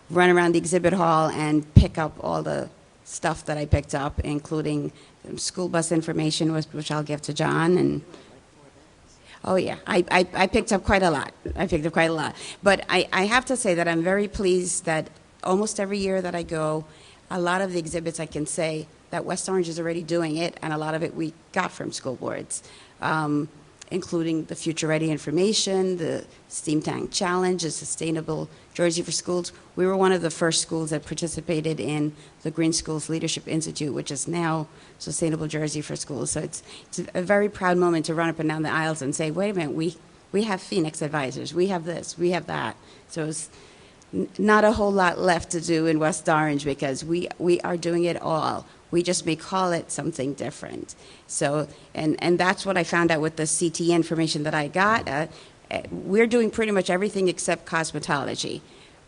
J: run around the exhibit hall and pick up all the stuff that I picked up, including school bus information, which I'll give to John, and oh yeah, I picked up quite a lot. But I have to say that I'm very pleased that almost every year that I go, a lot of the exhibits I can say that West Orange is already doing it, and a lot of it we got from school boards, including the Future Ready information, the Steam Tank Challenge, the Sustainable Jersey for Schools. We were one of the first schools that participated in the Green Schools Leadership Institute, which is now Sustainable Jersey for Schools. So it's a very proud moment to run up and down the aisles and say, wait a minute, we have Phoenix Advisors, we have this, we have that. So it's not a whole lot left to do in West Orange because we are doing it all. We just may call it something different. So, and that's what I found out with the CT information that I got. We're doing pretty much everything except cosmetology.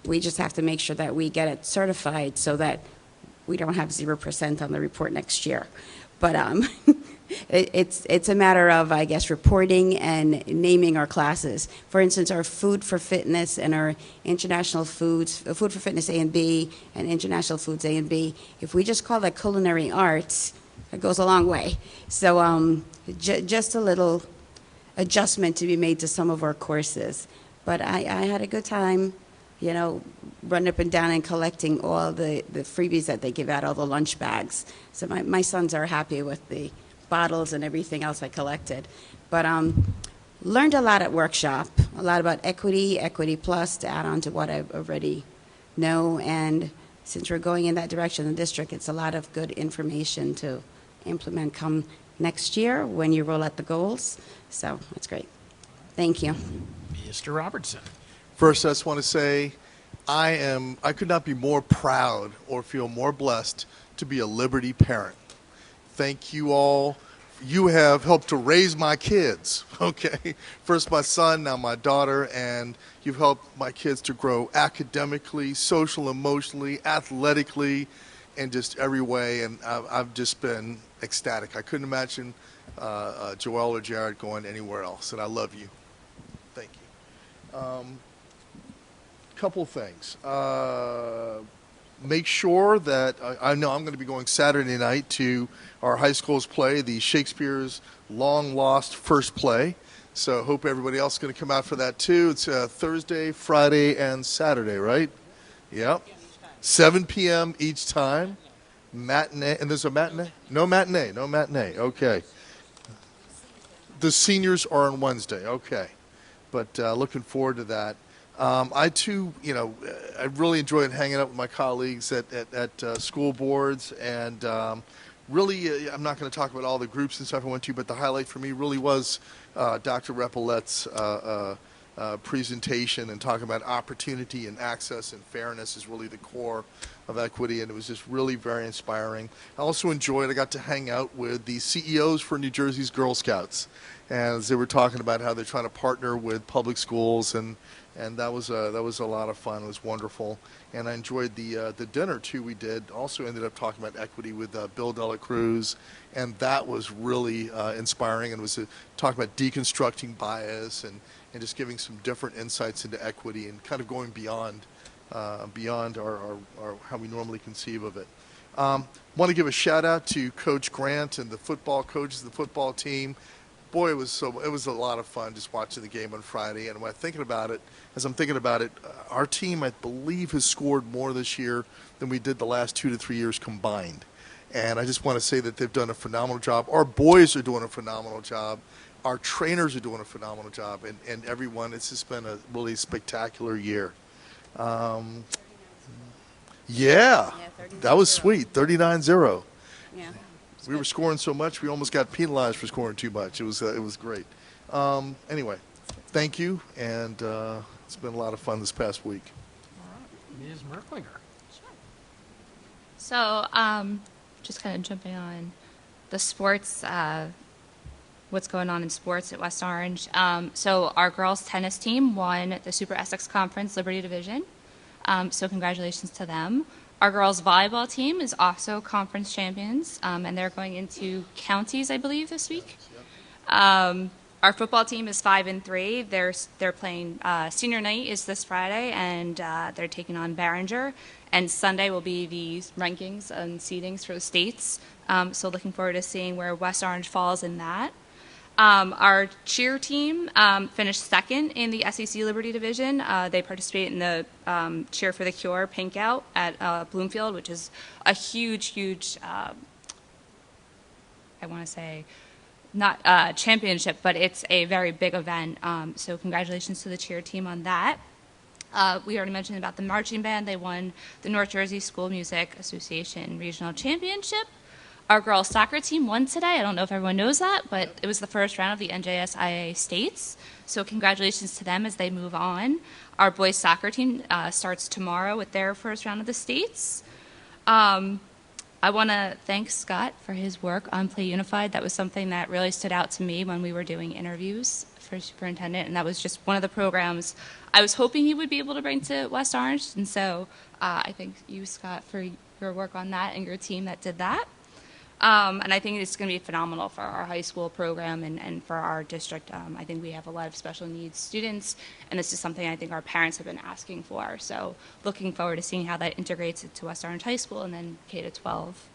J: We just have to make sure that we get it certified so that we don't have 0% on the report next year. But it's a matter of, I guess, reporting and naming our classes. For instance, our Food for Fitness and our International Foods, Food for Fitness A and B and International Foods A and B, if we just call that culinary arts, it goes a long way. So just a little adjustment to be made to some of our courses. But I had a good time, you know, running up and down and collecting all the freebies that they give out, all the lunch bags. So my sons are happy with the bottles and everything else I collected. But learned a lot at workshop, a lot about equity, Equity Plus, to add on to what I already know. And since we're going in that direction in the district, it's a lot of good information to implement come next year when you roll out the goals. So that's great. Thank you.
A: Mr. Robertson.
C: First, I just want to say I could not be more proud or feel more blessed to be a Liberty parent. Thank you all. You have helped to raise my kids, okay? First my son, now my daughter, and you've helped my kids to grow academically, social, emotionally, athletically, in just every way, and I've just been ecstatic. I couldn't imagine Joelle or Jared going anywhere else, and I love you. Thank you. Couple things. Make sure that I know I'm going to be going Saturday night to our high school's play, the Shakespeare's long lost first play. So hope everybody else is going to come out for that too. It's Thursday, Friday, and Saturday, right? Yep. 7 p.m. each time. Matinee, and there's a matinee? No matinee, no matinee. Okay. The seniors are on Wednesday. Okay. But looking forward to that. I too, I really enjoyed hanging out with my colleagues at school boards, and really, I'm not going to talk about all the groups and stuff I went to, but the highlight for me really was Dr. Repillette's presentation and talking about opportunity and access and fairness is really the core of equity, and it was just really very inspiring. I also enjoyed, I got to hang out with the CEOs for New Jersey's Girl Scouts, as they were talking about how they're trying to partner with public schools, and that was a lot of fun. It was wonderful, and I enjoyed the dinner too. We did also ended up talking about equity with Bill Dela Cruz, and that was really inspiring. And it was talking about deconstructing bias and just giving some different insights into equity and kind of going beyond our how we normally conceive of it. Want to give a shout out to Coach Grant and the football coaches, the football team. Boy, it was a lot of fun just watching the game on Friday. And when I'm thinking about it, our team, I believe, has scored more this year than we did the last 2 to 3 years combined. And I just want to say that they've done a phenomenal job. Our boys are doing a phenomenal job. Our trainers are doing a phenomenal job. And everyone, it's just been a really spectacular year. Yeah, that was sweet, 39-0.
J: Yeah.
C: We were scoring so much, we almost got penalized for scoring too much. It was great. Anyway, thank you, and it's been a lot of fun this past week.
A: All right. Ms. Merklinger.
K: So, just kind of jumping on the sports, what's going on in sports at West Orange. So our girls tennis team won the Super Essex Conference Liberty Division. So congratulations to them. Our girls volleyball team is also conference champions, and they're going into counties, I believe, this week. Our football team is 5-3. They're playing senior night is this Friday, and they're taking on Barringer. And Sunday will be the rankings and seedings for the states. So looking forward to seeing where West Orange falls in that. Our cheer team finished second in the SEC Liberty Division. They participate in the Cheer for the Cure Pink Out at Bloomfield, which is a huge, I want to say, not championship, but it's a very big event. So congratulations to the cheer team on that. We already mentioned about the marching band. They won the North Jersey School Music Association Regional Championship. Our girls' soccer team won today. I don't know if everyone knows that, but it was the first round of the NJSIA States. So congratulations to them as they move on. Our boys' soccer team starts tomorrow with their first round of the States. I want to thank Scott for his work on Play Unified. That was something that really stood out to me when we were doing interviews for superintendent, and that was just one of the programs I was hoping he would be able to bring to West Orange. And so I thank you, Scott, for your work on that and your team that did that. And I think it's going to be phenomenal for our high school program and for our district. I think we have a lot of special needs students, and this is something I think our parents have been asking for. So looking forward to seeing how that integrates into West Orange High School and then K to 12.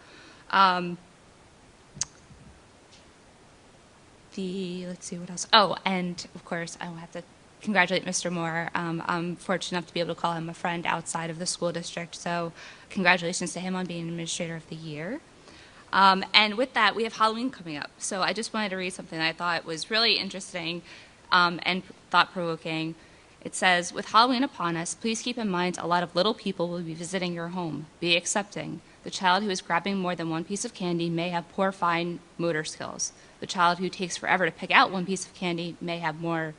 K: Let's see what else. Oh, and of course, I will have to congratulate Mr. Moore. I'm fortunate enough to be able to call him a friend outside of the school district. So congratulations to him on being Administrator of the Year. And with that, we have Halloween coming up. So I just wanted to read something that I thought was really interesting and thought-provoking. It says, with Halloween upon us, please keep in mind a lot of little people will be visiting your home. Be accepting. The child who is grabbing more than one piece of candy may have poor fine motor skills. The child who takes forever to pick out one piece of candy may have more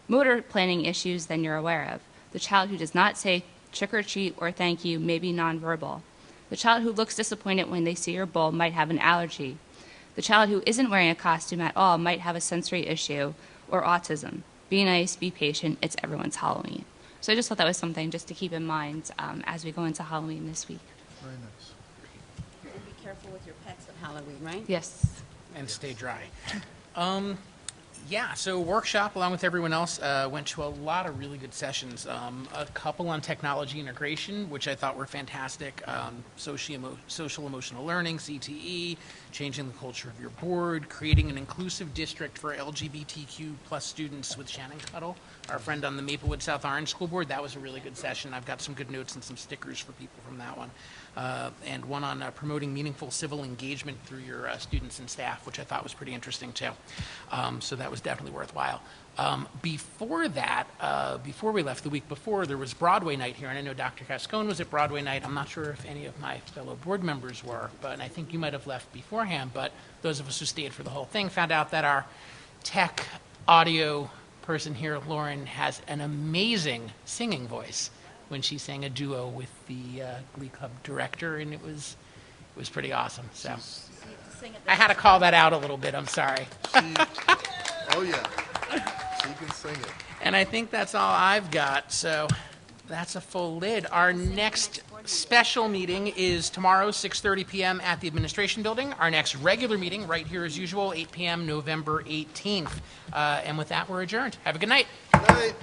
K: motor planning issues than you're aware of. The child who does not say trick or treat or thank you may be nonverbal. The child who looks disappointed when they see your bowl might have an allergy. The child who isn't wearing a costume at all might have a sensory issue or autism. Be nice, be patient, it's everyone's Halloween. So I just thought that was something just to keep in mind as we go into Halloween this week.
C: Very nice.
J: And be careful with your pets at Halloween, right?
K: Yes.
A: And stay dry. Yeah, so workshop, along with everyone else, went to a lot of really good sessions. A couple on technology integration, which I thought were fantastic. Social emotional learning, CTE, changing the culture of your board, creating an inclusive district for LGBTQ plus students with Shannon Cuddle, our friend on the Maplewood South Orange School Board. That was a really good session. I've got some good notes and some stickers for people from that one. And one on promoting meaningful civil engagement through your students and staff, which I thought was pretty interesting too. So that was definitely worthwhile. Before that, before we left the week before, there was Broadway night here, and I know Dr. Cascone was at Broadway night. I'm not sure if any of my fellow board members were, but I think you might have left beforehand, but those of us who stayed for the whole thing found out that our tech audio person here, Lauren, has an amazing singing voice when she sang a duo with the Glee Club director, and it was pretty awesome. So I had to call that out a little bit. I'm sorry.
C: Oh yeah, she can sing it.
A: And I think that's all I've got. So that's a full lid. Our next special meeting is tomorrow, 6:30 p.m. at the Administration Building. Our next regular meeting, right here as usual, 8 p.m. November 18th. And with that, we're adjourned. Have a good night.
C: Good night.